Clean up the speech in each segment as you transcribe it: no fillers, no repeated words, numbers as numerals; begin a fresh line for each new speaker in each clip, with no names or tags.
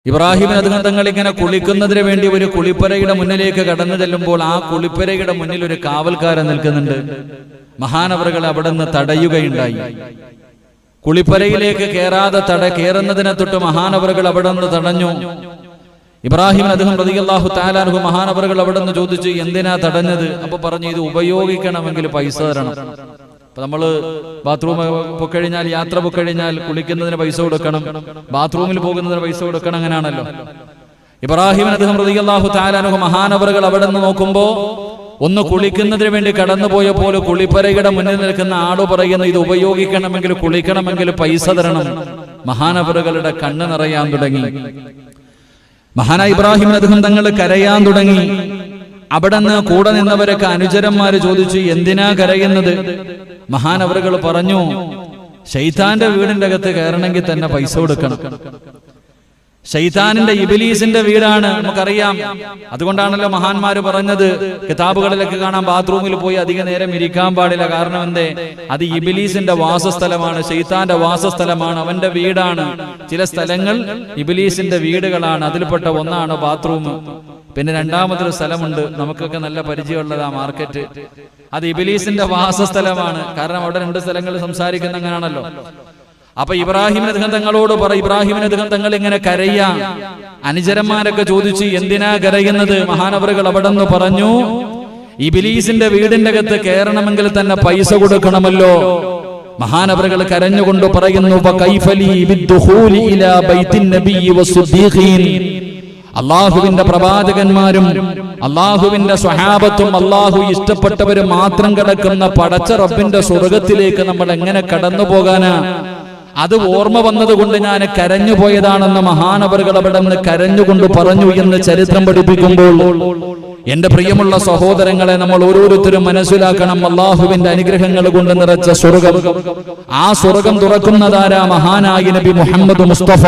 ഇബ്രാഹിം തങ്ങൾ ഇങ്ങനെ കുളിക്കുന്നതിന് വേണ്ടി ഒരു കുളിപ്പരയുടെ മുന്നിലേക്ക് കടന്നു ചെല്ലുമ്പോൾ ആ കുളിപ്പരയുടെ മുന്നിൽ ഒരു കാവൽക്കാരൻ നിൽക്കുന്നുണ്ട്. മഹാനവറുകൾ അവിടെ നിന്ന് തടയുകയുണ്ടായി. കുളിപ്പരയിലേക്ക് കയറുന്നതിനെ തൊട്ട് മഹാനവറുകൾ അവിടെ നിന്ന് തടഞ്ഞു. ഇബ്രാഹിം റളിയല്ലാഹു തആല അൻഹു മഹാനവറുകൾ അവിടെ നിന്ന് ചോദിച്ചു, എന്തിനാ തടഞ്ഞത്? അപ്പൊ പറഞ്ഞു, ഇത് ഉപയോഗിക്കണമെങ്കിൽ പൈസ തരണം. അപ്പൊ നമ്മള് ബാത്റൂം പൊക്കഴിഞ്ഞാൽ, യാത്ര പൊക്കഴിഞ്ഞാൽ കുളിക്കുന്നതിന് പൈസ കൊടുക്കണം, ബാത്റൂമിൽ പോകുന്നതിന് പൈസ കൊടുക്കണം, അങ്ങനെയാണല്ലോ. ഇബ്രാഹിം റളിയല്ലാഹു തആല അൻഹു മഹാനവറുകൾ അവിടെ നിന്ന് നോക്കുമ്പോ ഒന്ന് കുളിക്കുന്നതിന് വേണ്ടി കടന്നുപോയപ്പോൾ കുളിപ്പരയുടെ മുന്നിൽ നിൽക്കുന്ന ആള് പറയുന്നു, ഇത് ഉപയോഗിക്കണമെങ്കിൽ കുളിക്കണമെങ്കിൽ പൈസ തരണം. മഹാനവറുകളുടെ കണ്ണ് നിറയാൻ തുടങ്ങി. മഹാനായ ഇബ്രാഹിം തങ്ങൾ കരയാൻ തുടങ്ങി. അവിടെ നിന്ന് കൂടെ നിന്നവരൊക്കെ അനുചരന്മാര് ചോദിച്ചു, എന്തിനാ കരയുന്നത്? മഹാനവറുകൾ പറഞ്ഞു, ശൈത്താന്റെ വീടിന്റെ അകത്ത് കയറണമെങ്കിൽ തന്നെ പൈസ കൊടുക്കണം. ശൈത്താനിന്റെ ഇബ്ലീസിന്റെ വീടാണ്, നമുക്കറിയാം. അതുകൊണ്ടാണല്ലോ മഹാന്മാര് പറഞ്ഞത്, കിതാബുകളിലൊക്കെ കാണാം, ബാത്റൂമിൽ പോയി അധിക നേരം ഇരിക്കാൻ പാടില്ല. കാരണം എന്തേ? അത് ഇബ്ലീസിന്റെ വാസസ്ഥലമാണ്, ശൈത്താന്റെ വാസസ്ഥലമാണ്, അവന്റെ വീടാണ്. ചില സ്ഥലങ്ങൾ ഇബ്ലീസിന്റെ വീടുകളാണ്. അതിൽപ്പെട്ട ഒന്നാണ് ബാത്റൂം. പിന്നെ രണ്ടാമതൊരു സ്ഥലമുണ്ട്, നമുക്കൊക്കെ നല്ല പരിചയമുള്ളത്, ആ മാർക്കറ്റ്. അത് ഇബ്ലീസിന്റെ വാസസ്ഥലമാണ്. കാരണം അവിടെ രണ്ട് സ്ഥലങ്ങൾ സംസാരിക്കുന്ന അങ്ങനെയാണല്ലോ. അപ്പൊ ഇബ്രാഹിം തങ്ങളോട് ഇബ്രാഹിം തങ്ങൾ ഇങ്ങനെ കരയാ. അനുചരന്മാരൊക്കെ ചോദിച്ചു, എന്തിനാ കരയുന്നത്? മഹാനവറുകൾ അവിടെ നിന്ന് പറഞ്ഞു, ഇബ്ലീസിന്റെ വീടിന്റെ അകത്ത് കയറണമെങ്കിൽ തന്നെ പൈസ കൊടുക്കണമല്ലോ. മഹാനവറുകൾ കരഞ്ഞുകൊണ്ട് പറയുന്നു, അള്ളാഹുവിന്റെ പ്രവാചകന്മാരും അള്ളാഹുവിന്റെ സ്വഹാബത്തും അള്ളാഹു ഇഷ്ടപ്പെട്ടവരും മാത്രം കിടക്കുന്ന പടച്ച റബ്ബിന്റെ സ്വർഗത്തിലേക്ക് നമ്മൾ എങ്ങനെ കടന്നു പോകാനാ? അത് ഓർമ്മ വന്നതുകൊണ്ട് ഞാൻ കരഞ്ഞു പോയതാണെന്ന് മഹാനവറുകൾ അവിടെ നിന്ന് കരഞ്ഞുകൊണ്ട് പറഞ്ഞു എന്ന് ചരിത്രം പഠിപ്പിക്കുമ്പോൾ, എന്റെ പ്രിയമുള്ള സഹോദരങ്ങളെ, നമ്മൾ ഓരോരുത്തരും മനസ്സിലാക്കണം, അള്ളാഹുവിന്റെ അനുഗ്രഹങ്ങൾ കൊണ്ട് നിറച്ച സ്വർഗം. ആ സ്വർഗം തുറക്കുന്നതാരാ? മഹാനായ നബി മുഹമ്മദ് മുസ്തഫ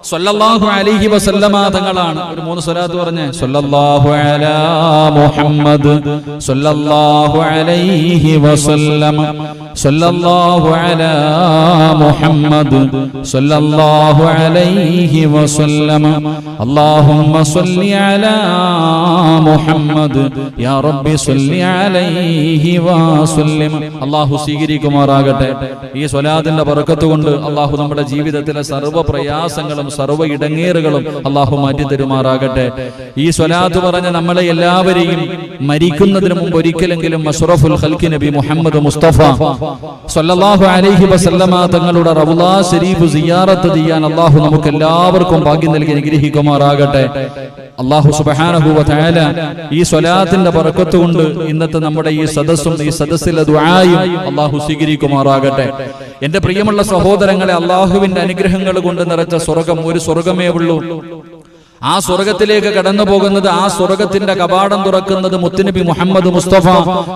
സ്വല്ലല്ലാഹു അലൈഹി വസല്ലമ തങ്ങളാണ്. ഒരു 3 സ്വലാത്ത് പറഞ്ഞേ, സ്വല്ലല്ലാഹു അലാ മുഹമ്മദ് സ്വല്ലല്ലാഹു അലൈഹി വസല്ലമ, സ്വല്ലല്ലാഹു അലാ മുഹമ്മദ് സ്വല്ലല്ലാഹു അലൈഹി വസല്ലമ, അല്ലാഹുമ്മ സ്വല്ലി അലാ മുഹമ്മദ് യാ റബ്ബി സ്വല്ലി അലൈഹി വസല്ലം. അല്ലാഹു സ്വീകരിക്കുമാറാകട്ടെ. ഈ സ്വലാത്തിന്റെ ബറക്കത്ത് കൊണ്ട് അല്ലാഹു നമ്മുടെ ജീവിതത്തിലെ സർവ്വ പ്രയാസങ്ങളും സർവ്വ ഇടങ്ങേറുകളും അല്ലാഹു മാറ്റി തരുമാറാകട്ടെ. ഈ സ്വലാത്ത് പറഞ്ഞ നമ്മളെ എല്ലാവരെയും മരിക്കുന്നതിന് മുമ്പ് ഒരിക്കലെങ്കിലും അഷ്റഫുൽ ഖൽഖി നബി മുഹമ്മദ് മുസ്തഫ സ്വല്ലല്ലാഹു അലൈഹി വസല്ലമ തങ്ങളുടെ റൗള ശരീഫ് സിയാറത്ത് ചെയ്യാൻ അല്ലാഹു നമുക്ക് എല്ലാവർക്കും ഭാഗ്യം നൽകി അനുഗ്രഹിക്കുമാറാകട്ടെ. അല്ലാഹു സുബ്ഹാനഹു വ തആല ഈ സ്വലാത്തിന്റെ ബറക്കത്ത് കൊണ്ട് ഇന്നത്തെ നമ്മുടെ ഈ സദസ്സും ഈ സദസ്സിലെ ദുആയും അല്ലാഹു സ്വീകരിക്കുമാറാകട്ടെ. എന്റെ പ്രിയമുള്ള സഹോദരങ്ങളെ, അല്ലാഹുവിന്റെ അനുഗ്രഹങ്ങൾ കൊണ്ട് നിറച്ച സ്വർഗം ഒരു സ്വർഗമേ ഉള്ളൂ. ആ സ്വർഗത്തിലേക്ക് കടന്നു പോകുന്നത്, ആ സ്വർഗത്തിന്റെ കവാടം തുറക്കുന്നത് മുത്തുനബി മുഹമ്മദ് മുസ്തഫ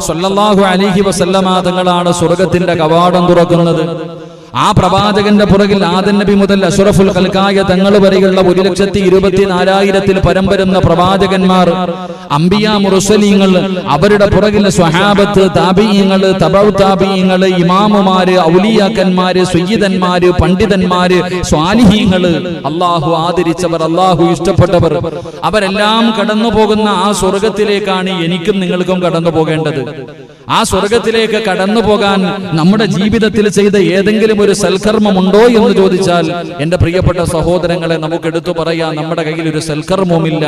സ്വല്ലല്ലാഹു അലൈഹി വസല്ലമ തങ്ങളാണ്. സ്വർഗത്തിന്റെ കവാടം തുറക്കുന്നത് ആ പ്രവാചകന്റെ പുറകിൽ ആദം നബി മുതൽ അഷ്റഫുൽ ഖൽഖായ തങ്ങൾ വരെയുള്ള 1,24,000 പരം വരുന്ന പ്രവാചകന്മാർ, അംബിയാ മുർസലീങ്ങൾ, അവരുടെ പുറകിൽ സ്വഹാബത്ത്, താബിഈങ്ങൾ, തബഉ താബിഈങ്ങൾ, ഇമാമുമാര്, ഔലിയാക്കന്മാര്, സയ്യിദന്മാര്, പണ്ഡിതന്മാര്, സ്വാലിഹീങ്ങൾ, അല്ലാഹു ആദരിച്ചവർ, അല്ലാഹു ഇഷ്ടപ്പെട്ടവർ, അവരെല്ലാം കടന്നു പോകുന്ന ആ സ്വർഗത്തിലേക്കാണ് എനിക്കും നിങ്ങൾക്കും കടന്നു പോകേണ്ടത്. ആ സ്വർഗത്തിലേക്ക് കടന്നു പോകാൻ നമ്മുടെ ജീവിതത്തിൽ ചെയ്ത ഏതെങ്കിലും ഒരു സൽക്കർമ്മമുണ്ടോ എന്ന് ചോദിച്ചാൽ, എന്റെ പ്രിയപ്പെട്ട സഹോദരങ്ങളെ, നമുക്ക് എടുത്തു പറയാം, നമ്മുടെ കയ്യിൽ ഒരു സൽക്കർമ്മവുമില്ല.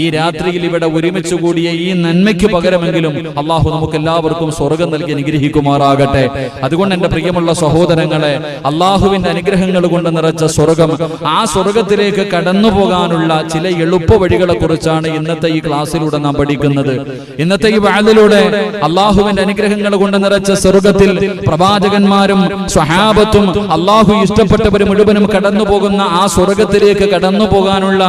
ഈ രാത്രിയിൽ ഇവിടെ ഒരുമിച്ച് കൂടിയ ഈ നന്മയ്ക്ക് പകരമെങ്കിലും അള്ളാഹു നമുക്ക് എല്ലാവർക്കും സ്വർഗം നൽകി അനുഗ്രഹിക്കുമാറാകട്ടെ. അതുകൊണ്ട് എന്റെ പ്രിയമുള്ള സഹോദരങ്ങളെ, അള്ളാഹുവിന്റെ അനുഗ്രഹങ്ങൾ കൊണ്ട് നിറച്ച സ്വർഗം, ആ സ്വർഗത്തിലേക്ക് കടന്നു പോകാനുള്ള ചില എളുപ്പ വഴികളെ കുറിച്ചാണ് ഇന്നത്തെ ഈ ക്ലാസ്സിലൂടെ നാം പഠിക്കുന്നത്. ഇന്നത്തെ ഈ വഅദിലൂടെ അള്ളാഹുവിന്റെ അനുഗ്രഹങ്ങൾ കൊണ്ട് നിറച്ച സ്വർഗത്തിൽ പ്രവാചകന്മാരും സ്വഹാബത്തും അള്ളാഹു ഇഷ്ടപ്പെട്ടവരും മുഴുവനും കടന്നു പോകുന്ന ആ സ്വർഗത്തിലേക്ക് കടന്നു പോകാനുള്ള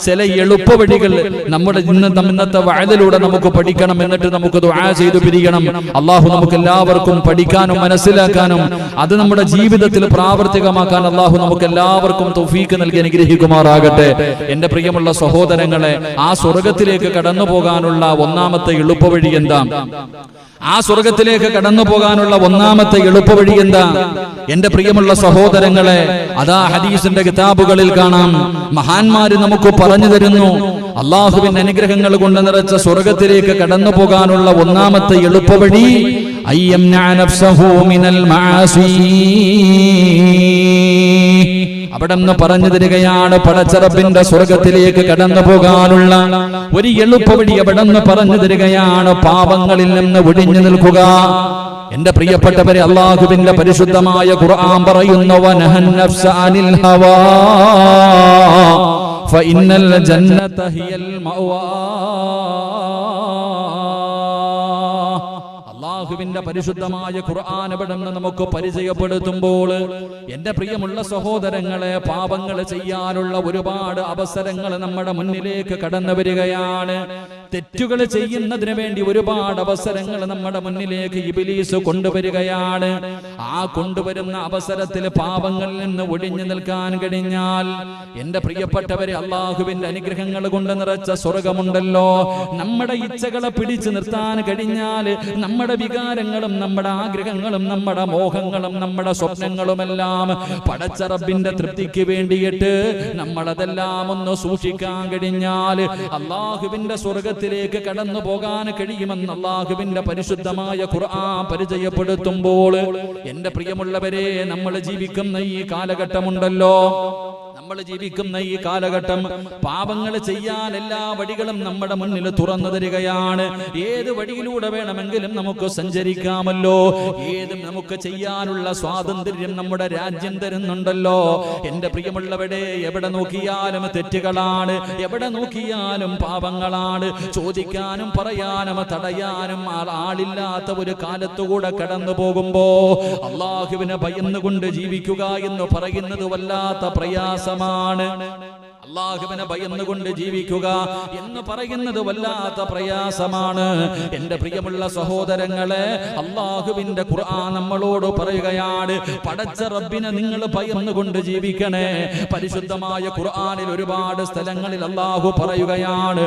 ചില എളുപ്പ വഴികൾ നമ്മുടെ ഇന്നത്തെ വഅദിലൂടെ നമുക്ക് പഠിക്കണം. എന്നിട്ട് നമുക്ക് ദുആ ചെയ്തു പിരിയണം. അള്ളാഹു നമുക്ക് എല്ലാവർക്കും പഠിക്കാനും മനസ്സിലാക്കാനും അത് നമ്മുടെ ജീവിതത്തിൽ പ്രാവർത്തികമാക്കാൻ അള്ളാഹു നമുക്ക് എല്ലാവർക്കും തൗഫീഖ് നൽകി അനുഗ്രഹിക്കുമാറാകട്ടെ. എന്റെ പ്രിയമുള്ള സഹോദരങ്ങളെ, ആ സ്വർഗത്തിലേക്ക് കടന്നു പോകാനുള്ള ഒന്നാമത്തെ എളുപ്പ വഴി എന്താ? ആ സ്വർഗത്തിലേക്ക് കടന്നു പോകാനുള്ള ഒന്നാമത്തെ എളുപ്പവഴി എന്താ? എന്റെ പ്രിയമുള്ള സഹോദരങ്ങളെ, അതാ ഹദീസിന്റെ കിതാബുകളിൽ കാണാം. മഹാന്മാര് നമുക്ക് പറഞ്ഞു തരുന്നു, അള്ളാഹുവിന്റെ അനുഗ്രഹങ്ങൾ കൊണ്ട് നിറച്ച സ്വർഗത്തിലേക്ക് കടന്നു പോകാനുള്ള ഒന്നാമത്തെ എളുപ്പവഴി അവിടെ നിന്ന് പറഞ്ഞു തരികയാണ്. പടച്ചറബിന്റെ സ്വർഗത്തിലേക്ക് കടന്നു പോകാനുള്ള ഒരു എളുപ്പവഴി അവിടെ നിന്ന് പറഞ്ഞു തരികയാണ്. പാപങ്ങളിൽ നിന്ന് ഒഴിഞ്ഞു നിൽക്കുക. എന്റെ പ്രിയപ്പെട്ടവരെ, അള്ളാഹുവിന്റെ പരിശുദ്ധമായ ഖുർആൻ പറയുന്നു, വനഹൻ നഫ്സ അനിൽ ഹവാ ഫഇന്നൽ ജന്നത ഹിയൽ മഅവാ. അല്ലാഹുവിന്റെ പരിശുദ്ധമായ ഖുർആൻ ഇവിടുന്ന് നമുക്ക് പരിചയപ്പെടുത്തുമ്പോൾ എന്റെ പ്രിയമുള്ള സഹോദരങ്ങളെ, പാപങ്ങൾ ചെയ്യാനുള്ള ഒരുപാട് അവസരങ്ങൾ നമ്മുടെ മുന്നിലേക്ക് കടന്നു വരികയാണ്. തെറ്റുകൾ ചെയ്യുന്നതിന് വേണ്ടി ഒരുപാട് അവസരങ്ങൾ നമ്മുടെ മുന്നിലേക്ക് ഇബ്ലീസ് കൊണ്ടുവരികയാണ്. ആ കൊണ്ടുവരുന്ന അവസരത്തിൽ പാപങ്ങളിൽ നിന്ന് ഒഴിഞ്ഞു നിൽക്കാൻ കഴിഞ്ഞാൽ എന്റെ പ്രിയപ്പെട്ടവരെ, അള്ളാഹുവിന്റെ അനുഗ്രഹങ്ങൾ കൊണ്ട് നിറച്ച സ്വർഗമുണ്ടല്ലോ, നമ്മുടെ ഇച്ഛകളെ പിടിച്ചു നിർത്താൻ കഴിഞ്ഞാൽ നമ്മുടെ വികാരങ്ങളും നമ്മുടെ ആഗ്രഹങ്ങളും നമ്മുടെ മോഹങ്ങളും നമ്മുടെ സ്വപ്നങ്ങളുമെല്ലാം പടച്ച റബ്ബിന്റെ തൃപ്തിക്ക് വേണ്ടിയിട്ട് നമ്മളതെല്ലാം ഒന്ന് സൂക്ഷിക്കാൻ കഴിഞ്ഞാൽ അള്ളാഹുവിന്റെ സ്വർഗത്തിലേക്ക് കടന്നു പോകാൻ കഴിയുമെന്ന് അള്ളാഹുവിന്റെ പരിശുദ്ധമായ ഖുർആൻ പരിചയപ്പെടുത്തുമ്പോൾ എന്റെ പ്രിയമുള്ളവരെ, നമ്മൾ ജീവിക്കുന്ന ഈ കാലഘട്ടമുണ്ടല്ലോ, നമ്മൾ ജീവിക്കുന്ന ഈ കാലഘട്ടം പാപങ്ങൾ ചെയ്യാൻ എല്ലാ വഴികളും നമ്മുടെ മുന്നിൽ തുറന്നു തരികയാണ്. ഏത് വഴിയിലൂടെ വേണമെങ്കിലും നമുക്ക് സഞ്ചരിക്കാമല്ലോ. ഏതും നമുക്ക് ചെയ്യാനുള്ള സ്വാതന്ത്ര്യം നമ്മുടെ രാജ്യം തരുന്നുണ്ടല്ലോ. എന്റെ പ്രിയമുള്ളവരെ, എവിടെ നോക്കിയാലും തെറ്റുകളാണ്, എവിടെ നോക്കിയാലും പാപങ്ങളാണ്. ചോദിക്കാനും പറയാനും തടയാനും ആളില്ലാത്ത ഒരു കാലത്തുകൂടെ കടന്നു പോകുമ്പോ അള്ളാഹുവിനെ ഭയന്നുകൊണ്ട് ജീവിക്കുക എന്ന് പറയുന്നത് വല്ലാത്ത പ്രയാസമാണ്. അള്ളാഹുവിനെ ഭയന്നുകൊണ്ട് ജീവിക്കുക എന്ന് പറയുന്നത് വല്ലാത്ത പ്രയാസമാണ്. എന്റെ പ്രിയമുള്ള സഹോദരങ്ങളെ, അള്ളാഹുവിന്റെ ഖുർആൻ നമ്മളോട് പറയുകയാണ്, പടച്ച റബ്ബിനെ നിങ്ങൾ ഭയന്നുകൊണ്ട് ജീവിക്കണേ. പരിശുദ്ധമായ ഖുർആനിൽ ഒരുപാട് സ്ഥലങ്ങളിൽ അള്ളാഹു പറയുകയാണ്,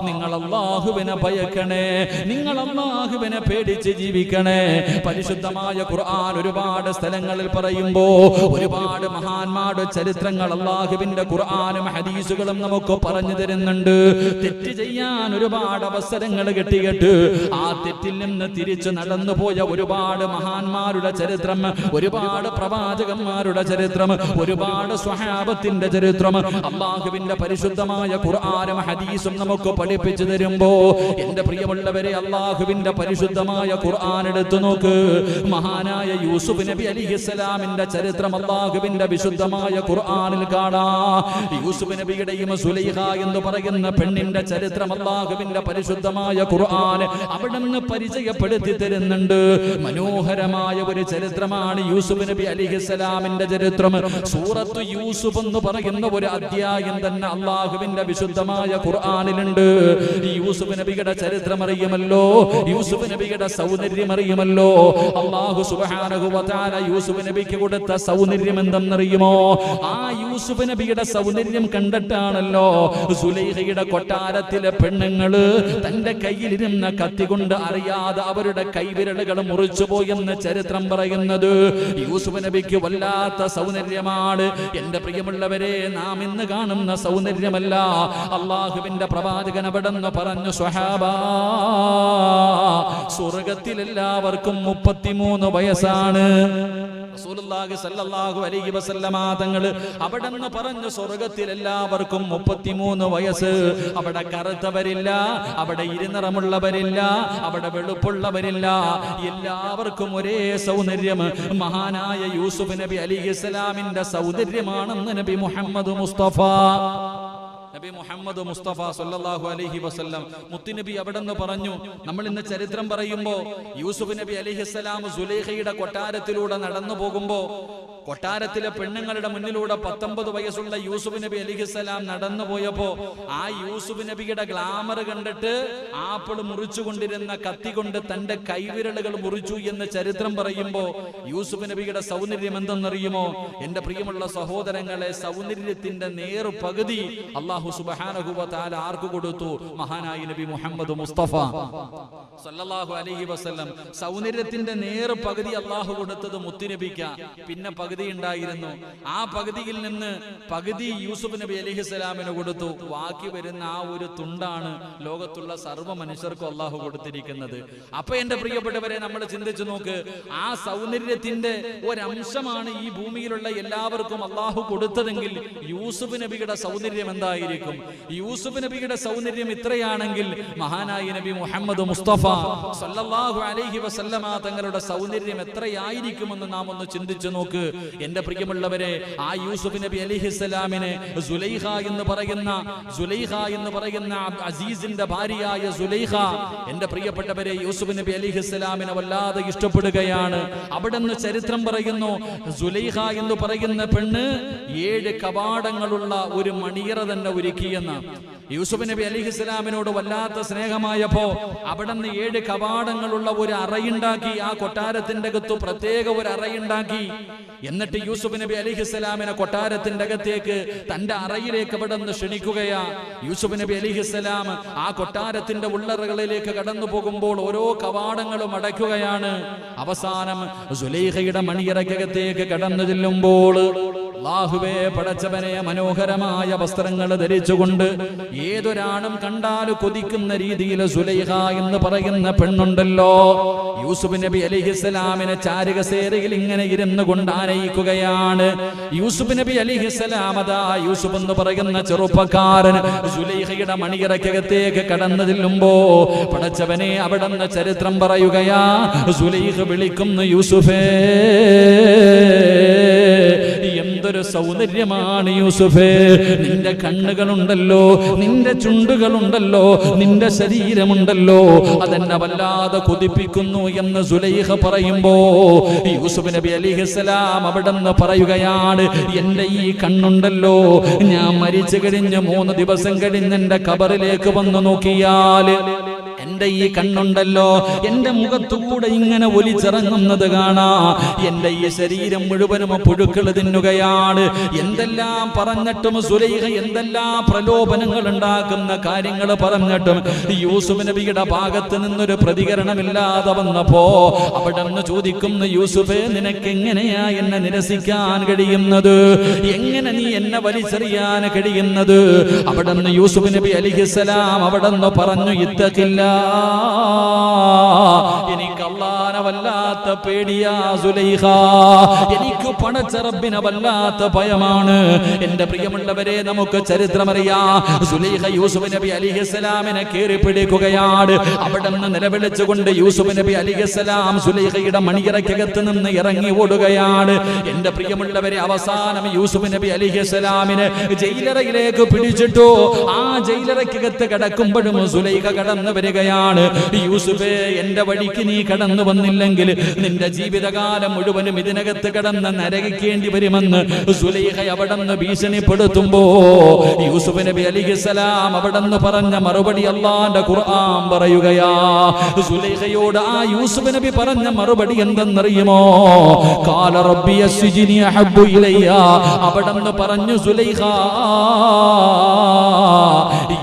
നിങ്ങൾ അള്ളാഹുവിനെ ഭയക്കണേ, നിങ്ങൾ അള്ളാഹുവിനെ പേടിച്ച് ജീവിക്കണേ. പരിശുദ്ധമായ ഖുർആൻ ഒരുപാട് സ്ഥലങ്ങളിൽ പറയുമ്പോ ഒരുപാട് മഹാന്മാരുടെ ചരിത്രങ്ങൾ അള്ളാഹുവിന്റെ ഖുർആനും ഹദീസുകളും നമുക്ക് പറഞ്ഞു തരുന്നുണ്ട്. തെറ്റ് ചെയ്യാൻ ഒരുപാട് അവസരങ്ങൾ കിട്ടിയിട്ട് ആ തെറ്റിൽ നിന്ന് തിരിച്ചു നടന്നുപോയ ഒരുപാട് മഹാന്മാരുടെ ചരിത്രം, ഒരുപാട് പ്രവാചകന്മാരുടെ ചരിത്രം, ഒരുപാട് സ്വഹാബത്തിന്റെ ചരിത്രം അള്ളാഹുവിന്റെ പരിശുദ്ധമായ ഖുർആനും ഹദീസും നമുക്ക് പഠിപ്പിച്ചു തരുമ്പോ എന്റെ പ്രിയമുള്ളവരെ, അള്ളാഹുവിന്റെ പരിശുദ്ധമായ ഖുർആൻ എടുത്തു നോക്ക്. മഹാനായ യൂസുഫ് നബി അലൈഹിസ്സലാമിന്റെ ചരിത്രം അള്ളാഹുവിന്റെ വിശുദ്ധമായ ഖുർആനിൽ കാണാം. യൂസുഫ് നബിയുടെയും സുലൈഖ എന്ന് പറയുന്ന പെണ്ണിന്റെ ചരിത്രം അള്ളാഹുവിന്റെ പരിശുദ്ധമായ ഖുർആൻ അവിടുന്ന് പരിചയപ്പെടുത്തി തരുന്നുണ്ട്. മനോഹരമായ ഒരു ചരിത്രമാണ് യൂസുഫ് നബി അലൈഹിസ്സലാമിന്റെ ചരിത്രം. സൂറത്തു യൂസുഫ് എന്ന് പറയുന്ന ഒരു അധ്യായം തന്നെ അള്ളാഹുവിന്റെ വിശുദ്ധമായ ഖുർആനിലുണ്ട്. യൂസുഫ് നബിയുടെ ചരിത്രം അറിയുമല്ലോ, യൂസുഫ് നബിയുടെ സൗന്ദര്യം അറിയുമല്ലോ. അള്ളാഹു സുബ്ഹാനഹു വ തആല യൂസുഫ് നബിക്ക് കൊടുത്ത സൗന്ദര്യം എന്തെന്നറിയുമോ? ആ യൂസുഫ് നബിയുടെ സൗന്ദര്യം കണ്ടിട്ടാണല്ലോ സുലൈഖയുടെ കൊട്ടാരത്തിലെ പെണ്ണുങ്ങള് തന്റെ കയ്യിലിരുന്ന കത്തി കൊണ്ട് അറിയാതെ അവരുടെ കൈവിരലുകൾ മുറിച്ചുപോയെന്ന് ചരിത്രം പറയുന്നത്. യൂസുഫ് നബിക്ക് വല്ലാത്ത സൗന്ദര്യമാണ്. എന്റെ പ്രിയമുള്ളവരെ, നാം ഇന്ന് കാണുന്ന സൗന്ദര്യമല്ല. അള്ളാഹുവിന്റെ പ്രവാചകൻ അവിടെന്ന് പറഞ്ഞു, സ്വഹാബാ, സ്വർഗത്തിൽ എല്ലാവർക്കും 33 വയസ്സാണ്. റസൂലുള്ളാഹി സ്വല്ലല്ലാഹു അലൈഹി വസല്ലമ തങ്ങൾ അവിടെന്ന് പറഞ്ഞു, സ്വർഗത്തിൽ എല്ലാവർക്കും 33 വയസ്സ്. അവിടെ കറുത്തവരില്ല, അവിടെ ഇരുനിറമുള്ളവരില്ല, അവിടെ വെളുപ്പുള്ളവരില്ല, എല്ലാവർക്കും ഒരേ സൗന്ദര്യം. മഹാനായ യൂസുഫ് നബി അലൈഹിസ്സലാമിന്റെ സൗന്ദര്യമാണെന്ന് നബി മുഹമ്മദ് മുസ്തഫ സല്ലല്ലാഹു അലൈഹി വസല്ലം മുത്തുനബി അവിടെന്ന് പറഞ്ഞു. നമ്മൾ ഇന്ന് ചരിത്രം പറയുമ്പോ യൂസുഫ് നബി അലൈഹിസ്സലാം സുലൈഖയുടെ കൊട്ടാരത്തിലൂടെ നടന്നു പോകുമ്പോ കൊട്ടാരത്തിലെ പെണ്ണുങ്ങളുടെ മുന്നിലൂടെ 19 വയസ്സുള്ള യൂസുഫ് നബി അലൈഹിസ്സലാം നടന്നു പോയപ്പോ ആ യൂസുഫ് നബിയുടെ ഗ്ലാമർ കണ്ടിട്ട് ആപ്പിൾ മുറിച്ചുകൊണ്ടിരുന്ന കത്തി കൊണ്ട് തന്റെ കൈവിരലുകൾ മുറിച്ചു എന്ന് ചരിത്രം പറയുമ്പോ യൂസുഫ് നബിയുടെ സൗന്ദര്യം എന്തെന്നറിയുമോ? എന്റെ പ്രിയമുള്ള സഹോദരങ്ങളെ, സൗന്ദര്യത്തിന്റെ നേർ പകുതി അല്ലാഹു സുബ്ഹാനഹു വ തആല ആർക്ക് കൊടുത്തു? മഹാനായ നബി മുഹമ്മദ് മുസ്തഫ സല്ലല്ലാഹു അലൈഹി വസല്ലം. സൗന്ദര്യത്തിന്റെ നേർ പകുതി അല്ലാഹു കൊടുത്തത് മുത്തുനബിക്ക. പിന്നെ പകുതി ഉണ്ടായിരുന്നു. ആ പകുതിയിൽ നിന്ന് പകുതി യൂസുഫ് നബി അലൈഹിസ്സലാമിന് കൊടുത്തു. ബാക്കി വരുന്ന ആ ഒരു തുണ്ടാണ് ലോകത്തുള്ള സർവ്വ മനുഷ്യർക്കും അല്ലാഹു കൊടുത്തിരിക്കുന്നത്. അപ്പൊ എന്റെ പ്രിയപ്പെട്ടവരെ, നമ്മൾ ചിന്തിച്ചു നോക്ക്, ആ സൗന്ദര്യത്തിന്റെ ഒരംശമാണ് ഈ ഭൂമിയിലുള്ള എല്ലാവർക്കും അല്ലാഹു കൊടുത്തതെങ്കിൽ യൂസുഫ് നബിയുടെ സൗന്ദര്യം എന്തായിരിക്കും? യൂസുഫ് നബിയുടെ സൗന്ദര്യം ഇത്രയാണെങ്കിൽ മഹാനായ നബി മുഹമ്മദ് മുസ്തഫ സല്ലല്ലാഹു അലൈഹി വസല്ലമ തങ്ങളുടെ സൗന്ദര്യം എത്രയായിരിക്കുമെന്ന് നാം ഒന്ന് ചിന്തിച്ചു നോക്ക്. എന്റെ പ്രിയമുള്ളവരെ, ആ യൂസുഫ് നബി അലൈഹിസ്സലാമിനെ സുലൈഖ എന്ന് പറയുന്ന അസീസിന്റെ ഭാര്യയായ സുലൈഖ, എന്റെ പ്രിയപ്പെട്ടവരെ, യൂസുഫ് നബി അലൈഹിസ്സലാമിനെ വല്ലാതെ ഇഷ്ടപ്പെടുകയാണ്. അവിടുന്ന് ചരിത്രം പറയുന്നു, സുലൈഖ എന്ന് പറയുന്ന പെണ്ണ് 7 കവാടങ്ങളുള്ള ഒരു മണിയറ തന്നെ ഒരുക്കിയെന്ന്. യൂസുഫ് നബി അലൈഹിസ്സലാമിനോട് വല്ലാത്ത സ്നേഹമായപ്പോ അവിടുന്ന് 7 കവാടങ്ങളുള്ള ഒരു അറയുണ്ടാക്കി. ആ കൊട്ടാരത്തിന്റെ അകത്ത് പ്രത്യേക ഒരു അറയുണ്ടാക്കി. എന്നിട്ട് യൂസുഫ് നബി അലൈഹിസ്സലാമിനെ കൊട്ടാരത്തിന്റെ അകത്തേക്ക്, തന്റെ അറയിലേക്ക് അവിടുന്ന് ക്ഷണിക്കുകയാ. യൂസുഫ് നബി അലൈഹിസ്സലാം ആ കൊട്ടാരത്തിന്റെ ഉള്ളറകളിലേക്ക് കടന്നു പോകുമ്പോൾ ഓരോ കവാടങ്ങളും അടയ്ക്കുകയാണ്. അവസാനം സുലൈഖയുടെ മണിയറയ്ക്കകത്തേക്ക് കടന്നു ചെല്ലുമ്പോൾ അല്ലാഹുവേ, പടച്ചവനെ, മനോഹരമായ വസ്ത്രങ്ങൾ ധരിച്ചുകൊണ്ട് ഏതൊരാണും കണ്ടാൽ കൊതിക്കുന്ന രീതിയിൽ സുലൈഖ എന്ന് പറയുന്ന പെണ്ണുണ്ടല്ലോ, യൂസുഫ് നബി അലൈഹിസ്സലാമിനെ ചാരുകസേരയിൽ ഇങ്ങനെ ഇരുന്നു കൊണ്ട് ആനയിക്കുകയാണ്. യൂസുഫ് നബി അലൈഹിസ്സലാം, അതാ യൂസുഫ് എന്ന് പറയുന്ന ചെറുപ്പക്കാരൻ സുലൈഖയുടെ മണിയറയ്ക്കകത്തേക്ക് കടന്നു ചെല്ലുമ്പോ പടച്ചവനെ, അവിടുന്ന് ചരിത്രം പറയുകയാ, സുലൈഖ വിളിക്കുന്നു, യൂസുഫേ, എന്തൊരു സൗന്ദര്യമാണ് യൂസുഫേ, നിന്റെ കണ്ണുകളുണ്ടല്ലോ, നിന്റെ ചുണ്ടുകളുണ്ടല്ലോ, നിന്റെ ശരീരമുണ്ടല്ലോ, അതെന്നെ വല്ലാതെ കൊതിപ്പിക്കുന്നു എന്ന് സുലൈഖ പറയുമ്പോ യൂസുഫ് നബി അലൈഹിസ്സലാം അവിടെന്ന് പറയുകയാണ്, എന്റെ ഈ കണ്ണുണ്ടല്ലോ, ഞാൻ മരിച്ചു കഴിഞ്ഞ് 3 ദിവസം കഴിഞ്ഞ് എന്റെ ഖബറിലേക്ക് വന്നു നോക്കിയാൽ എന്റെ ഈ കണ്ണുണ്ടല്ലോ, എന്റെ മുഖത്തുകൂടെ ഇങ്ങനെ ഒലിച്ചിറങ്ങുന്നത് കാണാ. എന്റെ ഈ ശരീരം മുഴുവനും പുഴുക്കൾ തിന്നുകയാണ്. എന്തെല്ലാം പറഞ്ഞിട്ടും സുലൈഖ എന്തെല്ലാം പ്രലോഭനങ്ങൾ ഉണ്ടാക്കുന്ന കാര്യങ്ങൾ പറഞ്ഞിട്ടും യൂസുഫ് നബിയുടെ ഭാഗത്ത് നിന്നൊരു പ്രതികരണമില്ലാതെ വന്നപ്പോ അവിടെന്ന് ചോദിക്കുന്നു, യൂസുഫേ, നിനക്ക് എങ്ങനെയാ എന്നെ നിരസിക്കാൻ കഴിയുന്നത്? എങ്ങനെ നീ എന്നെ വലിച്ചെറിയാൻ കഴിയുന്നത്? അവിടെന്ന് യൂസുഫ് നബി അലൈഹിസ്സലാം അവിടെന്ന് പറഞ്ഞു, ഇത്തഖില്ല, എനിക്ക് അല്ലാഹനെ വല്ലാത്ത പേടിയാ സുലൈഖ, എനിക്ക് പടച്ച റബ്ബിനെ വല്ലാത്ത ഭയമാണ്. എന്റെ പ്രിയമുള്ളവരെ, നമുക്ക് ചരിത്രമറിയാം. സുലൈഖ യൂസുഫ് നബി അലൈഹിസ്സലാമിനെ കേറി പിടിക്കുകയാണ്. അവിടെ നിന്ന് നിലവിളിച്ചുകൊണ്ട് യൂസുഫ് നബി അലൈഹിസ്സലാം സുലൈഖയുടെ മണിയറയ്ക്കകത്ത് നിന്ന് ഇറങ്ങി ഓടുകയാണ്. എന്റെ പ്രിയമുള്ളവരെ, അവസാനം യൂസുഫ് നബി അലൈഹിസ്സലാമിനെ ജയിലറയിലേക്ക് പിടിച്ചിട്ടു. ആ ജയിലറയ്ക്കകത്ത് കിടക്കുമ്പോഴും സുലൈഖ കടന്നു വരികയാണ്. യൂസുഫേ, എന്റെ വഴിക്ക് നീ കടന്നു വന്നില്ലെങ്കിൽ നിന്റെ ജീവിതകാലം മുഴുവനും ഇതിനകത്ത് കിടന്ന് നരകിക്കേണ്ടി വരുമെന്ന് സുലൈഖ അവിടെന്ന് ഭീഷണിപ്പെടുത്തുമ്പോ യൂസുഫ് നബി അലൈഹിസ്സലാം അവിടെന്ന് പറഞ്ഞ മറുപടി അല്ലാഹുവിന്റെ ഖുർആൻ പറയുകയാ. സുലൈഖയോട് ആ യൂസുഫ് നബി പറഞ്ഞ മറുപടി എന്തെന്നറിയുമോ? ഖാല റബ്ബി അസ്ജിനി അഹബ്ബു ഇലയ്യ. അവിടെന്ന് പറഞ്ഞു, സുലൈഖ,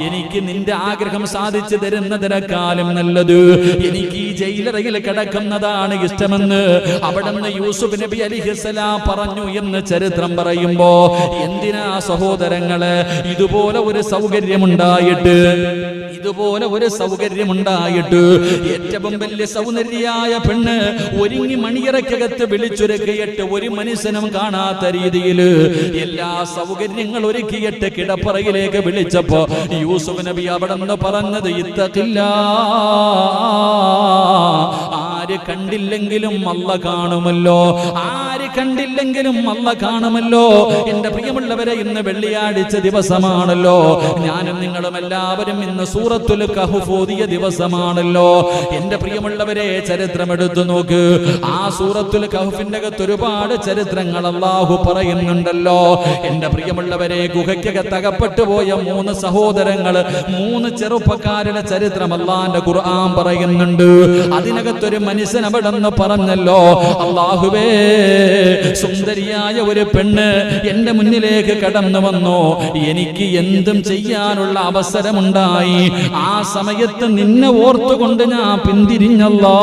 എനിക്ക് നിന്റെ ആഗ്രഹം സാധിച്ചു തരുന്നതിനേക്കാളും നല്ലത് എനിക്ക് ഈ ജയിലറയിൽ കിടക്കുന്നതാണ് ഇഷ്ടമെന്ന് അവിടുന്ന് യൂസുഫ് നബി അലൈഹിസ്സലാം പറഞ്ഞു എന്ന് ചരിത്രം പറയുമ്പോ, എന്തിനാ സഹോദരങ്ങളെ ഇതുപോലെ ഒരു സൗകര്യമുണ്ടായിട്ട് ഏറ്റവും വലിയ സൗന്ദര്യായ പെണ്ണ് ഒരുങ്ങി മണിയറയ്ക്കകത്ത് വിളിച്ചൊരുക്കിയിട്ട് ഒരു മനുഷ്യനും കാണാത്ത രീതിയിൽ എല്ലാ സൗകര്യങ്ങൾ ഒരുക്കിയിട്ട് കിടപ്പറയിലേക്ക് വിളിച്ചപ്പോ യൂസുഫ് നബി അവിടെ നിന്ന് പറഞ്ഞത്, ഇത്തഖില്ലാ, ആര് കണ്ടില്ലെങ്കിലും അല്ലാഹ് കാണുമല്ലോ, ആര് കണ്ടില്ലെങ്കിലും അല്ലാഹ് കാണുമല്ലോ. എന്റെ പ്രിയമുള്ളവരെ, ഇന്ന് വെള്ളിയാഴ്ച ദിവസമാണല്ലോ. ഞാനും നിങ്ങളും എല്ലാവരും ഇന്ന് സൂറത്തുൽ കഹ്ഫ് ഓതിയ ദിവസമാണല്ലോ. എന്റെ പ്രിയമുള്ളവരെ, ചരിത്രം എടുത്തു നോക്ക്. ആ സൂറത്തുൽ കഹ്ഫിന്റെ അകത്ത് ഒരുപാട് ചരിത്രങ്ങൾ അല്ലാഹു പറയുന്നുണ്ടല്ലോ. എന്റെ പ്രിയമുള്ളവരെ, ഗുഹയ്ക്കകത്ത് അകപ്പെട്ടു പോയ 3 സഹോദരങ്ങള്, 3 ചെറുപ്പക്കാരുടെ ചരിത്രം അല്ലാഹുവിന്റെ ഖുർആൻ പറയുന്നുണ്ട്. അതിനകത്തൊരു മനുഷ്യൻ അവിടെ നിന്ന് പറഞ്ഞല്ലോ, അല്ലാഹുവേ, സുന്ദരിയായ ഒരു പെണ്ണ് എന്റെ മുന്നിലേക്ക് കടന്നു വന്നു. എനിക്ക് എന്തും ചെയ്യാനുള്ള അവസരമുണ്ടായി. ആ സമയത്ത് നിന്നെ ഓർത്തുകൊണ്ട് ഞാൻ പിന്തിരിഞ്ഞല്ലോ.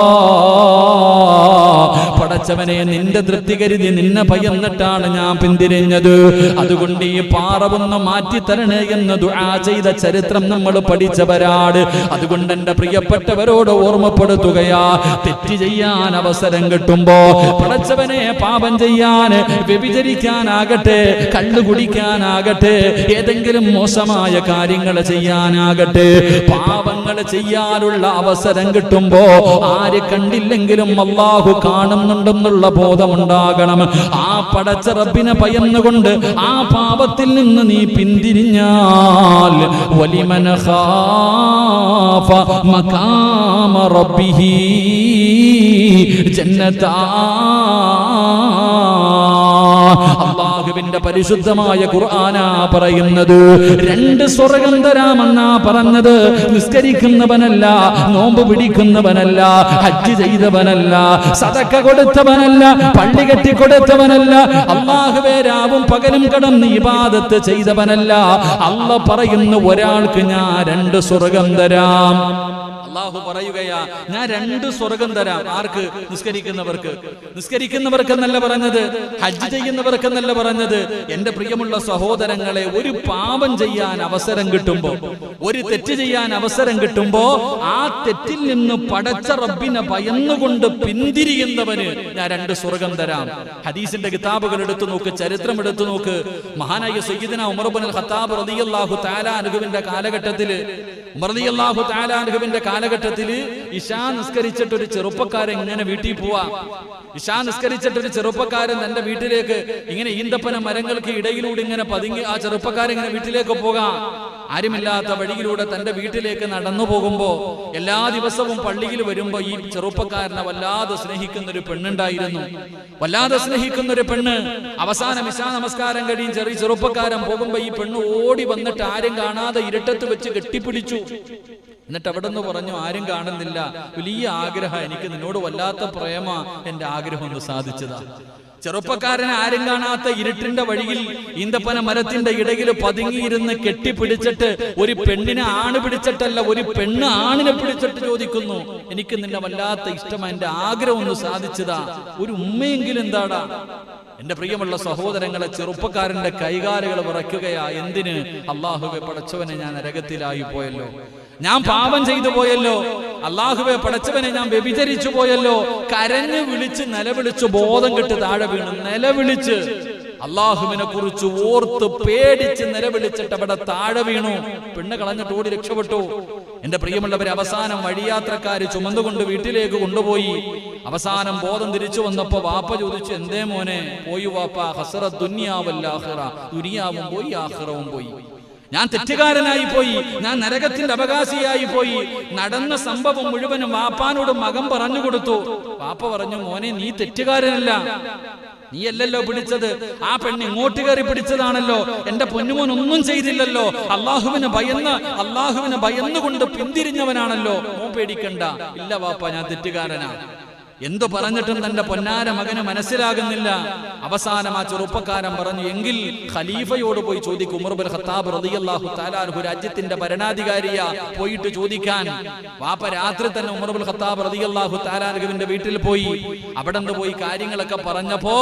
പടച്ചവനെ, നിന്റെ തൃപ്തി കരുതി നിന്നെ ഭയന്നിട്ടാണ് ഞാൻ പിന്തിരിഞ്ഞത്. അതുകൊണ്ട് ഈ പാറവൊന്ന് മാറ്റിത്തരണേ എന്ന് ദുആ ചെയ്ത ചരിത്രം നമ്മൾ പഠിച്ചവരാട്. അതുകൊണ്ട് എന്റെ പ്രിയപ്പെട്ടവരോട് ഓർമ്മപ്പെടുത്തുകയാ, തെറ്റ് ചെയ്യാൻ അവസരം കിട്ടുമ്പോ പടച്ചവനെ, പാപം ചെയ്യാൻ, വ്യഭിചരിക്കാനാകട്ടെ, കള്ളു കുടിക്കാനാകട്ടെ, ഏതെങ്കിലും മോശമായ കാര്യങ്ങൾ ചെയ്യാനാകട്ടെ, പാപങ്ങൾ ചെയ്യാനുള്ള അവസരം കിട്ടുമ്പോ ആര് കണ്ടില്ലെങ്കിലും അല്ലാഹു കാണുന്നുണ്ടെന്നുള്ള ബോധമുണ്ടാകണം. ആ പടച്ച റബ്ബിനെ ഭയന്നുകൊണ്ട് ആ പാപത്തിൽ നിന്ന് നീ പിന്തിരിഞ്ഞാൽ, വലിമൻ ഖാഫ മഖാമ റബ്ബിഹി അല്ലാഹുവിന്റെ പരിശുദ്ധമായ ഖുർആനാ പറയുന്നത്. 2 സ്വർഗ്ഗം തരാമെന്നാ പറഞ്ഞത്. നിസ്കരിക്കുന്നവനല്ല, നോമ്പ് പിടിക്കുന്നവനല്ല, ഹജ്ജ് ചെയ്തവനല്ല, സദക്ക കൊടുത്തവനല്ല, പള്ളി കെട്ടി കൊടുത്തവനല്ല, അല്ലാഹുവേ രാവും പകലും കടന്ന് ഇബാദത്ത് ചെയ്തവനല്ല. അല്ലാഹ് പറയുന്ന ഒരാൾക്ക് ഞാൻ 2 സ്വർഗ്ഗം തരാം. അല്ലാഹു പറയുകയാ, ഞാൻ 2 സ്വർഗ്ഗം തരാം. ആർക്ക്? നിസ്കരിക്കുന്നവർക്ക്. നിസ്കരിക്കുന്നവർക്കെന്നല്ല പറഞ്ഞത്, ഹജ്ജ് ചെയ്യുന്നവർക്കെന്നല്ല പറഞ്ഞത്. എന്റെ പ്രിയമുള്ള സഹോദരങ്ങളെ, ഒരു പാപം ചെയ്യാൻ അവസരം കിട്ടുമ്പോ, ഒരു തെറ്റ് ചെയ്യാൻ അവസരം കിട്ടുമ്പോ, ആ തെറ്റിൽ നിന്ന് പടച്ച റബ്ബിനെ ഭയന്നുകൊണ്ട് പിന്തിരിയുന്നവന് ഞാൻ 2 സ്വർഗ്ഗം തരാം. ഹദീസിന്റെ കിതാബുകൾ എടുത്തു നോക്ക്, ചരിത്രം എടുത്തു നോക്ക്. മഹാനായ സയ്യിദുനാ ഉമർ ഇബ്നുൽ ഖത്താബ് റളിയല്ലാഹു തആല അൻഹുവിന്റെ കാലഘട്ടത്തില്, ഉമർ റളിയല്ലാഹു തആല അൻഹുവിന്റെ കാലഘട്ടത്തില് ഇശാ നിസ്കരിച്ചിട്ട് ഒരു ചെറുപ്പക്കാരൻ ഇങ്ങനെ വീട്ടിൽ പോവാ. ഇശാ നിസ്കരിച്ചിട്ട് ഒരു ചെറുപ്പക്കാരൻ തന്റെ വീട്ടിലേക്ക് ഇങ്ങനെ ഈന്തപ്പന മരങ്ങൾക്ക് ഇടയിലൂടെ ഇങ്ങനെ പതുങ്ങി ആ ചെറുപ്പക്കാരൻ ഇങ്ങനെ വീട്ടിലേക്ക് പോകാം. ആരുമില്ലാത്ത വഴിയിലൂടെ തന്റെ വീട്ടിലേക്ക് നടന്നു പോകുമ്പോ, എല്ലാ ദിവസവും പള്ളിയിൽ വരുമ്പോ ഈ ചെറുപ്പക്കാരനെ വല്ലാതെ സ്നേഹിക്കുന്ന ഒരു പെണ്ണുണ്ടായിരുന്നു. വല്ലാതെ സ്നേഹിക്കുന്ന ഒരു പെണ്ണ്. അവസാനം ഇശാ നമസ്കാരം കഴിയും ചെറുപ്പക്കാരൻ പോകുമ്പോ ഈ പെണ്ണ് ഓടി വന്നിട്ട് ആരും കാണാതെ ഇരുട്ടത്ത് വെച്ച് കെട്ടിപ്പിടിച്ചു. എന്നിട്ട് അവിടെ നിന്ന് പറഞ്ഞു, ആരും കാണുന്നില്ല, വലിയ ആഗ്രഹം, എനിക്ക് നിന്നോട് വല്ലാത്ത പ്രേമ, എന്റെ ആഗ്രഹം ഒന്ന് സാധിച്ചതാ. ചെറുപ്പക്കാരനെ ആരും കാണാത്ത ഇരുട്ടിന്റെ വഴിയിൽ ഈന്തപ്പന മരത്തിന്റെ ഇടയിൽ പതുങ്ങിയിരുന്ന് കെട്ടിപ്പിടിച്ചിട്ട്, ഒരു പെണ്ണിനെ ആണ് പിടിച്ചിട്ടല്ല, ഒരു പെണ്ണ് ആണിനെ പിടിച്ചിട്ട് ചോദിക്കുന്നു, എനിക്ക് നിന്നെ വല്ലാത്ത ഇഷ്ടമാണ്, എന്റെ ആഗ്രഹം ഒന്ന് സാധിച്ചതാ, ഒരു ഉമ്മയെങ്കിലും എന്താടാ. എന്റെ പ്രിയമുള്ള സഹോദരങ്ങളെ, ചെറുപ്പക്കാരന്റെ കൈകാലുകൾ വിറയ്ക്കുകയാ. എന്തിന്? അല്ലാഹുവേ പടച്ചവനെ, ഞാൻ നരകത്തിലായി പോയല്ലോ, ഞാൻ പാപം ചെയ്തു പോയല്ലോ, അല്ലാഹുവേ പടച്ചവനെ, ഞാൻ വ്യഭിചരിച്ചു പോയല്ലോ. കരഞ്ഞു വിളിച്ച് നിലവിളിച്ച് ബോധം കെട്ട് താഴെ വീണു. നിലവിളിച്ച് അല്ലാഹുവിനെ കുറിച്ച് ഓർത്ത് പേടിച്ച് നിലവിളിച്ചിട്ട് അവിടെ താഴെ വീണു. പെണ്ണ് കളഞ്ഞിട്ട് ഓടി രക്ഷപ്പെട്ടു. എന്റെ പ്രിയമുള്ളവരെ, അവസാനം വഴിയാത്രക്കാര് ചുമന്നുകൊണ്ട് വീട്ടിലേക്ക് കൊണ്ടുപോയി. അവസാനം ബോധം തിരിച്ചു വന്നപ്പോ വാപ്പ ചോദിച്ചു, എന്തേ മോനെ? പോയി വാപ്പ, ഹസ്റത്ത് ദുനിയാവൽ ആഖിറ, ദുനിയാവും പോയി ആഖിറവും പോയി. ഞാൻ തെറ്റുകാരനായി പോയി, ഞാൻ നരകത്തിന്റെ അവകാശിയായി പോയി. നടന്ന സംഭവം മുഴുവനും വാപ്പാനോട് മകൻ പറഞ്ഞു കൊടുത്തു. വാപ്പ പറഞ്ഞു, മോനെ, നീ തെറ്റുകാരനല്ല, നീയല്ലല്ലോ പിടിച്ചത്, ആ പെണ്ണ് ഇങ്ങോട്ട് കയറി പിടിച്ചതാണല്ലോ. എന്റെ പൊന്നുമോൻ ഒന്നും ചെയ്തില്ലല്ലോ, അല്ലാഹുവിനെ ഭയന്നുകൊണ്ട് പിന്തിരിഞ്ഞവനാണല്ലോ, മോൻ പേടിക്കണ്ട. ഇല്ല വാപ്പ, ഞാൻ തെറ്റുകാരനാ. എന്തു പറഞ്ഞിട്ടും തന്റെ പൊന്നാര മകന് മനസ്സിലാകുന്നില്ല. അവസാനം ആ ചെറുപ്പക്കാരൻ പറഞ്ഞു, എങ്കിൽ ഖലീഫയോട് പോയി ചോദിക്കും. ഉമർ ഇബ്നുൽ ഖത്താബ് റളിയല്ലാഹു തആല അൻഹു രാജ്യത്തിന്റെ ഭരണാധികാരിയാ, പോയിട്ട് ചോദിക്കാൻ. വാപ്പ രാത്രി തന്നെ ഉമർ ഇബ്നുൽ ഖത്താബ് റളിയല്ലാഹു തആല അൻഹുവിന്റെ വീട്ടിൽ പോയി. അവിടെ നിന്ന് പോയി കാര്യങ്ങളൊക്കെ പറഞ്ഞപ്പോ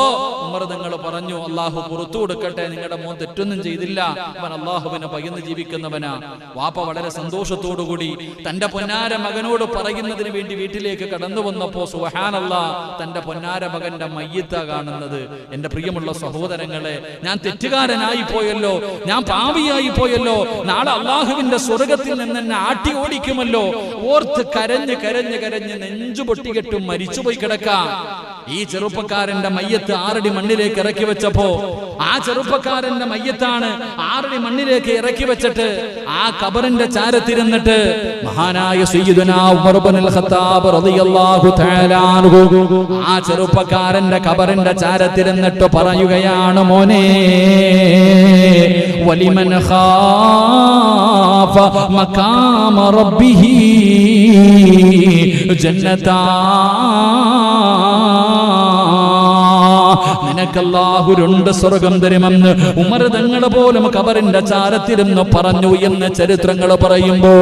ഉമർ തങ്ങൾ പറഞ്ഞു, അല്ലാഹു പുറത്തു കൊടുക്കട്ടെ, നിങ്ങളുടെ മോൻ തെറ്റൊന്നും ചെയ്തില്ല, അവൻ അല്ലാഹുവിനെ ഭയന്ന് ജീവിക്കുന്നവനാ. വാപ്പ വളരെ സന്തോഷത്തോടുകൂടി തന്റെ പൊന്നാര മകനോട് പറയുന്നതിന് വേണ്ടി വീട്ടിലേക്ക് കടന്നു വന്നപ്പോ തന്റെ പൊന്നാര മകന്റെ മയ്യിത്താ കാണുന്നത്. എന്റെ പ്രിയമുള്ള സഹോദരങ്ങളെ, ഞാൻ തെറ്റുകാരനായി പോയല്ലോ, ഞാൻ പാപിയായി പോയല്ലോ, നാളെ അല്ലാഹുവിന്റെ സ്വർഗത്തിൽ നിന്ന് എന്നെ ആട്ടി ഓടിക്കുമല്ലോ ഓർത്ത് കരഞ്ഞ് കരഞ്ഞ് കരഞ്ഞ് നെഞ്ചു പൊട്ടികെട്ടും മരിച്ചുപോയി കിടക്കാം. ഈ ചെറുപ്പക്കാരന്റെ മയ്യത്ത് 6 അടി മണ്ണിലേക്ക് ഇറക്കി വെച്ചപ്പോ ആ ചെറുപ്പക്കാരന്റെ മയ്യത്താണ് 6 അടി മണ്ണിലേക്ക് ഇറക്കി വെച്ചിട്ട് ആ ഖബറിന്റെ ചാരത്തിരുന്നിട്ട് മഹാനായ സയ്യിദുനാ ഉമർ ഇബ്നുൽ ഖത്താബ് റളിയല്ലാഹു തആല അൻഹു ആ ചെറുപ്പക്കാരന്റെ ഖബറിന്റെ ചാരത്തിരുന്നിട്ട് പറയുകയാണ്, മോനെ വലിമൻ ഖാഫ മഖാമ റബ്ബിഹി ജന്നതാ, നിനക്കല്ലാഹു 2 സ്വർഗം തരുമെന്ന് ഉമർ തങ്ങൾ പോലും ഖബറിന്റെ ചാരത്തിരുന്ന് പറഞ്ഞു എന്ന് ചരിത്രങ്ങൾ പറയുമ്പോ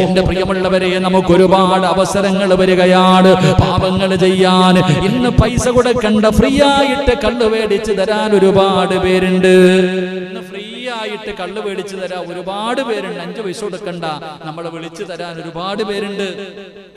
എന്റെ പ്രിയമുള്ളവരെ, നമുക്ക് ഒരുപാട് അവസരങ്ങൾ വരികയാണ് പാപങ്ങൾ ചെയ്യാൻ. ഇന്ന് പൈസ കൊടുക്കണ്ട, ഫ്രീ ആയിട്ട് കള്ള് മേടിച്ച് തരാൻ ഒരുപാട് പേരുണ്ട്. ഫ്രീ ആയിട്ട് കള്ള് മേടിച്ചു തരാൻ ഒരുപാട് പേരുണ്ട്. 5 പൈസ കൊടുക്കണ്ട, നമ്മളെ വിളിച്ചു തരാൻ ഒരുപാട് പേരുണ്ട്.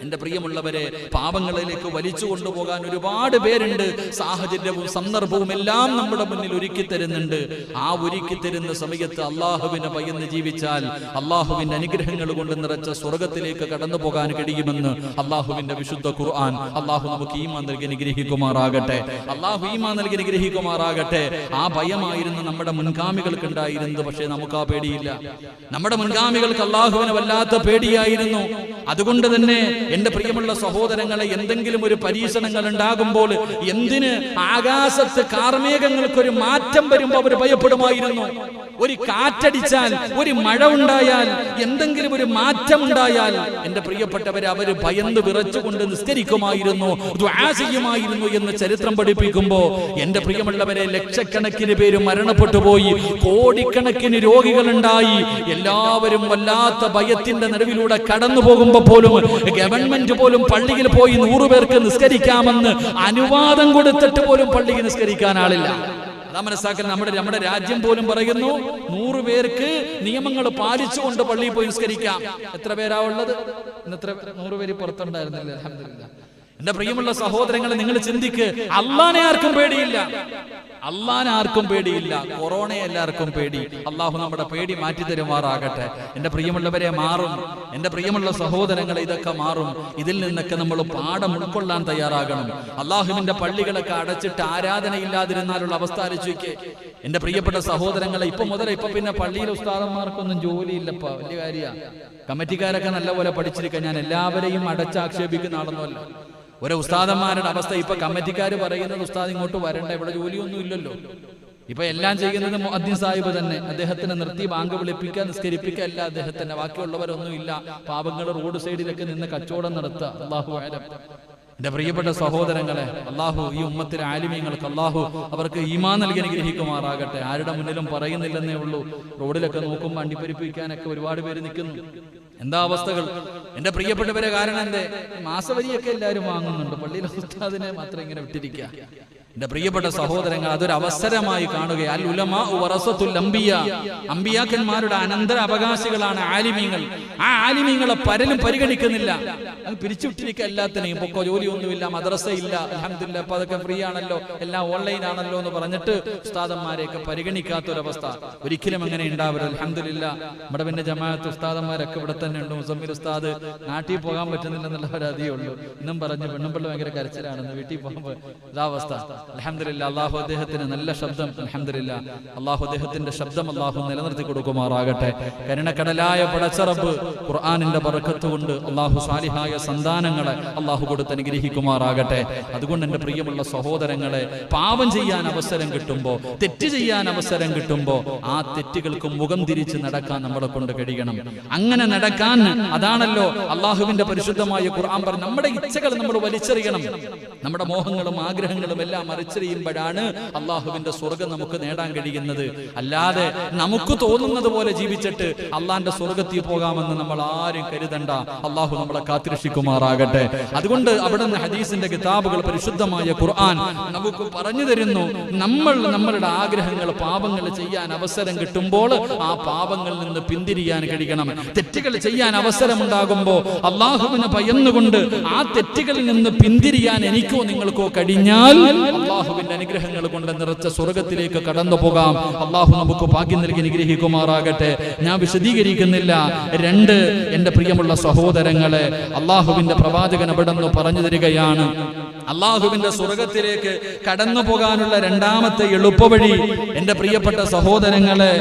എന്റെ പ്രിയമുള്ളവരെ, പാപങ്ങളിലേക്ക് വലിച്ചു കൊണ്ടുപോകാൻ ഒരുപാട് പേരുണ്ട്. സാഹചര്യവും സന്ദർഭവും എല്ലാം നമ്മുടെ മുന്നിൽ ഒരുക്കി തരുന്നുണ്ട്. ആ ഒരുക്കി തരുന്ന സമയത്ത് അള്ളാഹുവിനെ ഭയന്ന് ജീവിച്ചാൽ അള്ളാഹുവിന്റെ അനുഗ്രഹങ്ങൾ കൊണ്ട് നിറച്ച സ്വർഗത്തിലേക്ക് കടന്നു പോകാൻ കഴിയുമെന്ന് അള്ളാഹുവിന്റെ വിശുദ്ധ ഖുർആൻ. അള്ളാഹു നമുക്ക് ഈമാൻ നൽകി അനുഗ്രഹിക്കുമാറാകട്ടെ. അള്ളാഹു ഈമാൻ നൽകി അനുഗ്രഹിക്കുമാറാകട്ടെ. ആ ഭയമായിരുന്നു നമ്മുടെ മുൻഗാമികൾക്ക് ഉണ്ടായിരുന്നത്. പക്ഷേ നമുക്ക് ആ പേടിയില്ല. നമ്മുടെ മുൻഗാമികൾക്ക് അള്ളാഹുവിനെ വല്ലാത്ത പേടിയായിരുന്നു. അതുകൊണ്ട് തന്നെ എന്റെ പ്രിയമുള്ള സഹോദരങ്ങളെ, എന്തെങ്കിലും ഒരു പരീക്ഷണങ്ങൾ ഉണ്ടാകുമ്പോൾ, എന്തിന് ആകാശത്ത് കാർമേഘങ്ങൾക്കൊരു മാറ്റം വരുമ്പോൾ അവർ ഭയപ്പെടുമായിരുന്നു. ഒരു കാറ്റടിച്ചാൽ, ഒരു മഴ ഉണ്ടായാൽ, എന്തെങ്കിലും ഒരു മാറ്റം ഉണ്ടായാൽ എന്റെ പ്രിയപ്പെട്ടവരെ അവര് ഭയന്ന് വിറച്ചുകൊണ്ട് നിസ്കരിക്കുമായിരുന്നു, ദുആ ചെയ്യുമായിരുന്നു എന്ന് ചരിത്രം പഠിപ്പിക്കുമ്പോ എന്റെ പ്രിയമുള്ളവരെ, ലക്ഷക്കണക്കിന് പേര് മരണപ്പെട്ടു പോയി, കോടിക്കണക്കിന് രോഗികളുണ്ടായി. എല്ലാവരും വല്ലാത്ത ഭയത്തിന്റെ നടുവിലൂടെ കടന്നു പോകുമ്പോ പോലും ഗവൺമെന്റ് പോലും പള്ളിയിൽ പോയി 100 പേർക്ക് നിസ്കരിക്കാമെന്ന് അനുവാദം കൊടുത്തിട്ട് പോലും പള്ളിയിൽ നിസ്കരിക്കാൻ ആളില്ല. അതാ മനസ്സിലാക്കൽ. നമ്മുടെ രാജ്യം പോലും പറയുന്നു 100 പേർക്ക് നിയമങ്ങൾ പാലിച്ചുകൊണ്ട് പള്ളിയിൽ പോയി നിസ്കരിക്കാം. എത്ര പേരാ ഉള്ളത്? ഇന്നത്ര 100 പേര് പുറത്തുണ്ടായിരുന്നില്ല. അൽഹംദുലില്ലാഹ്. എന്റെ പ്രിയമുള്ള സഹോദരങ്ങളെ, നിങ്ങൾ ചിന്തിക്ക്, അള്ളാനെ ആർക്കും പേടിയില്ല. അള്ളാനെ ആർക്കും പേടിയില്ല. കൊറോണയെ എല്ലാവർക്കും പേടി. അള്ളാഹു നമ്മുടെ പേടി മാറ്റി തരുമാറാകട്ടെ. എന്റെ പ്രിയമുള്ളവരെ, മാറും. എന്റെ പ്രിയമുള്ള സഹോദരങ്ങളെ, ഇതൊക്കെ മാറും. ഇതിൽ നിന്നൊക്കെ നമ്മൾ പാഠം ഉൾക്കൊള്ളാൻ തയ്യാറാകണം. അള്ളാഹുവിന്റെ പള്ളികളൊക്കെ അടച്ചിട്ട് ആരാധനയില്ലാതിരുന്നാലുള്ള അവസ്ഥ ആലോചിക്കേ. എന്റെ പ്രിയപ്പെട്ട സഹോദരങ്ങളെ, ഇപ്പൊ പിന്നെ പള്ളിയിലെ ഉസ്താദന്മാർക്കൊന്നും ജോലിയില്ലപ്പാ. വലിയ കാര്യമാണ്. കമ്മിറ്റിക്കാരൊക്കെ നല്ലപോലെ പഠിച്ചിരിക്കാൻ ഞാൻ എല്ലാവരെയും അടച്ചാക്ഷേപിക്കുന്ന ആളൊന്നുമല്ല. ഒരു ഉസ്താദന്മാരുടെ അവസ്ഥ ഇപ്പൊ കമ്മിറ്റിക്കാർ പറയുന്നത്, ഉസ്താദ് ഇങ്ങോട്ട് വരണ്ട, ഇവിടെ ജോലിയൊന്നും ഇല്ലല്ലോ. ഇപ്പൊ എല്ലാം ചെയ്യുന്നത് മുഅദ്ദിൻ സാഹിബ് തന്നെ. അദ്ദേഹത്തിന് നിർത്തി ബാങ്ക് വിളിപ്പിക്കുക, നിസ്കരിപ്പിക്കുക, അല്ല അദ്ദേഹത്തിന്റെ. ബാക്കിയുള്ളവരൊന്നും ഇല്ല. പാവങ്ങൾ റോഡ് സൈഡിലൊക്കെ നിന്ന് കച്ചവടം നടത്തുക. അല്ലാഹു അലം. എന്റെ പ്രിയപ്പെട്ട സഹോദരങ്ങളെ, അള്ളാഹു ഈ ഉമ്മത്തിലെ ആലിമീങ്ങൾക്ക് അള്ളാഹു അവർക്ക് ഈമാൻ നൽകി അനുഗ്രഹിക്കുമാറാകട്ടെ. ആരുടെ മുന്നിലും പറയുന്നില്ലെന്നേ ഉള്ളൂ. റോഡിലൊക്കെ നോക്കുമ്പോൾ അണ്ടിപ്പരിപ്പിക്കാനൊക്കെ ഒരുപാട് പേര് നിൽക്കുന്നു. എന്താ അവസ്ഥകൾ എന്റെ പ്രിയപ്പെട്ടവരെ? കാരണം എന്തേ? മാസവരിയൊക്കെ എല്ലാവരും വാങ്ങുന്നുണ്ട്, പള്ളിയിലെ ഉസ്താദിനെ മാത്രം ഇങ്ങനെ വിട്ടിരിക്കുക. എന്റെ പ്രിയപ്പെട്ട സഹോദരങ്ങൾ, അതൊരു അവസരമായി കാണുക. അൽ ഉലമാ വറസത്തുൽ അംബിയാ, അമ്പിയാക്കന്മാരുടെ അനന്തര അവകാശികളാണ് ആലിമീങ്ങൾ. ആ ആലിമീങ്ങളെ പലരും പരിഗണിക്കുന്നില്ല. അത് പിരിച്ചുവിട്ടിരിക്കുക. എല്ലാത്തിനെയും പൊക്കോ, ജോലിയൊന്നുമില്ല, മദ്രസ ഇല്ല, അൽഹംദുലില്ലാഹ് ഇപ്പൊ അതൊക്കെ ഫ്രീ ആണല്ലോ, എല്ലാം ഓൺലൈൻ ആണല്ലോ എന്ന് പറഞ്ഞിട്ട് ഉസ്താദന്മാരെയൊക്കെ പരിഗണിക്കാത്തൊരവസ്ഥ. ഒരിക്കലും അങ്ങനെ ഉണ്ടാവരുത്. അൽഹംദുലില്ലാഹ് നമ്മുടെ പിന്നെ ജമാഅത്ത് ഉസ്താദന്മാരൊക്കെ ഇവിടെ തന്നെ ഉണ്ട്. മുസമ്മിൽ ഉസ്താദ് നാട്ടിൽ പോകാൻ പറ്റുന്നില്ലെന്നുള്ള ഒരതിയേ ഉള്ളൂ. ഇന്നും പറഞ്ഞ് പെണ്ണുമ്പിള്ള ഭയങ്കര കരച്ചിലാണെന്ന്, വീട്ടിൽ പോകുമ്പോൾ ഇതാവസ്ഥ. അൽഹംദുലില്ലാഹ് അല്ലാഹു അദ്ദേഹത്തിന് നല്ല ശബ്ദം, അൽഹംദുലില്ലാഹ് അല്ലാഹു അദ്ദേഹത്തിന്റെ ശബ്ദം അല്ലാഹു നിലനിർത്തി കൊടുക്കുമാറാകട്ടെ. കരുണക്കടലായ പടച്ച റബ്ബ് ഖുർആനിന്റെ ബറക്കത്ത് കൊണ്ട് അല്ലാഹു സാലിഹായ സന്താനങ്ങളെ അല്ലാഹു കൊടുത്ത് അനുഗ്രഹിക്കുമാറാകട്ടെ. അതുകൊണ്ട് എന്റെ പ്രിയമുള്ള സഹോദരങ്ങളെ, പാപം ചെയ്യാൻ അവസരം കിട്ടുമ്പോ, തെറ്റ് ചെയ്യാൻ അവസരം കിട്ടുമ്പോ ആ തെറ്റുകൾക്ക് മുഖം തിരിച്ച് നടക്കാൻ നമ്മളെ കൊണ്ട് കഴിയണം. അങ്ങനെ നടക്കാൻ അതാണല്ലോ അല്ലാഹുവിന്റെ പരിശുദ്ധമായ ഖുർആൻ പറഞ്ഞു. നമ്മുടെ ഇച്ഛകൾ നമ്മൾ വലിച്ചെറിയണം. നമ്മുടെ മോഹങ്ങളും ആഗ്രഹങ്ങളും എല്ലാം മറിച്ചെറിയുമ്പോഴാണ് അള്ളാഹുവിന്റെ സ്വർഗം നമുക്ക് നേടാൻ കഴിയുന്നത്. അല്ലാതെ നമുക്ക് തോന്നുന്നത് പോലെ ജീവിച്ചിട്ട് അള്ളാന്റെ സ്വർഗത്തിൽ പോകാമെന്ന് നമ്മൾ ആരും കരുതണ്ട. അള്ളാഹു നമ്മളെ കാത്തിരക്ഷിക്കുമാറാകട്ടെ. അതുകൊണ്ട് അവിടെ നിന്ന് ഹദീസിന്റെ കിതാബുകൾ, പരിശുദ്ധമായ ഖുർആൻ നമുക്ക് പറഞ്ഞു തരുന്നു, നമ്മളുടെ ആഗ്രഹങ്ങൾ, പാപങ്ങൾ ചെയ്യാൻ അവസരം കിട്ടുമ്പോൾ ആ പാപങ്ങളിൽ നിന്ന് പിന്തിരിയാൻ കഴിയണം. തെറ്റുകൾ ചെയ്യാൻ അവസരമുണ്ടാകുമ്പോൾ അള്ളാഹുവിനെ ഭയന്നുകൊണ്ട് ആ തെറ്റുകളിൽ നിന്ന് പിന്തിരിയാൻ എനിക്കോ നിങ്ങൾക്കോ കഴിഞ്ഞാൽ അള്ളാഹുവിന്റെ അനുഗ്രഹങ്ങൾ കൊണ്ട് നിറച്ച സ്വർഗത്തിലേക്ക് കടന്നു പോകാം. അള്ളാഹു നമുക്ക് ഭാഗ്യം നൽകി അനുഗ്രഹിക്കുമാറാകട്ടെ. ഞാൻ വിശദീകരിക്കുന്നില്ല. 2, എന്റെ പ്രിയമുള്ള സഹോദരങ്ങളെ, അള്ളാഹുവിന്റെ പ്രവാചകൻ അവിടെ നിന്ന് പറഞ്ഞു തരികയാണ്, അള്ളാഹുവിന്റെ സ്വർഗത്തിലേക്ക് കടന്നു പോകാനുള്ള രണ്ടാമത്തെ എളുപ്പവഴി എന്റെ പ്രിയപ്പെട്ട സഹോദരങ്ങളെ,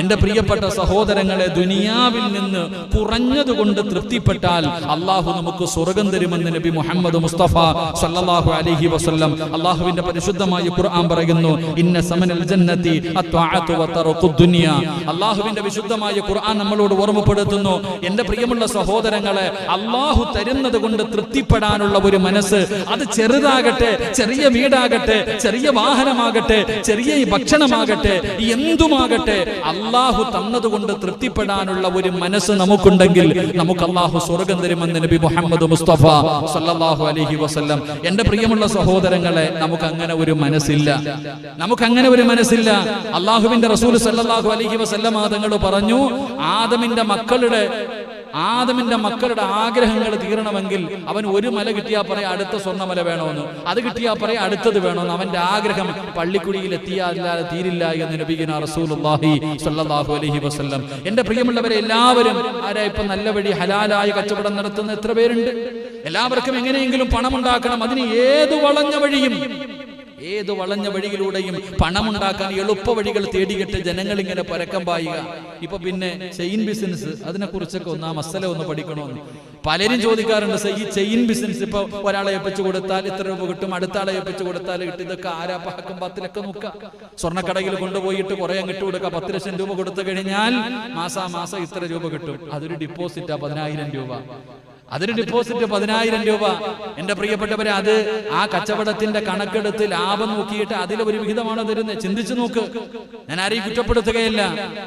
എന്റെ പ്രിയപ്പെട്ട സഹോദരങ്ങളെ, ദുനിയാവിൽ നിന്ന് കുറഞ്ഞതുകൊണ്ട് തൃപ്തിപ്പെട്ടാൽ അള്ളാഹു നമുക്ക് സ്വർഗം തരുമെന്ന് നബി മുഹമ്മദ് മുസ്തഫ സല്ലല്ലാഹു അലൈഹി വസല്ലം അള്ളാഹുവിന്റെ പരിശുദ്ധമായ ഖുർആൻ പറയുന്നു. ഇന്ന സമനൽ ജന്നതി അത്വാഅതു വതറഖു ദുനിയ. അള്ളാഹുവിന്റെ വിശുദ്ധമായ ഖുർആൻ നമ്മളോട് ഓർമ്മപ്പെടുത്തുന്നു, എന്റെ പ്രിയമുള്ള സഹോദരങ്ങളെ, അള്ളാഹു തരുന്നത് കൊണ്ട് തൃപ്തിപ്പെടാനുള്ള ഒരു മനസ്സ്, അത് ചെറുതാകട്ടെ, ചെറിയ വീടാകട്ടെ, ചെറിയ വാഹനമാകട്ടെ, ചെറിയ ഭക്ഷണമാകട്ടെ, എന്തുമാകട്ടെ, അള്ളാഹു തന്നതുകൊണ്ട് തൃപ്തിപ്പെടാനുള്ള ഒരു മനസ്സ് നമുക്കുണ്ടെങ്കിൽ നമുക്ക് അള്ളാഹു സ്വർഗം തരുമെന്ന് നബി മുഹമ്മദ് മുസ്തഫ സല്ലല്ലാഹു അലൈഹി വസല്ലം. എന്റെ പ്രിയമുള്ള സഹോദരങ്ങളെ, നമുക്ക് അങ്ങനെ ഒരു മനസ്സില്ല, നമുക്കങ്ങനെ ഒരു മനസ്സില്ല. അള്ളാഹുവിന്റെ റസൂൽ സല്ലല്ലാഹു അലൈഹി വസല്ലം തങ്ങൾ പറഞ്ഞു, ആദമിന്റെ മക്കളുടെ ആഗ്രഹങ്ങൾ തീരണമെങ്കിൽ അവൻ ഒരു മല കിട്ടിയാൽ പറയാം അടുത്ത സ്വർണ്ണമല വേണമെന്ന്, അത് കിട്ടിയാൽ പറയാം അടുത്തത് വേണമെന്ന്. അവന്റെ ആഗ്രഹം പള്ളിക്കുടിയിൽ എത്തിയാല്ലാതെ തീരില്ല എന്ന് നബിയുനാ റസൂലുള്ളാഹി സ്വല്ലല്ലാഹു അലൈഹി വസല്ലം. എന്റെ പ്രിയമുള്ളവരെ, എല്ലാവരും ആരാ ഇപ്പൊ നല്ല വഴി ഹലാലായ കച്ചവടം നടത്തുന്ന എത്ര പേരുണ്ട്? എല്ലാവർക്കും എങ്ങനെയെങ്കിലും പണം ഉണ്ടാക്കണം. അതിന് ഏത് വളഞ്ഞ വഴിയിലൂടെയും പണമുണ്ടാക്കാൻ എളുപ്പ വഴികൾ തേടിയിട്ട് ജനങ്ങൾ ഇങ്ങനെ പരക്കം പായുക. ഇപ്പൊ പിന്നെ ചെയിൻ ബിസിനസ്, അതിനെ കുറിച്ചൊക്കെ ഒന്ന് ആ മസല ഒന്ന് പഠിക്കണമെന്ന് പലരും ചോദിക്കാറുണ്ട്. ഈ ചെയിൻ ബിസിനസ് ഇപ്പൊ ഒരാളെ ഏൽപ്പിച്ചു കൊടുത്താൽ ഇത്ര രൂപ കിട്ടും, അടുത്ത ആളെ ഏൽപ്പിച്ചു കൊടുത്താൽ കിട്ടും. ഇതൊക്കെ ആരാ പഹക്കം 10 ലക്ഷം നോക്കുക. സ്വർണ്ണക്കടയിൽ കൊണ്ടുപോയിട്ട് കുറെ അങ്ങിട്ട് കൊടുക്കുക. 10 ലക്ഷം രൂപ കൊടുത്തു കഴിഞ്ഞാൽ മാസം ഇത്ര രൂപ കിട്ടും. അതൊരു ഡിപ്പോസിറ്റാ 10,000 രൂപ. അതൊരു ഡിപ്പോസിറ്റ് 10,000 രൂപ. എന്റെ പ്രിയപ്പെട്ടവരെ, അത് ആ കച്ചവടത്തിന്റെ കണക്കെടുത്ത് ലാഭം നോക്കിയിട്ട് അതിലൊരു വിഹിതമാണ് തരുന്നത്. ചിന്തിച്ചു നോക്ക്. ഞാൻ ആരെയും കുറ്റപ്പെടുത്തുകയല്ല.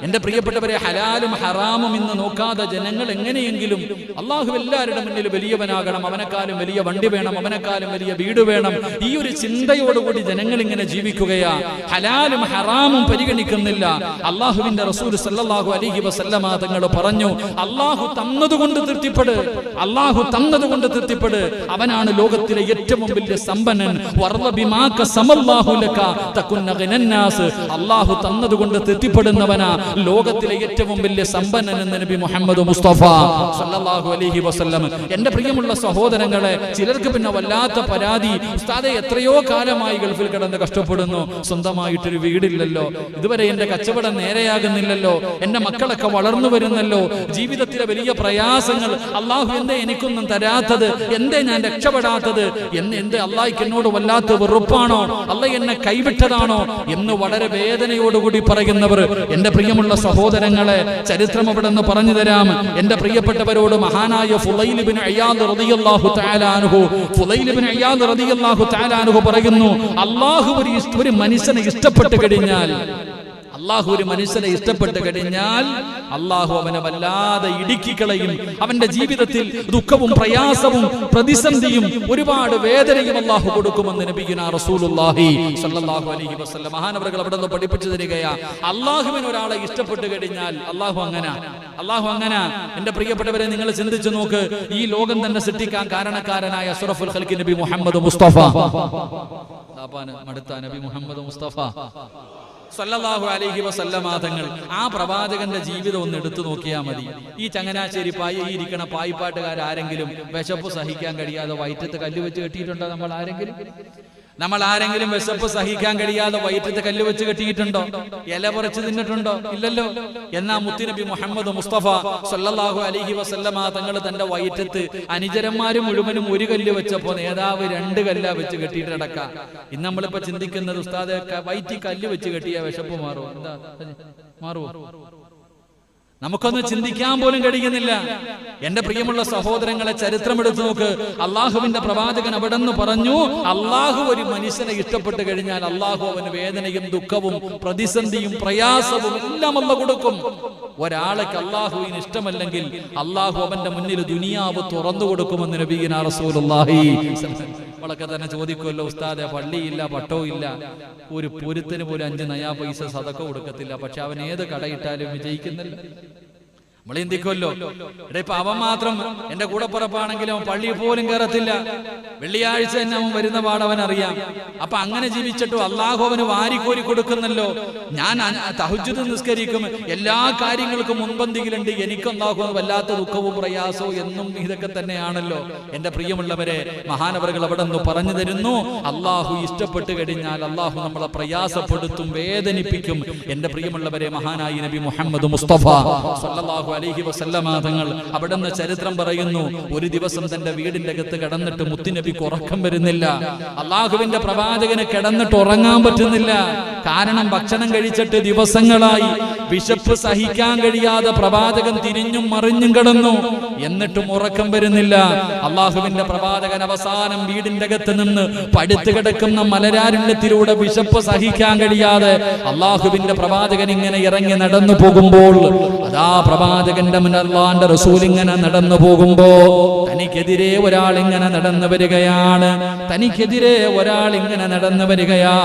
എന്റെ പ്രിയപ്പെട്ടവരെ, ഹലാലും ഹറാമും ഇന്ന് നോക്കാതെ ജനങ്ങൾ എങ്ങനെയെങ്കിലും അള്ളാഹു എല്ലാവരുടെ മുന്നിൽ വലിയവനാകണം, അവനെക്കാളും വലിയ വണ്ടി വേണം, അവനെക്കാളും വലിയ വീട് വേണം, ഈ ഒരു ചിന്തയോടുകൂടി ജനങ്ങൾ ഇങ്ങനെ ജീവിക്കുകയാ. ഹലാലും ഹറാമും പരിഗണിക്കുന്നില്ല. അള്ളാഹുവിന്റെ റസൂൽ സല്ലല്ലാഹു അലൈഹി വസല്ലമ തങ്ങൾ പറഞ്ഞു, അള്ളാഹു തന്നതുകൊണ്ട് തൃപ്തിപ്പെട്, അള്ളാഹു തന്നതുകൊണ്ട് തൃപ്തിപ്പെട്. അവനാണ് ലോകത്തിലെ ഏറ്റവും വലിയ സമ്പന്നൻ. അള്ളാഹു തന്നതുകൊണ്ട് തൃപ്തിപ്പെടുന്നവനാ ലോകത്തിലെ ഏറ്റവും വലിയ സമ്പന്നൻ എന്ന് നബി മുഹമ്മദ് മുസ്തഫ സല്ലല്ലാഹു അലൈഹി വസല്ലം. എന്റെ പ്രിയമുള്ള സഹോദരങ്ങളെ, ചിലർക്ക് പിന്നെ വല്ലാത്ത പരാതി, ഉസ്താദേ എത്രയോ കാലമായി ഗൾഫിൽ കിടന്ന് കഷ്ടപ്പെടുന്നു, സ്വന്തമായിട്ടൊരു വീടില്ലല്ലോ, ഇതുവരെ എന്റെ കച്ചവടം നേരെയാകുന്നില്ലല്ലോ, എന്റെ മക്കളൊക്കെ വളർന്നു വരുന്നല്ലോ, ജീവിതത്തിലെ വലിയ പ്രയാസങ്ങൾ, അള്ളാഹു എന്തേ എനിക്കൊന്നും തരാത്തത്, എന്തേ ഞാൻ രക്ഷപ്പെടാത്തത്, എന്തേ അള്ളാഹിക്ക് എന്നോട് വല്ലാത്ത വെറുപ്പാണോ, അള്ളാഹ് എന്നെ കൈവിട്ടതാണോ എന്ന് വളരെ വേദനയോടുകൂടി പറയുന്നവർ, എന്റെ പ്രിയമുള്ള സഹോദരങ്ങളെ, ചരിത്രം അവിടെ നിന്ന് പറഞ്ഞു തരാം. എന്റെ പ്രിയപ്പെട്ടവരോട് മഹാനായ ഫുളൈൽ ഇബ്നു ഇയാദ് റളിയല്ലാഹു തആല അൻഹു പറയുന്നു, അള്ളാഹു ഒരു മനുഷ്യനെ ഇഷ്ടപ്പെട്ട് കഴിഞ്ഞാൽ, അള്ളാഹു അവനെ വല്ലാതെ ഇടുക്കിക്കളയും. അവന്റെ ജീവിതത്തിൽ ദുഃഖവും പ്രയാസവും പ്രതിസന്ധിയും ഒരുപാട് വേദനയും അള്ളാഹു കൊടുക്കുമെന്ന് നബിയുനാ റസൂലുള്ളാഹി സ്വല്ലല്ലാഹു അലൈഹി വസല്ലം മഹാനവറുകൾ അവിടെ നിന്ന് പഠിപ്പിച്ചു തരികയാ. അള്ളാഹുവിന് ഒരാളെ ഇഷ്ടപ്പെട്ട് കഴിഞ്ഞാൽ അള്ളാഹു അങ്ങനെ. എന്റെ പ്രിയപ്പെട്ടവരെ, നിങ്ങൾ ചിന്തിച്ചു നോക്ക്. ഈ ലോകം തന്നെ സൃഷ്ടിക്കാൻ കാരണക്കാരനായ അഷ്റഫുൽ ഖൽഖി നബി മുഹമ്മദ് മുസ്തഫ നബി മുഹമ്മദ് മുസ്തഫ സല്ലല്ലാഹു അലൈഹി വസല്ലമ തങ്ങൾ, ആ പ്രവാചകന്റെ ജീവിതം ഒന്ന് എടുത്തു നോക്കിയാൽ മതി. ഈ ചങ്ങനാശ്ശേരി ഈ ഇരിക്കണ പായിപ്പാട്ടുകാരെങ്കിലും വിശപ്പ് സഹിക്കാൻ കഴിയാതെ വയറ്റത്ത് കല്ല് വെച്ച് കെട്ടിയിട്ടുണ്ടോ? നമ്മൾ ആരെങ്കിലും വിശപ്പ് സഹിക്കാൻ കഴിയാതെ വയറ്റത്ത് കല്ല് വെച്ച് കെട്ടിയിട്ടുണ്ടോ? ഇല പറിച്ച് തിന്നിട്ടുണ്ടോ? ഇല്ലല്ലോ. എന്നാ മുത്തുനബി മുഹമ്മദ് മുസ്തഫ സല്ലല്ലാഹു അലൈഹി വസല്ലമ തങ്ങൾ തന്റെ വയറ്റത്ത് അനുചരന്മാര് മുഴുവനും ഒരു കല്ല് വെച്ചപ്പോ നേതാവ് 2 കല്ലാ വെച്ച് കെട്ടിയിട്ട് നടക്കാം. ഇന്ന് നമ്മളിപ്പോ ചിന്തിക്കുന്നത്, ഉസ്താദെ വയറ്റി കല്ല് വെച്ച് കെട്ടിയ വിശപ്പ് മാറുമോ? നമുക്കൊന്നും ചിന്തിക്കാൻ പോലും കഴിയുന്നില്ല. എന്റെ പ്രിയമുള്ള സഹോദരങ്ങളെ, ചരിത്രം എടുത്തു നോക്ക്. അള്ളാഹുവിന്റെ പ്രവാചകൻ അവിടെ നിന്ന് പറഞ്ഞു, അള്ളാഹു ഒരു മനുഷ്യനെ ഇഷ്ടപ്പെട്ട് കഴിഞ്ഞാൽ അള്ളാഹു അവന് വേദനയും ദുഃഖവും പ്രതിസന്ധിയും പ്രയാസവും എല്ലാം അള്ള കൊടുക്കും. ഒരാൾക്ക് അള്ളാഹുവിന് ഇഷ്ടമല്ലെങ്കിൽ അള്ളാഹു അവന്റെ മുന്നിൽ ദുനിയാവ് തുറന്നു കൊടുക്കുമെന്ന് നബിയുനാ റസൂലുള്ളാഹി. നമ്മളൊക്കെ തന്നെ ചോദിക്കുമല്ലോ, ഉസ്താദെ പള്ളിയില്ല, പട്ടവും ഇല്ല, ഒരു പൊരുത്തിന് പോലും 5 നയാ പൈസ സദക്ക കൊടുക്കത്തില്ല, പക്ഷെ അവൻ ഏത് കടയിട്ടാലും വിജയിക്കുന്നില്ല. നമ്മൾ ചിന്തിക്കുമല്ലോ, ഇപ്പൊ അവൻ മാത്രം എന്റെ കൂടപ്പുറപ്പാണെങ്കിലും അവൻ പള്ളിയിൽ പോലും കയറത്തില്ല, വെള്ളിയാഴ്ച തന്നെ അവൻ വരുന്ന പാടവൻ അറിയാം. അപ്പൊ അങ്ങനെ ജീവിച്ചിട്ടും അള്ളാഹു അവന് വാരിക്കോരി കൊടുക്കുന്നല്ലോ. ഞാൻ തഹജ്ജുദ് നിസ്കരിക്കും, എല്ലാ കാര്യങ്ങൾക്കും മുൻപന്തിയിലുണ്ട്, എനിക്ക് അള്ളാഹു വല്ലാത്ത ദുഃഖവും പ്രയാസവും എന്നും ഇതൊക്കെ തന്നെയാണല്ലോ. എന്റെ പ്രിയമുള്ളവരെ, മഹാനവറുകൾ അവിടെ നിന്ന് പറഞ്ഞു തരുന്നു, അള്ളാഹു ഇഷ്ടപ്പെട്ട് കഴിഞ്ഞാൽ അള്ളാഹു നമ്മളെ പ്രയാസപ്പെടുത്തും, വേദനിപ്പിക്കും. എന്റെ പ്രിയമുള്ളവരെ, മഹാനായി നബി മുഹമ്മദ് മുസ്തഫ സല്ലല്ലാഹു അലൈഹി വസല്ലമ തങ്ങൾ അവിടെ നിന്ന് ചരിത്രം പറയുന്നു, ഒരു ദിവസം തന്റെ വീടിന്റെ അകത്ത് കിടന്നിട്ട് മുത്തുനബിക്ക് ഉറക്കം വരുന്നില്ല. അള്ളാഹുവിന്റെ പ്രവാചകന് കിടന്നിട്ട് ഉറങ്ങാൻ പറ്റുന്നില്ല. കാരണം ഭക്ഷണം കഴിച്ചിട്ട് ദിവസങ്ങളായി, വിശപ്പ് സഹിക്കാൻ കഴിയാതെ പ്രവാചകൻ തിരിഞ്ഞും മറിഞ്ഞും കിടന്നു, എന്നിട്ടും ഉറക്കം വരുന്നില്ല. അള്ളാഹുവിന്റെ പ്രവാചകൻ അവസാനം വീടിന്റെ അകത്ത് നിന്ന് പടുത്തു കിടക്കുന്ന മലരാരുണ്യത്തിലൂടെ വിശപ്പ് സഹിക്കാൻ കഴിയാതെ അള്ളാഹുവിന്റെ പ്രവാചകൻ ഇങ്ങനെ ഇറങ്ങി നടന്നു പോകുമ്പോൾ, അതാ പ്രവാചകന്റെ മുന്നിൽ അല്ലാഹുവിന്റെ റസൂൽ ഇങ്ങനെ നടന്നു പോകുമ്പോ തനിക്കെതിരെ ഒരാൾ ഇങ്ങനെ നടന്നു വരികയാണ്. തനിക്കെതിരെ ഒരാൾ ഇങ്ങനെ നടന്നു വരികയാ.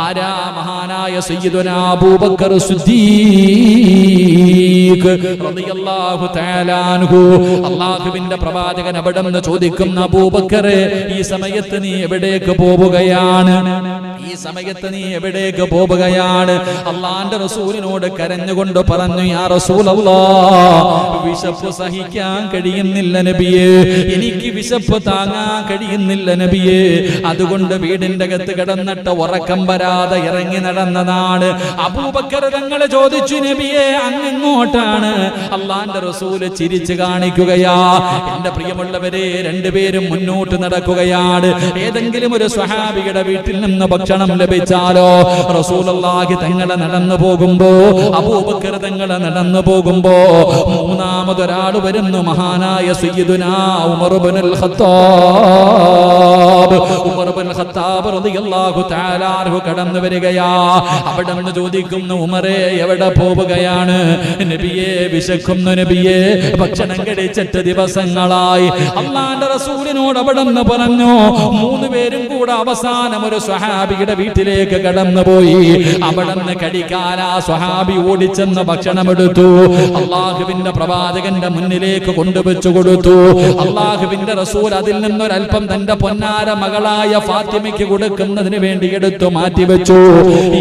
ആരാ? മഹാനായ സയ്യിദുനാ അബൂബക്കർ സിദ്ദീഖ് റളിയല്ലാഹു തആല അൻഹു. അല്ലാഹുവിന്റെ പ്രവാചകൻ അവിടെ നിന്ന് ചോദിക്കുന്ന, അബൂബക്കറെ, ഈ സമയത്ത് നീ എവിടേക്ക് പോവുകയാണ്? ഈ സമയത്ത് നീ എവിടേക്ക് പോവുകയാണ്? അല്ലാഹുവിന്റെ റസൂലിനോട് കരഞ്ഞുകൊണ്ട് പറഞ്ഞു, യാ റസൂലല്ലാഹ്, വിശപ്പ് സഹിക്കാൻ കഴിയുന്നില്ല നബിയേ, എനിക്ക് വിശപ്പ് താങ്ങാൻ കഴിയുന്നില്ല നബിയേ, അതുകൊണ്ട് വീടിന്റെ അകത്ത് കിടന്നിട്ട് ഉറക്കം വരാതെ ഇറങ്ങി നടന്നതാണ്. അബൂബക്കർ തങ്ങൾ ചോദിച്ചു, നബിയേ അങ്ങെങ്ങോട്ടാണ്? അല്ലാഹുവിന്റെ റസൂല് ചിരിച്ചു കാണിക്കുകയാ. എന്റെ പ്രിയമുള്ളവരെ, രണ്ടുപേരും മുന്നോട്ട് നടക്കുകയാണ്. ഏതെങ്കിലും ഒരു സ്വഹാബിയുടെ വീട്ടിൽ നിന്ന് ഭക്ഷണം ലഭിച്ചാലോ, റസൂലുള്ളാഹി തങ്ങളെ നടന്നു പോകുമ്പോ, അബൂബക്കർ തങ്ങളെ നടന്നു പോകുമ്പോ മൂന്നാമതൊരാൾ വരുന്നു. മഹാനായ സയ്യിദുനാ ഉമർ ഇബ്നുൽ ഖത്താബ്. ഉമർ ഇബ്നുൽ ഖത്താബ് റളിയല്ലാഹു തആല അൻഹു കടന്നു വരികയാ. അവിടെ നിന്ന് ചോദിക്കുന്നു, ഉമറേ എവിടെ പോവുകയാണ്? നബിയേ, വിശക്കുന്നു നബിയേ, ഭക്ഷണം കഴിച്ചിട്ട് ദിവസങ്ങളായി. അല്ലാഹുവിന്റെ റസൂലിനോട് അവിടെ നിന്ന് പറഞ്ഞു. മൂന്ന് പേരും കൂടെ അവസാനം ഒരു സ്വഹാബിയുടെ വീട്ടിലേക്ക് കടന്നുപോയി. അവിടെ നിന്ന് കഴിക്കാൻ ആ സ്വഹാബി ഓടിച്ചെന്ന് ഭക്ഷണം എടുത്തു. അള്ളാഹുവിന്റെ പ്രവാചകന്റെ മുന്നിലേക്ക് കൊണ്ടുവച്ചു കൊടുത്തു. അള്ളാഹുവിന്റെ റസൂൽ അതിൽ നിന്നൊരൽപ്പം തന്റെ പൊന്നാര മകളായ ഫാത്തിമയ്ക്ക് കൊടുക്കുന്നതിന് വേണ്ടി എടുത്തു മാറ്റിവെച്ചു.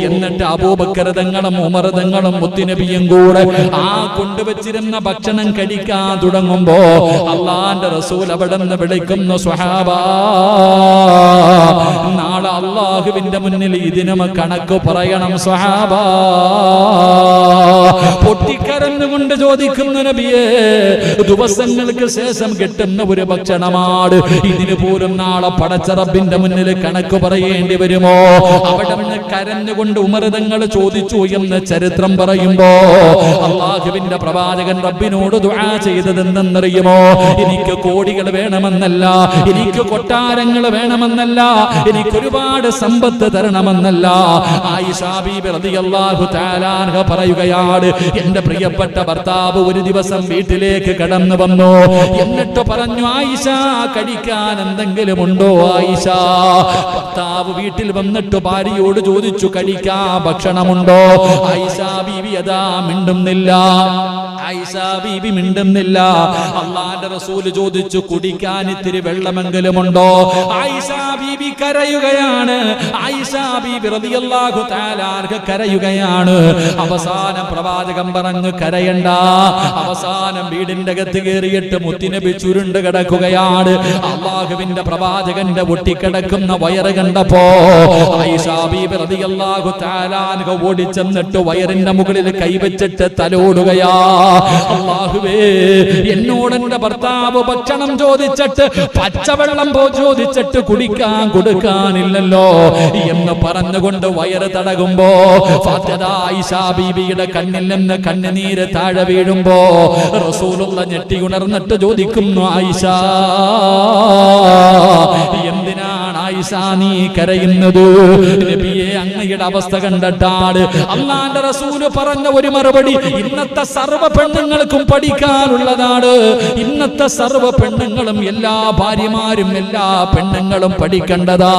എന്നിട്ട് അബൂബക്കർ തങ്ങളും ഉമർ തങ്ങളും മുത്തുനബിയും കൂടെ ആ കൊണ്ടുവച്ചിരുന്ന ഭക്ഷണം കഴിക്കാൻ തുടങ്ങുമ്പോ അള്ളാന്റെ റസൂൽ അവിടെ നിന്ന് വിളിക്കുന്നു, സ്വഹാബാ, നാളെ അള്ളാഹുവിന്റെ മുന്നിൽ ഇതിനും കണക്ക് പറയണം സ്വഹാബാ. പൊട്ടിക്കരന്നുകൊണ്ട് ചോദിക്കുന്നു, നബിയേ, ദിവസങ്ങൾക്ക് ശേഷം കിട്ടുന്ന ഒരു ഭക്ഷണമാണ്, ഇതിന് പോലും നാളെ പടച്ച റബ്ബിന്റെ മുന്നിൽ കണക്ക് പറയേണ്ടി വരുമോ? അവിടെ നിന്ന് കരഞ്ഞുകൊണ്ട് ഉമർ തങ്ങൾ ചോദിച്ചു എന്ന് ചരിത്രം പറയുമ്പോ അള്ളാഹുവിന്റെ പ്രവാചകൻ റബ്ബിനോട് ദുആ ചെയ്തത് എന്തെന്നറിയുമോ? എനിക്ക് കോടികൾ വേണമെന്നല്ല, എനിക്ക് കൊട്ടാരങ്ങൾ വേണമെന്നല്ല, എനിക്ക് ഒരുപാട് സമ്പത്ത് തരണമെന്നല്ല. ആയിഷ ബീബി റളിയല്ലാഹു തആല അൻഹ പറയുകയാണ്, എന്റെ പ്രിയപ്പെട്ട ഭർത്താവ് ഒരു ദിവസം വീട്ടിലേക്ക് കടന്നു വന്നു. എന്നിട്ട് പറഞ്ഞു, ആയിഷ, കഴിക്കാൻ എന്തെങ്കിലും ഉണ്ടോ ആയിഷ? ഭർത്താവ് വീട്ടിൽ വന്നിട്ട് ഭാര്യയോട് ചോദിച്ചു, കഴിക്കാൻ ഭക്ഷണമുണ്ടോ? ആയിഷ ബീബി അതാ മിണ്ടുന്നില്ല. ആയിഷ ബീബി മിണ്ടുന്നില്ല. അല്ലാഹുവിന്റെ റസൂൽ ചോദിച്ചു, കുടിക്കാൻ ഇത്തിരി വെള്ളമെങ്കിലും ഉണ്ടോ? ആയിഷ ബീബി കരയുകയാണ്. ആയിഷ ബീബി റളിയല്ലാഹു തആല അൻഹ കരയുകയാണ്. അവസാനം പ്രവാചകൻ പറഞ്ഞു, കരയണ്ട. അവസാനം വീടിന്റെ അകത്ത് കയറിയിട്ട് മുത്തുനബി ചുരുണ്ട് കിടക്കുകയാണ്. അള്ളാഹുവിന്റെ പ്രവാചകന്റെ ഒട്ടിക്കിടക്കുന്ന വയറ് കണ്ടപ്പോ ആയിഷ ബീബി റളിയല്ലാഹു തആല അൻഹ ഓടിച്ചെന്നിട്ട് വയറിന്റെ മുകളിൽ കൈവച്ചിട്ട് തലോടുകയാ. അല്ലാഹുവേ, എന്നോട് എന്റെ ഭർത്താവ് ഭക്ഷണം ചോദിച്ചിട്ട് പച്ചവെള്ളം ചോദിച്ചിട്ട് കുടിക്കാൻ കൊടുക്കാനില്ലല്ലോ എന്ന് പറഞ്ഞുകൊണ്ട് വയറ് തടകുമ്പോ ആയിഷ ബീബിയുടെ കണ്ണിൽ നിന്ന് കണ്ണുനീര് താഴെ വീഴുമ്പോ റസൂലുള്ള ഞെട്ടി ഉണർന്നിട്ട് ചോദിക്കുന്നു, ആയിഷ, എന്തിനാണ് ആയിഷ നീ കരയുന്നത്? നബിയെ അങ്ങയുടെ അവസ്ഥ കണ്ടിട്ടാണ് അല്ലാഹുവിന്റെ റസൂൽ പറഞ്ഞ ഒരു മറുപടി ഇന്നത്തെ സർവ്വ പെണ്ണുങ്ങൾക്കും പഠിക്കാനുള്ളതാണ്. ഇന്നത്തെ സർവ്വ പെണ്ണുങ്ങളും എല്ലാ ഭാര്യമാരും എല്ലാ പെണ്ണുങ്ങളും പഠിക്കേണ്ടതാ.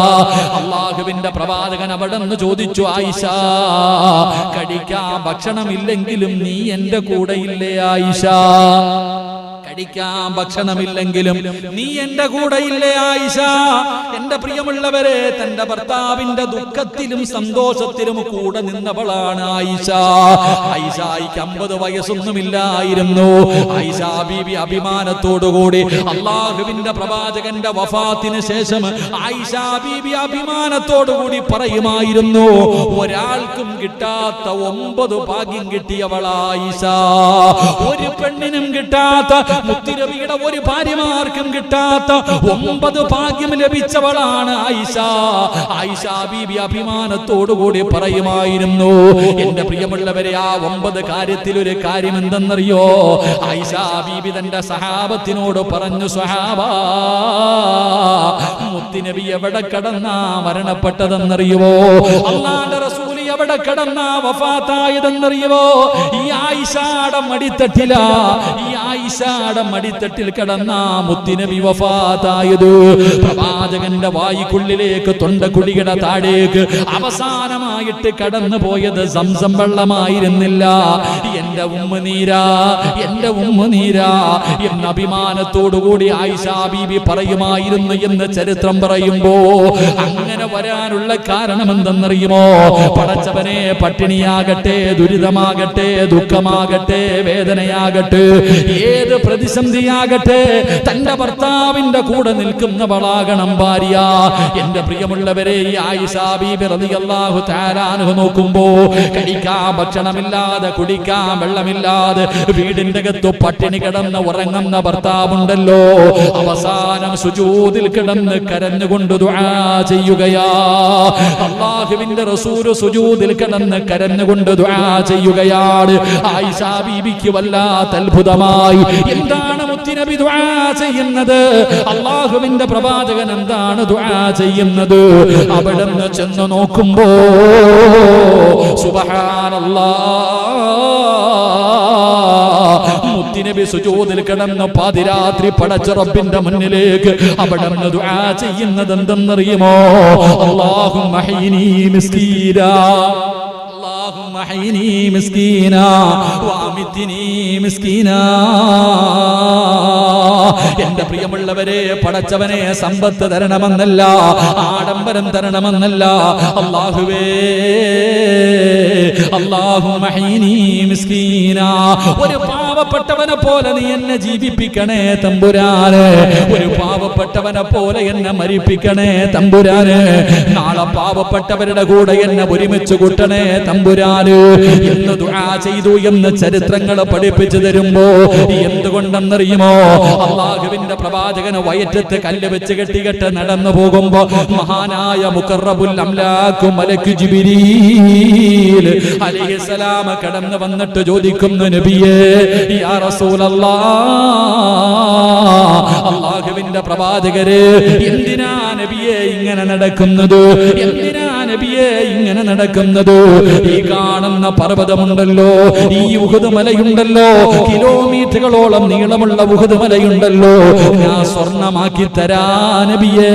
അല്ലാഹുവിന്റെ പ്രവാചകൻ അവിടെ നിന്ന് ചോദിച്ചു, ആയിഷ കഴിക്കാൻ ഭക്ഷണമില്ലെങ്കിലും നീ എന്റെ കൂടെ ഇല്ലേ ആയിഷ? കഴിക്കാൻ ഭക്ഷണമില്ലെങ്കിലും നീ എന്റെ കൂടെ ഇല്ലേ ആയിഷ? എന്റെ പ്രിയമുള്ളവരെ, തന്റെ ഭർത്താവിന്റെ ദുഃഖത്തിലും സന്തോഷത്തിലും കൂടെ നിന്നവളാണ് ആയിഷ. ആയിഷയ്ക്ക് 50 വയസ്സൊന്നുമില്ലായിരുന്നു. ആയിഷ ബീബി അഭിമാനത്തോടുകൂടി അല്ലാഹുവിന്റെ പ്രവാചകന്റെ വഫാത്തിന് ശേഷം ആയിഷ ബീബി അഭിമാനത്തോടുകൂടി പറയുമായിരുന്നു, ഒരാൾക്കും കിട്ടാത്ത 9 ഭാഗ്യം കിട്ടിയവളാ ആയിഷ. ഒരു പെണ്ണിനും കിട്ടാത്ത, മുത്തുനബിയുടെ ഒരു ഭാര്യമാർക്കും കിട്ടാത്ത 9 ഭാഗ്യം ലഭിച്ചവളാണ് ആയിഷ. ആയിഷ ബീബി അഭിമാനത്തോടുകൂടി പറയുമായിരുന്നു. എന്റെ പ്രിയമുള്ളവരെ, ആ 9 കാര്യത്തിൽ ഒരു കാര്യം എന്തെന്നറിയോ? ആയിഷ ബീബി തന്റെ സഹാബത്തിനോട് പറഞ്ഞു, സ്വഹാബാ, മുത്തുനബി എവിടെ കിടന്നാ മരണപ്പെട്ടതെന്നറിയുവോ? അല്ലാഹുവിന്റെ റസൂൽ എവിടെ കിടന്നാ വഫാത്തായതെന്നറിയുവോ? ഈ ആയിഷയുടെ മടിത്തട്ടില, ഈ ആയിഷയുടെ മടിത്തട്ടിൽ കിടന്ന മുത്തുനബി വഫാത്തായത്. പ്രവാചകന്റെ വായിക്കുള്ളിലേക്ക്, തൊണ്ടക്കുഴിയുടെ താഴേക്ക് അവസാനമായിട്ട് കടന്നു പോയത് സംസം വെള്ളമായിരുന്നില്ല. എന്റെ ഉമ്മനീരാ, എന്റെ ഉമ്മനീരാ എന്ന അഭിമാനത്തോടുകൂടി ആയിഷ ബീബി പറയുമായിരുന്നു എന്ന് ചരിത്രം പറയുമ്പോ, അങ്ങനെ വരാനുള്ള കാരണം എന്തെന്നറിയുമോ? പടച്ചവനെ, പട്ടിണിയാകട്ടെ, ദുരിതമാകട്ടെ, ദുഃഖമാകട്ടെ, വേദനയാകട്ടെ, ഏത് പ്രതിസന്ധിയാകട്ടെ, തന്റെ ഭർത്താവിന്റെ കൂടെ നിൽക്കുന്നവളാകണം ഭാര്യ. എന്റെ പ്രിയമുള്ളവരെ, ഈ ആയിഷ ബീബി റളിയല്ലാഹു തആല അൻഹ നോക്കുമ്പോ, കഴിക്കാൻ ഭക്ഷണമില്ലാതെ, കുടിക്കാൻ വെള്ളമില്ലാതെ, വീടിന്റെ അകത്ത് പട്ടിണി കിടന്ന് ഉറങ്ങുന്ന ഭർത്താവുണ്ടല്ലോ, അവസാനം സുജൂദിൽ കിടന്ന് കരഞ്ഞുകൊണ്ട് ദുആ ചെയ്യുകയാ. അല്ലാഹുവിന്റെ റസൂൽ സുജൂദിൽ കിടന്ന് കരഞ്ഞുകൊണ്ട് ദുആ ചെയ്യുകയാണ്. ആയിഷ ബീബിക്ക് വല്ലാത്ത അത്ഭുതമായി. എന്താണ് മുത്തുനബി ദുആ ചെയ്യുന്നത്? അല്ലാഹുവിന്റെ പ്രവാചകൻ എന്താണ് ദുആ ചെയ്യുന്നത്? അവിടെ നിന്ന് ചെന്ന് നോക്കുമ്പോ, സുബ്ഹാനല്ലാഹ്, മുത്തുനബി സുജൂദിൽ കിടന്ന് പാതിരാത്രി പടച്ച റബ്ബിന്റെ മുന്നിലേക്ക് അവിടെ നിന്ന് ദുആ ചെയ്യുന്നത് എന്തെന്നറിയുമോ? അല്ലാഹുമ്മ ഹയ്യിനി മിസ്കീനാ, اللهم احيني مسكينا وامتني مسكينا. എന്റെ പ്രിയമുള്ളവരെ, പടച്ചവനെ സമ്പത്ത് തരണമെന്നല്ല, ആഡംബരം തരണമെന്നല്ല, അല്ലാഹുവേ, അല്ലാഹുമ്മ ഹയ്യിനി മിസ്കീനാ, ഒരു പാവപ്പെട്ടവനെ പോലെ നീ എന്നെ ജീവിപ്പിക്കണേ തമ്പുരാനെ, ഒരു പാവപ്പെട്ടവനെ പോലെ എന്നെ മരിപ്പിക്കണേ തമ്പുരാനെ, നാളെ പാവപ്പെട്ടവരുടെ കൂടെ എന്നെ ഒരുമിച്ച് കൂട്ടണേ തമ്പുരാന് എന്ന് ദുആ ചെയ്തു എന്ന് ചരിത്രങ്ങൾ പഠിപ്പിച്ചു തരുമ്പോ, എന്തുകൊണ്ടെന്നറിയുമോ? അല്ലാഹുവിന്റെ പ്രവാചകന് വയറ്റത്ത് കല്ല് വെച്ച് കെട്ടികെട്ട് നടന്നു പോകുമ്പോ, മഹാനായ മുഖറബുൽ അംലാഖ് മലക്ക് ജിബ്രീൽ അലൈഹിസ്സലാം കടന്നു വന്നിട്ട് ചോദിക്കുന്നു, നബിയേ, യാ റസൂലല്ലാഹ്, അല്ലാഹുവിന്റെ പ്രവാചകരെ, എന്തിനാ നബിയേ ഇങ്ങനെ നടക്കുന്നത്? എന്തിനാ നബിയേ ഇങ്ങനെ നടക്കുന്നത്? ഈ കാണുന്ന പർവ്വതമുണ്ടല്ലോ, ഈ ഉഹുദ് മലയുണ്ടല്ലോ, കിലോമീറ്ററുകളോളം നീളമുള്ള ഉഹുദ് മലയുണ്ടല്ലോ, ഞാൻ സ്വർണ്ണമാക്കി തരാ നബിയേ,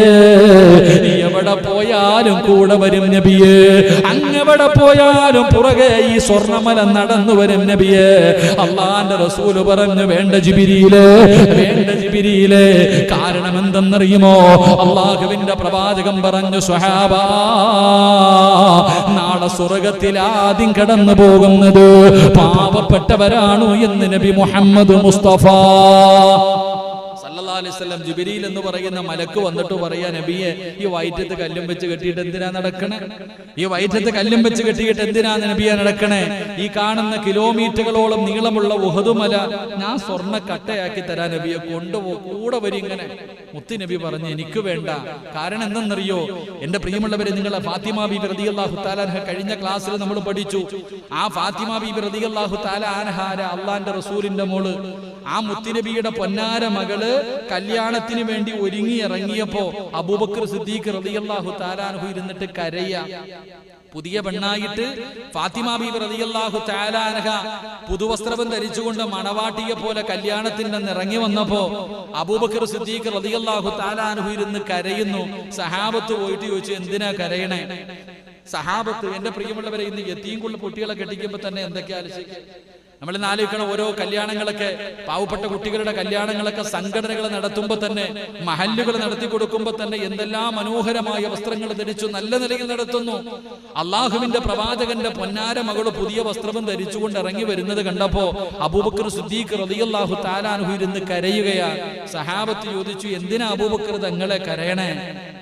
എവിടെ പോയാലും കൂടെ വരും നബിയേ, അങ്ങെവിടെ പോയാലും പുറകെ ഈ സ്വർണ്ണമല നടന്നു വരും നബിയേ. അല്ലാഹുവിന്റെ റസൂല് പറഞ്ഞു, വേണ്ട ജിബ്രീലേ, വേണ്ട ജിബ്രീലേ. കാരണം എന്തെന്നറിയുമോ? അല്ലാഹുവിന്റെ പ്രവാചകൻ പറഞ്ഞു, സ്വഹാബാ, നാളെ സ്വർഗ്ഗത്തിൽ ആദ്യം കടന്നു പോകുന്നത് പാവപ്പെട്ടവരാണോ എന്ന് നബി മുഹമ്മദ് മുസ്തഫ സല്ലല്ലാഹു അലൈഹി വസല്ലം. ജിബ്രീൽ എന്ന് പറയുന്ന മലക്ക് വന്നിട്ട് പറയാ, നബിയെ, ഈ വയറ്റത്ത് കല്ലും വെച്ച് കെട്ടിയിട്ട് എന്തിനാ നടക്കണേ? ഈ വയറ്റത്ത് കല്ലും വെച്ച് കെട്ടിയിട്ട് എന്തിനാണ് നബിയെ നടക്കണേ? ഈ കാണുന്ന കിലോമീറ്ററുകളോളം നീളമുള്ള ഉഹദ് മല ഞാൻ സ്വർണ്ണ കട്ടയാക്കി തരാൻ നബിയെ, കൊണ്ടുപോ, കൂടെ വരും. ഇങ്ങനെ മുത്തുനബി പറഞ്ഞു, എനിക്ക് വേണ്ട. കാരണം എന്തെന്നറിയോ? എന്റെ പ്രിയമുള്ളവരെ, നിങ്ങളെ ഫാത്തിമ ബീബി റളിയല്ലാഹു തആല അൻഹ കഴിഞ്ഞ ക്ലാസ്സിൽ നമ്മൾ പഠിച്ചു. ആ ഫാത്തിമ ബീബി റളിയല്ലാഹു തആല അൻഹ അല്ലാഹുവിന്റെ റസൂലിന്റെ മോള്. ആ മുത്തുനബിയുടെ പൊന്നാര മകള് കല്യാണത്തിന് വേണ്ടി ഒരുങ്ങി ഇറങ്ങിയപ്പോ അബൂബക്കർ സിദ്ദീഖ് റളിയല്ലാഹു തആല അൻഹു ഇരുന്നിട്ട് കരയ. പുതിയ പെണ്ണായിട്ട് ഫാത്തിമ ബീബി റളിയല്ലാഹു തആല അൻഹ പുതുവസ്ത്രം ധരിച്ചുകൊണ്ട് മണവാട്ടിയെ പോലെ കല്യാണത്തിന് ഇറങ്ങി വന്നപ്പോ അബൂബക്കർ സിദ്ദീഖ് റളിയല്ലാഹു തആല അൻഹു ഇരുന്ന് കരയുന്നു. സഹാബത്ത് പോയിട്ട് ചോദിച്ചു, എന്തിനാ കരയണേ? സഹാബത്ത്, എന്റെ പ്രിയമുള്ളവരെ, ഇന്ന് യതീംകുള്ള കുട്ടികളെ കെട്ടിക്കുമ്പോ തന്നെ എന്തൊക്കെയാ ആലോചിക്കുക. നമ്മൾ ഇന്ന് ആലോചിക്കണം, ഓരോ കല്യാണങ്ങളൊക്കെ, പാവപ്പെട്ട കുട്ടികളുടെ കല്യാണങ്ങളൊക്കെ സംഘടനകൾ നടത്തുമ്പോ തന്നെ, മഹല്ലുകൾ നടത്തി കൊടുക്കുമ്പോ തന്നെ എന്തെല്ലാം മനോഹരമായ വസ്ത്രങ്ങൾ ധരിച്ചു നല്ല നിലയിൽ നടത്തുന്നു. അള്ളാഹുവിന്റെ പ്രവാചകന്റെ പൊന്നാര മകള് പുതിയ വസ്ത്രവും ധരിച്ചുകൊണ്ട് ഇറങ്ങി വരുന്നത് കണ്ടപ്പോ അബൂബക്കർ സിദ്ദീഖ് റളിയല്ലാഹു തആല അൻഹു ഇരുന്ന് കരയുകയാ. സഹാബത്ത് ചോദിച്ചു, എന്തിനാ അബൂബക്കർ തങ്ങളെ കരയണേ?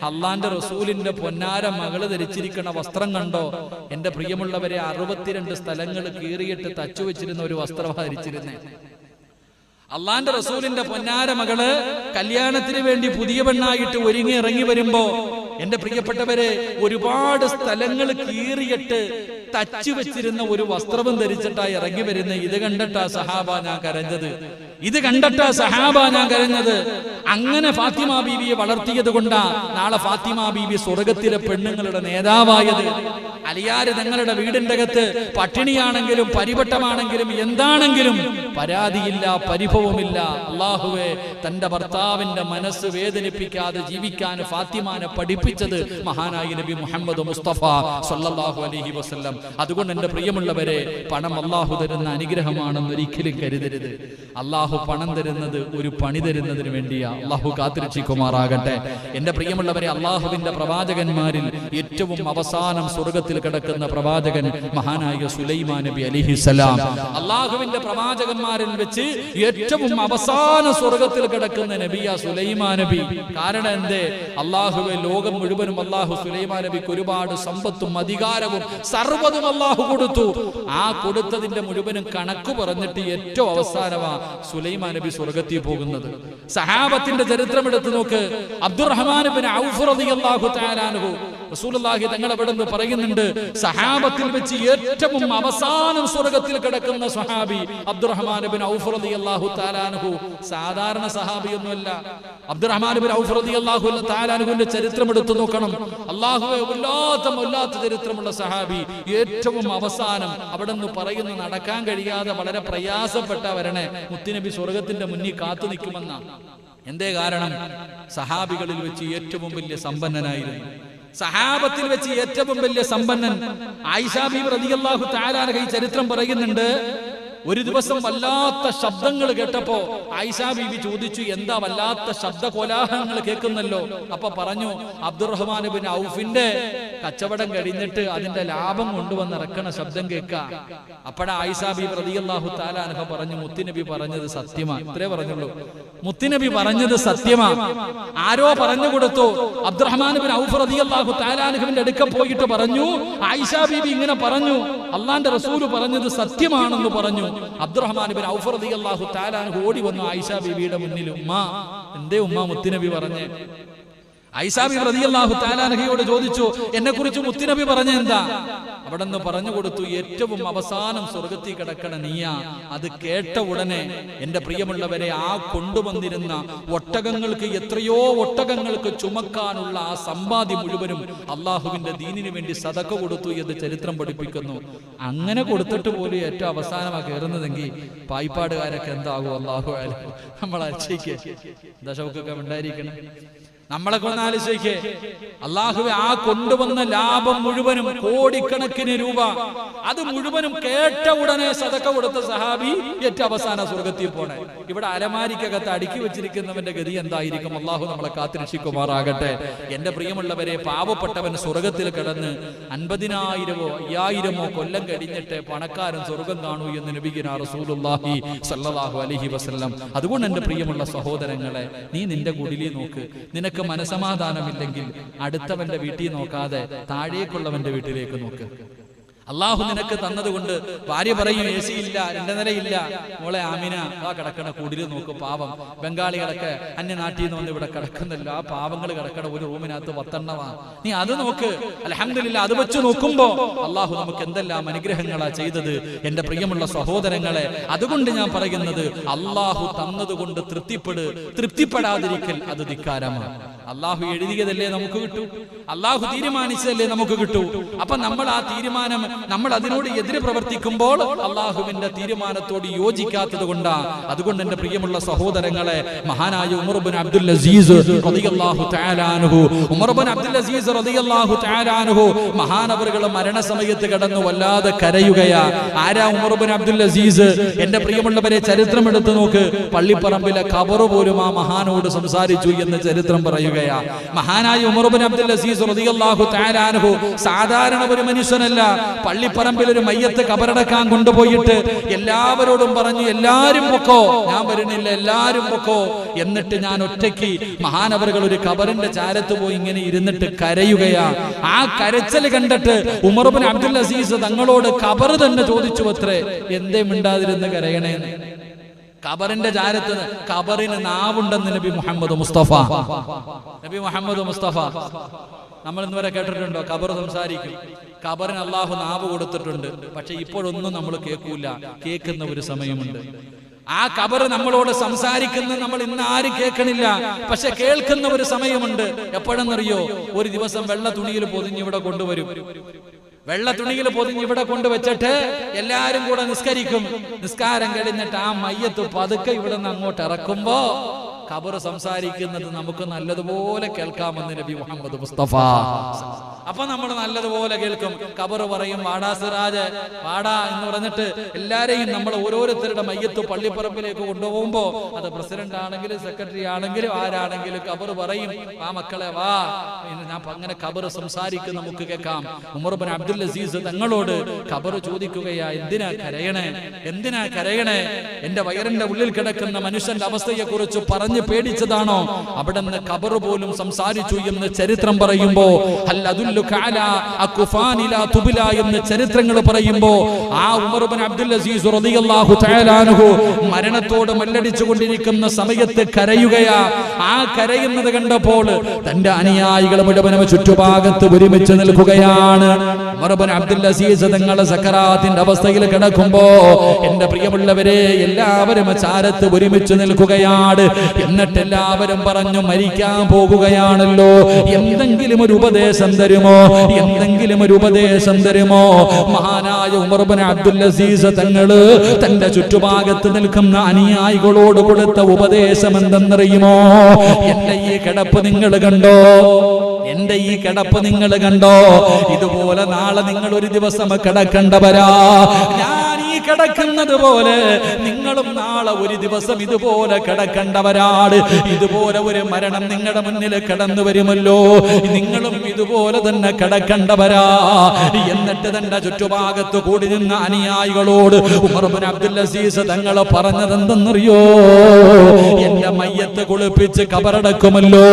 അള്ളാന്റെ റസൂലിന്റെ പൊന്നാര മകള് ധരിച്ചിരിക്കുന്ന വസ്ത്രം കണ്ടോ? എന്റെ പ്രിയമുള്ളവരെ, 62 സ്ഥലങ്ങൾ കീറിയിട്ട് തച്ചു വെച്ചിരുന്ന ഒരു വസ്ത്രം ധരിച്ചിരുന്നേ. അള്ളാന്റെ റസൂലിന്റെ പൊന്നാര മകള് കല്യാണത്തിന് വേണ്ടി പുതിയ പെണ്ണായിട്ട് ഒരുങ്ങി ഇറങ്ങി വരുമ്പോ എന്റെ പ്രിയപ്പെട്ടവരെ, ഒരുപാട് സ്ഥലങ്ങൾ കീറിയിട്ട് തച്ചു വെച്ചിരുന്ന ഒരു വസ്ത്രവും ധരിച്ചിട്ടാ ഇറങ്ങി വരുന്ന. ഇത് കണ്ടിട്ടാ സഹാബ ഞാൻ കരഞ്ഞത്. ഇത് കണ്ടിട്ടാ സഹാബ ഞാൻ കരഞ്ഞത്. അങ്ങനെ ഫാത്തിമ ബീവിയെ വളർത്തിയത് കൊണ്ടാ നാളെ ഫാത്തിമ ബീവി സ്വർഗത്തിലെ പെണ്ണുങ്ങളുടെ നേതാവായത്. അലിയാര് തങ്ങളുടെ വീടിന്റെ അകത്ത് പട്ടിണിയാണെങ്കിലും പരിവട്ടമാണെങ്കിലും എന്താണെങ്കിലും പരാതിയില്ല, പരിഭവമില്ല. അള്ളാഹുവേ, തന്റെ ഭർത്താവിന്റെ മനസ്സ് വേദനിപ്പിക്കാതെ ജീവിക്കാൻ ഫാത്തിമാനെ പഠിപ്പിച്ചത് മഹാനായ നബി മുഹമ്മദ് മുസ്തഫ സല്ലല്ലാഹു അലൈഹി വസല്ലം. അതുകൊണ്ട് എന്റെ പ്രിയമുള്ളവരെ, പണം അള്ളാഹു തരുന്ന അനുഗ്രഹമാണെന്ന് ഒരിക്കലും കരുതരുത്. അള്ളാഹു പണം തരുന്നത് ഒരു പണി തരുന്നതിന് വേണ്ടിയാ. അള്ളാഹു കാത്തിരക്ഷിക്കുമാറാകട്ടെ. എന്റെ പ്രിയമുള്ളവരെ, അള്ളാഹുവിന്റെ പ്രവാചകന്മാരിൽ ഏറ്റവും അവസാനം സ്വർഗത്തിൽ കിടക്കുന്ന പ്രവാചകൻ മഹാനായ സുലൈമാൻ നബി അലൈഹിസ്സലാം. അള്ളാഹുവിന്റെ പ്രവാചകന്മാരിൽ വെച്ച് ഏറ്റവും അവസാന സ്വർഗത്തിൽ കിടക്കുന്ന നബിയാ സുലൈമാൻ നബി. കാരണം എന്തേ? അള്ളാഹുവെ, ലോകം മുഴുവനും അള്ളാഹു സുലൈമാൻ നബിക്ക് ഒരുപാട് സമ്പത്തും അധികാരവും സർവ്വതും അള്ളാഹു കൊടുത്തു. ആ കൊടുത്തതിന്റെ മുഴുവനും കണക്ക് പറഞ്ഞിട്ട് ഏറ്റവും അവസാനമാ സുലൈമാൻ നബി സ്വർഗത്തിൽ പോകുന്നത്. സഹാബത്തിന്റെ ചരിത്രം എടുത്തു നോക്ക്. അബ്ദുറഹ്മാൻ ഇബ്നു ഔഫ് റളിയല്ലാഹു തആല അൻഹു റസൂലുള്ളാഹി തങ്ങൾ അവിടെ നിന്ന് പറയുന്നുണ്ട്, സഹാബത്തിൽ വെച്ച് ഏറ്റവും അവസാനം സ്വർഗത്തിൽ കിടക്കുന്ന സ്വഹാബി അബ്ദുറഹ്മാൻ ഇബ്നു ഔഫ് റളിയല്ലാഹു തആല അൻഹു. സാധാരണ സഹാബിയൊന്നുമല്ല. അബ്ദുറഹ്മാൻ ഇബ്നു ഔഫ് റളിയല്ലാഹു തആല അൻഹുവിന്റെ ചരിത്രം എടുത്തു നോക്കണം. അല്ലാഹുവേ, വല്ലാത്ത ചരിത്രമുള്ള സഹാബി. ഏറ്റവും അവസാനം അവിടെ നിന്ന് പറയുന്ന, നടക്കാൻ കഴിയാതെ വളരെ പ്രയാസപ്പെട്ട വരണേ മുത്തുനബി സ്വർഗത്തിന്റെ മുന്നിൽ കാത്തു നിൽക്കുമെന്നാണ്. എന്തേ കാരണം? സഹാബികളിൽ വെച്ച് ഏറ്റവും വലിയ സമ്പന്നനായിരുന്നു. സഹാബത്തിൽ വെച്ച് ഏറ്റവും വലിയ സമ്പന്നൻ ആയിഷ ബീവി റളിയല്ലാഹു തആല അൻഹ ഈ ചരിത്രം പറയുന്നുണ്ട്. ഒരു ദിവസം വല്ലാത്ത ശബ്ദങ്ങൾ കേട്ടപ്പോ ആയിഷ ബീവി ചോദിച്ചു, എന്താ വല്ലാത്ത ശബ്ദ കോലാഹലങ്ങൾ കേൾക്കുന്നല്ലോ? അപ്പൊ പറഞ്ഞു, അബ്ദുറഹ്മാൻ ഇബ്നു ഔഫിന്റെ കച്ചവടം കഴിഞ്ഞിട്ട് അതിന്റെ ലാഭം കൊണ്ടുവന്ന് ഇറക്കണ ശബ്ദം കേൾക്കാം. അപ്പോഴാ ആയിഷ ബീവി റളിയല്ലാഹു തആല അൻഹ പറഞ്ഞു, മുത്തുനബി പറഞ്ഞത് സത്യമാ. ഇത്രേ പറഞ്ഞുള്ളൂ. മുത്തുനബി പറഞ്ഞത് സത്യമാ. ആരോ പറഞ്ഞു കൊടുത്തു. അബ്ദുറഹ്മാൻ ഇബ്നു ഔഫ് റളിയല്ലാഹു തആല അൻഹുവിന്റെ അടുക്ക പോയിട്ട് പറഞ്ഞു, ആയിഷ ബീവി ഇങ്ങനെ പറഞ്ഞു, അള്ളാന്റെ റസൂല് പറഞ്ഞത് സത്യമാണെന്ന് പറഞ്ഞു. അബ്ദുറഹ്മാൻ ഇബ്നു ഔഫ് റളിയല്ലാഹു തആല അൻഹു ഓടി വന്നു ആയിഷ ബീവിയുടെ മുന്നിൽ. ഉമ്മ, എന്തേ ഉമ്മ മുത്തുനബി പറഞ്ഞേ? ആയിഷ ബീവി റളിയല്ലാഹു തആല അൻഹയോട് ചോദിച്ചു, എന്നെ കുറിച്ച് മുത്തുനബി പറഞ്ഞ എന്താ? അവിടെ നിന്ന് പറഞ്ഞു കൊടുത്തു, ഏറ്റവും അവസാനം സ്വർഗത്തിൽ കിടക്കണ നീയാ. അത് കേട്ട ഉടനെ എന്റെ പ്രിയമുള്ളവരെ, ആ കൊണ്ടുവന്നിരുന്ന ഒട്ടകങ്ങൾക്ക്, എത്രയോ ഒട്ടകങ്ങൾക്ക് ചുമക്കാനുള്ള ആ സമ്പാദ്യം മുഴുവനും അള്ളാഹുവിന്റെ ദീനിന് വേണ്ടി സദഖ കൊടുത്തു എന്ന് ചരിത്രം പഠിപ്പിക്കുന്നു. അങ്ങനെ കൊടുത്തിട്ട് പോലും ഏറ്റവും അവസാനമാണ് കയറുന്നതെങ്കിൽ പായിപ്പാടുകാരൊക്കെ എന്താകും? അള്ളാഹു ആലം. നമ്മൾ അച്ഛയ്ക്ക് ദശമൊക്കെ ഉണ്ടായിരിക്കണം. നമ്മളൊക്കെ ഒന്ന് ആലോചിക്കേ. അള്ളാഹുവെ, ആ കൊണ്ടുവന്ന ലാഭം മുഴുവനും, കോടിക്കണക്കിന് രൂപ, അത് മുഴുവനും കേട്ട ഉടനെ സദഖ കൊടുത്ത സഹാബി ഏറ്റവും അവസാന സ്വർഗത്തിൽ പോണേ. ഇവിടെ അലമാരിക്കകത്ത് അടുക്കി വെച്ചിരിക്കുന്നവന്റെ ഗതി എന്തായിരിക്കും? അള്ളാഹു നമ്മളെ കാത്തിരക്ഷിക്കുമാറാകട്ടെ. എന്റെ പ്രിയമുള്ളവരെ, പാവപ്പെട്ടവൻ സ്വർഗത്തിൽ കിടന്ന് 50,000 5000 കൊല്ലം കഴിഞ്ഞിട്ട് പണക്കാരൻ സ്വർഗം കാണൂ എന്ന് നബിയുനാ റസൂലുള്ളാഹി സ്വല്ലല്ലാഹു അലൈഹി വസല്ലം. അതുകൊണ്ട് എന്റെ പ്രിയമുള്ള സഹോദരങ്ങളെ, നീ നിന്റെ കുടിലിൽ നോക്ക്. നിനക്ക് മനസമാധാനമില്ലെങ്കിൽ അടുത്തവന്റെ വീട്ടിൽ നോക്കാതെ താഴേക്കുള്ളവന്റെ വീട്ടിലേക്ക് നോക്ക്. അള്ളാഹു നിനക്ക് തന്നതുകൊണ്ട് ഭാര്യ പറയും AC ഇല്ല, 2 നിലയില്ല, മോളെ ആമിന ആ കിടക്കണ കുടില് നോക്ക്, പാവം ബംഗാളികളൊക്കെ അന്യനാട്ടിൽ നിന്ന് വന്ന് ഇവിടെ കിടക്കുന്നില്ല, ആ പാവങ്ങൾ കിടക്കണ ഒരു റൂമിനകത്ത് 10 നീ അത് നോക്ക്. അൽഹംദുലില്ലാ, അത് വെച്ച് നോക്കുമ്പോ അള്ളാഹു നമുക്ക് എന്തെല്ലാം അനുഗ്രഹങ്ങളാ ചെയ്തത് എന്റെ പ്രിയമുള്ള സഹോദരങ്ങളെ. അതുകൊണ്ട് ഞാൻ പറയുന്നത്, അള്ളാഹു തന്നതുകൊണ്ട് തൃപ്തിപ്പെടാതിരിക്കൽ അത് ധിക്കാരമാണ്. അള്ളാഹു എഴുതിയതല്ലേ നമുക്ക് കിട്ടൂ, അള്ളാഹു തീരുമാനിച്ചതല്ലേ നമുക്ക് കിട്ടൂ. അപ്പൊ നമ്മൾ ആ തീരുമാനം, നമ്മൾ അതിനോട് എതിര് പ്രവർത്തിക്കുമ്പോൾ അള്ളാഹുവിന്റെ തീരുമാനത്തോട് യോജിക്കാത്തത് കൊണ്ടാണ്. അതുകൊണ്ട് എന്റെ പ്രിയമുള്ള സഹോദരങ്ങളെ, മഹാനായ ഉമർ ഇബ്നു അബ്ദുൽ അസീസ് റളിയല്ലാഹു തആല അൻഹു, ഉമർ ഇബ്നു അബ്ദുൽ അസീസ് റളിയല്ലാഹു തആല അൻഹു മഹാനവറുകൾ മരണസമയത്ത് കിടന്നു വല്ലാതെ കരയുകയാ. ആരാ ഉമർ ഇബ്നു അബ്ദുൽ അസീസ്? എന്റെ പ്രിയമുള്ളവരെ, ചരിത്രം എടുത്തു നോക്ക്. പള്ളിപ്പറമ്പിലെ ഖബർ പോലും ആ മഹാനോട് സംസാരിച്ചു എന്ന് ചരിത്രം പറയുകയാ. മഹാനായ ഉമർ ഇബ്നു അബ്ദുൽ അസീസ് റളിയല്ലാഹു തആല അൻഹു സാധാരണ ഒരു മനുഷ്യനല്ല. പള്ളിപ്പറമ്പിൽ ഒരു മയ്യത്ത് കബറടക്കാൻ കൊണ്ടുപോയിട്ട് എല്ലാവരോടും പറഞ്ഞു, എല്ലാരും പൊക്കോ, ഞാൻ വരുന്നില്ല, എല്ലാരും പൊക്കോ. എന്നിട്ട് ഞാൻ ഒറ്റയ്ക്ക് മഹാനവറുകൾ ഒരു കബറിന്റെ ചാരത്ത് പോയി ഇങ്ങനെ ഇരുന്നിട്ട് കരയുകയാ. ആ കരച്ചൽ കണ്ടിട്ട് ഉമർ ഇബ്നു അബ്ദുൽ അസീസ് തങ്ങളോട് കബർ തന്നെ ചോദിച്ചു അത്രേ, എന്തേ മിണ്ടാതിരുന്ന് കരയണേന്ന്. കബറിന്റെ ചാരത്ത് കബറിന് നാവുണ്ടെന്ന് നബി മുഹമ്മദ് മുസ്തഫ. നമ്മൾ ഇന്നുവരെ കേട്ടിട്ടുണ്ടോ കബർ സംസാരിക്കും? കബറിന് അള്ളാഹു നാവ് കൊടുത്തിട്ടുണ്ട്. പക്ഷെ ഇപ്പോഴൊന്നും നമ്മൾ കേൾക്കൂല, കേൾക്കുന്ന ഒരു സമയമുണ്ട്. ആ കബർ നമ്മളോട് സംസാരിക്കുന്ന നമ്മൾ ഇന്ന് ആരും കേൾക്കണില്ല, പക്ഷെ കേൾക്കുന്ന ഒരു സമയമുണ്ട്. എപ്പോഴെന്നറിയോ? ഒരു ദിവസം വെള്ള തുണിയിൽ പൊതിഞ്ഞ് ഇവിടെ കൊണ്ടുവരും. വെള്ള തുണിയിൽ പൊതിഞ്ഞ് ഇവിടെ കൊണ്ടുവച്ചിട്ട് എല്ലാരും കൂടെ നിസ്കരിക്കും. നിസ്കാരം കഴിഞ്ഞിട്ട് ആ മയ്യത്ത് പതുക്കെ ഇവിടെ നിന്ന് അങ്ങോട്ട് ഇറക്കുമ്പോ ഖബർ സംസാരിക്കുന്നത് നമുക്ക് നല്ലതുപോലെ കേൾക്കാമെന്ന് നബി മുഹമ്മദ് മുസ്തഫ. അപ്പൊ നമ്മൾ നല്ലതുപോലെ കേൾക്കും. ഖബർ പറയും, വാടാ സിറാജ് വാടാ എന്ന് പറഞ്ഞിട്ട് എല്ലാരെയും നമ്മൾ ഓരോരുത്തരുടെ മയ്യത്ത് പള്ളിപ്പറമ്പിലേക്ക് കൊണ്ടുപോകുമ്പോ, അത് പ്രസിഡന്റ് ആണെങ്കിലും സെക്രട്ടറി ആണെങ്കിലും ആരാണെങ്കിലും ഖബർ പറയും, ആ മക്കളെ വാ. ഞാൻ അങ്ങനെ ഖബർ സംസാരിക്കും, നമുക്ക് കേൾക്കാം. ഉമർ ഇബ്നു അബ്ദുൽ അസീസ് തങ്ങളോട് ഖബർ ചോദിക്കുകയാ, എന്തിനാ കരയണേ, എന്തിനാ കരയണേ? എന്റെ വയറിന്റെ ഉള്ളിൽ കിടക്കുന്ന മനുഷ്യന്റെ അവസ്ഥയെ കുറിച്ച് പറഞ്ഞു പേടിച്ചതാണോ? അവിടെ നിന്ന് ഖബർ പോലും സംസാരിച്ചു എന്ന് ചരിത്രം പറയുമ്പോ, എന്ന് ചരിത്രങ്ങൾ പറയുമ്പോ, ആ ഉമർ ഇബ്നു അബ്ദുൽ അസീസ് റളിയല്ലാഹു തആല അൻഹു മരണത്തോട് മല്ലടിച്ചു കൊണ്ടിരിക്കുന്ന സമയത്ത് കരയുകയാ. ആ കരയുന്നത് കണ്ടപ്പോൾ തന്റെ അനുയായികൾ മുഴുവനും ചുറ്റുഭാഗത്ത് ഒരുമിച്ച് നിൽക്കുകയാണ്. ഉമർ ഇബ്നു അബ്ദുൽ അസീസ് തങ്ങളുടെ സക്കറാത്തിന്റെ അവസ്ഥയിൽ കിടക്കുമ്പോ, എന്റെ പ്രിയമുള്ളവരെ, എല്ലാവരും ചാരത്ത് ഒരുമിച്ച് നിൽക്കുകയാണ്. എന്നിട്ട് എല്ലാവരും പറഞ്ഞു, മരിക്കാൻ പോകുകയാണല്ലോ, എന്തെങ്കിലും ഒരു ഉപദേശം തരുമോ, എന്തെങ്കിലും ഒരു ഉപദേശം തരുമോ? മഹാനായ ഉമർ ഇബ്നു അബ്ദുൽ അസീസ് തങ്ങള് തന്റെ ചുറ്റുഭാഗത്ത് നിൽക്കുന്ന അനുയായികളോട് കൊടുത്ത ഉപദേശം എന്തെന്നറിയുമോ? എന്റെ ഈ കിടപ്പ് നിങ്ങൾ കണ്ടോ? എന്റെ ഈ കിടപ്പ് നിങ്ങൾ കണ്ടോ? ഇതുപോലെ നാളെ നിങ്ങൾ ഒരു ദിവസം കിടക്കേണ്ടവരാ. ഞാൻ ഈ കിടക്കുന്നത് പോലെ നിങ്ങളും നാളെ ഒരു ദിവസം ഇതുപോലെ കിടക്കേണ്ടവരാണ്. ഇതുപോലെ ഒരു മരണം നിങ്ങളുടെ മുന്നിൽ കടന്നു വരുമല്ലോ, നിങ്ങളും ഇതുപോലെ തന്നെ കിടക്കേണ്ടവരാ. എന്നിട്ട് തന്റെ ചുറ്റുഭാഗത്ത് കൂടി നിന്ന അനുയായികളോട് ഉമർ ഇബ്നു അബ്ദുൽ അസീസ് തങ്ങൾ പറഞ്ഞതെന്തെന്നറിയോ? എന്റെ മയ്യത്ത് കുളിപ്പിച്ച് കബറടക്കുമല്ലോ,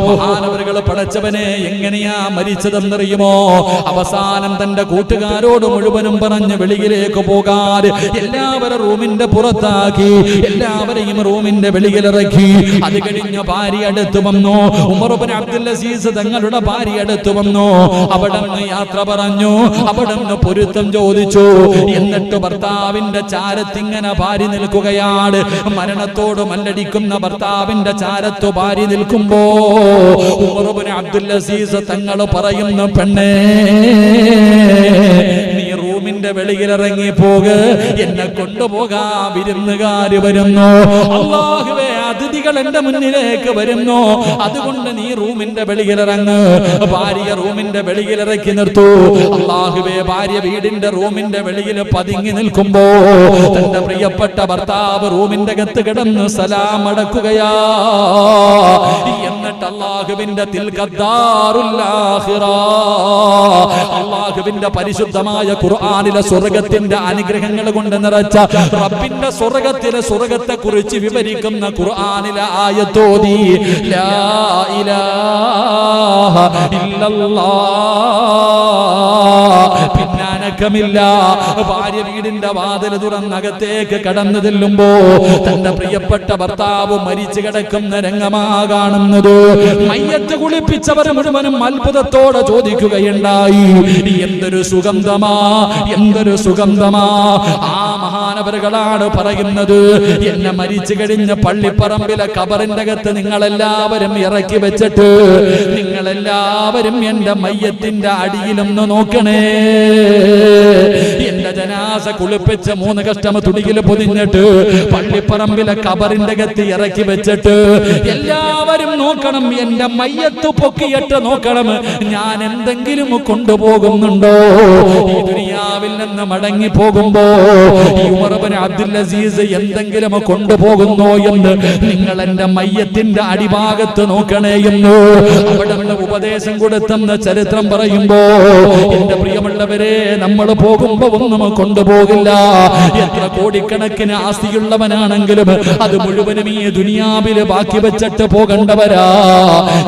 മഹാനവറുകൾ പടച്ചവനെ എങ്ങനെയാ മരിച്ചതെന്നറിയുമോ? അവസാനം തന്റെ കൂട്ടുകാരോട് മുഴുവനും പറഞ്ഞ് വെളിയിലേക്ക് പോകാൻ എല്ലാവരും റൂമിന്റെ പുറത്താക്കി, എല്ലാവരെയും റൂമിന്റെ വെളിയിലിറക്കി. അത് കഴിഞ്ഞ് ഭാര്യ അടുത്ത് വന്നു. ഉമർ ഇബ്നു അബ്ദുൽ അസീസ് തങ്ങളുടെ ഭാര്യ അടുത്ത് വന്നു. അവിടെ നിന്ന് യാത്ര പറഞ്ഞു, അവിടെ നിന്ന് പൊരുത്തം ചോദിച്ചു. എന്നിട്ട് ഭർത്താവിന്റെ ചാരത്തിങ്ങനെ ഭാര്യ നിൽക്കുകയാണ്. മരണത്തോട് മല്ലടിക്കുന്ന ഭർത്താവിന്റെ ചാരത്ത് ഭാര്യ നിൽക്കുമ്പോ ഉമർ ഇബ്നു അബ്ദുൽ അസീസ് തങ്ങൾ പറയുന്ന, പെണ്ണേ, നീ റൂമിന്റെ വെളിയിലിറങ്ങി പോക, എന്നെ കൊണ്ടുപോകാ, വിരുന്നുകാര് വരുന്നു. അല്ലാഹുവേ, അതിഥികൾ എന്റെ മുന്നിലേക്ക് വരുന്നു, അതുകൊണ്ട് നീ റൂമിന്റെ വെളിയിലിറങ്ങ്. ഭാര്യ റൂമിന്റെ വെളിയിലിറക്കി നിർത്തൂ. അല്ലാഹുവേ, ഭാര്യ വീടിന്റെ റൂമിന്റെ വെളിയിൽ പതുങ്ങി നിൽക്കുമ്പോ തന്റെ പ്രിയപ്പെട്ട ഭർത്താവ് റൂമിന്റെ അകത്ത് കിടന്ന് സലാം അടക്കുകയാ. എന്നിട്ട് അല്ലാഹുവിന്റെ തിൽഖദ്ദാറുൽ ആഖിറ, അല്ലാഹുവിന്റെ പരിശുദ്ധമായ ഖുർആനിലെ സ്വർഗ്ഗത്തിന്റെ അനുഗ്രഹങ്ങൾ കൊണ്ട് നിറച്ച റബ്ബിന്റെ സ്വർഗ്ഗത്തെ കുറിച്ച് വിവരിക്കുന്ന ഖുർആനിലെ ആയത്തോതി, ലാ ഇലാഹ ഇല്ലല്ലാഹ്, പിന്നാനെ അനക്കമില്ല. ഭാര്യ വീടിന്റെ വാതിൽ തുറന്നകത്തേക്ക് കടന്നു ചെല്ലുമ്പോ തന്റെ പ്രിയപ്പെട്ട ഭർത്താവ് മരിച്ചു കിടക്കുന്ന രംഗമാ കാണുന്നത്. മയ്യത്ത് കുളിപ്പിച്ചവർ മുഴുവനും അത്ഭുതത്തോടെ ചോദിക്കുകയുണ്ടായി, എന്തൊരു സുഗന്ധമാ, എന്തൊരു സുഗന്ധമാ. ആ മഹാനവറുകളാണ് പറയുന്നത്, എന്നെ മരിച്ചു കഴിഞ്ഞ പള്ളിപ്പറമ്പിലെ കബറിന്റെ അകത്ത് നിങ്ങളെല്ലാവരും ഇറക്കി വെച്ചിട്ട് നിങ്ങളെല്ലാവരും എന്റെ മയ്യത്തിന്റെ അടിയിലൊന്ന് നോക്കണേ. എന്റെ ജനാസ കുളിപ്പിച്ച് 3 കഷ്ടം തുണിയിൽ പൊതിഞ്ഞിട്ട് പള്ളിപ്പറമ്പിലെ കബറിന്റെ അകത്ത് ഇറക്കി വെച്ചിട്ട് എല്ലാവരും നോക്കണം, എന്റെ മയ്യത്ത് പൊക്കിയിട്ട് നോക്കണം, ഞാൻ എന്തെങ്കിലും കൊണ്ടുപോകുന്നുണ്ടോ. ഈ ദുനിയാവിൽ നിന്ന് മടങ്ങി പോകുമ്പോ ഉമർ ഇബ്നു അബ്ദുൽ അസീസ് എന്തെങ്കിലും കൊണ്ടുപോകുന്നോ എന്ന് നിങ്ങൾ എന്റെ മയ്യത്തിന്റെ അടിഭാഗത്ത് നോക്കണേ എന്ന് അവിടെ നിന്ന് ഉപദേശം കൊടുത്തെന്ന ചരിത്രം പറയുമ്പോ, എന്റെ പ്രിയമുള്ളവരെ, നമ്മൾ പോകുമ്പോ ഒന്നും കൊണ്ടുപോകില്ല. എത്ര കോടിക്കണക്കിന് ആസ്തിയുള്ളവനാണെങ്കിലും അത് മുഴുവനും ഈ ദുനിയാവിൽ ബാക്കി വെച്ചിട്ട് പോകേണ്ടവരാ.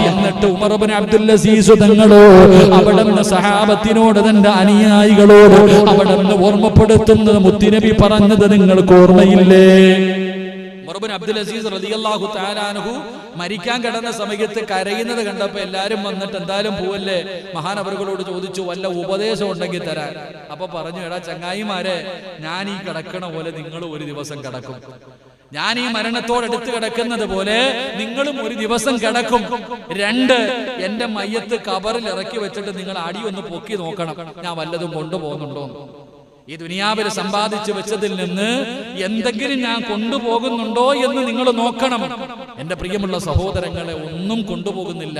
എന്നിട്ട് ഉമർ ഇബ്നു അബ്ദുൽ അസീസ് തങ്ങളോ അവിടെ നിന്ന് സഹാബത്തിനോട്, തന്റെ അനുയായികളോട് അവിടെ നിന്ന് ഓർമ്മപ്പെടുത്തുന്നത് മുത്തുനബി പറഞ്ഞത് നിങ്ങൾക്ക് ഓർമ്മയില്ലേ? ഉമർ ഇബ്നു അബ്ദുൽ അസീസ് റളിയല്ലാഹു തആല അൻഹു മരിക്കാൻ കിടന്ന സമയത്ത് കരയുന്നത് കണ്ടപ്പോ എല്ലാരും വന്നിട്ട് എന്തായാലും പോവല്ലേ, മഹാനവറുകളോട് ചോദിച്ചു, വല്ല ഉപദേശം ഉണ്ടെങ്കിൽ തരാൻ. അപ്പൊ പറഞ്ഞു, എടാ ചങ്ങായിമാരെ, ഞാൻ ഈ കിടക്കണ പോലെ നിങ്ങൾ ഒരു ദിവസം കിടക്കും. ഞാൻ ഈ മരണത്തോടടുത്ത് കിടക്കുന്നത് പോലെ നിങ്ങളും ഒരു ദിവസം കിടക്കും. 2, എന്റെ മയ്യത്ത് കബറിൽ ഇറക്കി വെച്ചിട്ട് നിങ്ങൾ അടി ഒന്ന് പൊക്കി നോക്കണം, ഞാൻ വല്ലതും കൊണ്ടുപോകുന്നുണ്ടോ. ഈ ദുനിയാവിൽ സമ്പാദിച്ചു വെച്ചതിൽ നിന്ന് എന്തെങ്കിലും ഞാൻ കൊണ്ടുപോകുന്നുണ്ടോ എന്ന് നിങ്ങൾ നോക്കണം. എന്റെ പ്രിയമുള്ള സഹോദരങ്ങളെ, ഒന്നും കൊണ്ടുപോകുന്നില്ല.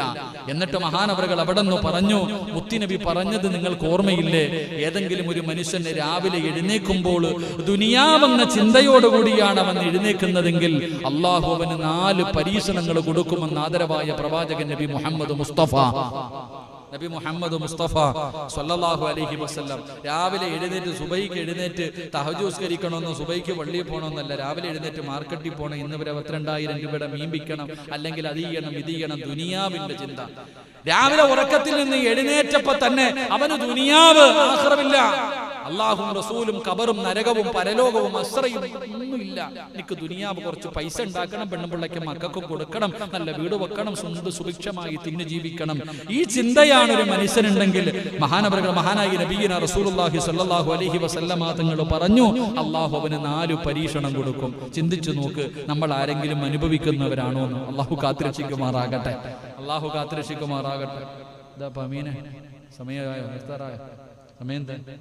എന്നിട്ട് മഹാനവറുകൾ അവിടെ നിന്ന് പറഞ്ഞു, മുത്തുനബി പറഞ്ഞത് നിങ്ങൾക്ക് ഓർമ്മയില്ലേ? ഏതെങ്കിലും ഒരു മനുഷ്യന് രാവിലെ എഴുന്നേൽക്കുമ്പോൾ ദുനിയാവെന്ന ചിന്തയോടുകൂടിയാണ് അവൻ എഴുന്നേൽക്കുന്നതെങ്കിൽ അള്ളാഹു അവന് 4 പരീക്ഷണങ്ങൾ കൊടുക്കുമെന്ന് ആദരവായ പ്രവാചകൻ നബി മുഹമ്മദ് മുസ്തഫ സ്വല്ലല്ലാഹു അലൈഹി വസല്ലം രാവിലെ എഴുന്നേറ്റ് സുബൈക്ക് എഴുന്നേറ്റ് തഹജ്ജുദ് നിസ്കരിക്കണമെന്നോ സുബൈക്ക് പള്ളിയിൽ പോകണമെന്നല്ല, രാവിലെ എഴുന്നേറ്റ് മാർക്കറ്റിൽ പോകണം, ഇന്ന് വരെ 32,000 രൂപയുടെ മീൻ വിൽക്കണം, അല്ലെങ്കിൽ അത് ചെയ്യണം ഇത് ചെയ്യണം, ദുനിയാവിന്റെ ചിന്ത. രാവിലെ ഉറക്കത്തിൽ നിന്ന് എഴുന്നേറ്റപ്പോ തന്നെ അവന് ദുനിയാവ്, ആഖിറമില്ല. അള്ളാഹും റസൂലും ഖബറും നരകവും പരലോകവും അസ്രയും ഒന്നുമില്ല. എനിക്ക് ദുനിയാവ് കുറച്ച് പൈസ ഉണ്ടാക്കണം, പെണ്ണുപിള്ളയ്ക്ക് മക്കൾക്കും കൊടുക്കണം, നല്ല വീട് വെക്കണം, സുഭിക്ഷമായി തിന്നു ജീവിക്കണം. ഈ ചിന്തയാണ് ഒരു മനുഷ്യനുണ്ടെങ്കിൽ മഹാനവറുകൾ, മഹാനായ നബിയിന റസൂലുള്ളാഹി സ്വല്ലല്ലാഹു അലൈഹി വസല്ലമ തങ്ങൾ പറഞ്ഞു, അള്ളാഹു അവന് 4 പരീക്ഷണം കൊടുക്കും. ചിന്തിച്ചു നോക്ക്, നമ്മൾ ആരെങ്കിലും അനുഭവിക്കുന്നവരാണോ എന്ന്. അള്ളാഹു കാത്തിരക്ഷിക്കുമാറാകട്ടെ, അള്ളാഹു കാത്തിരക്ഷിക്കുമാറാകട്ടെ. ഇതാ പമീനെ സമയമായോ? നിർത്താറായോ? സമയം തന്നെ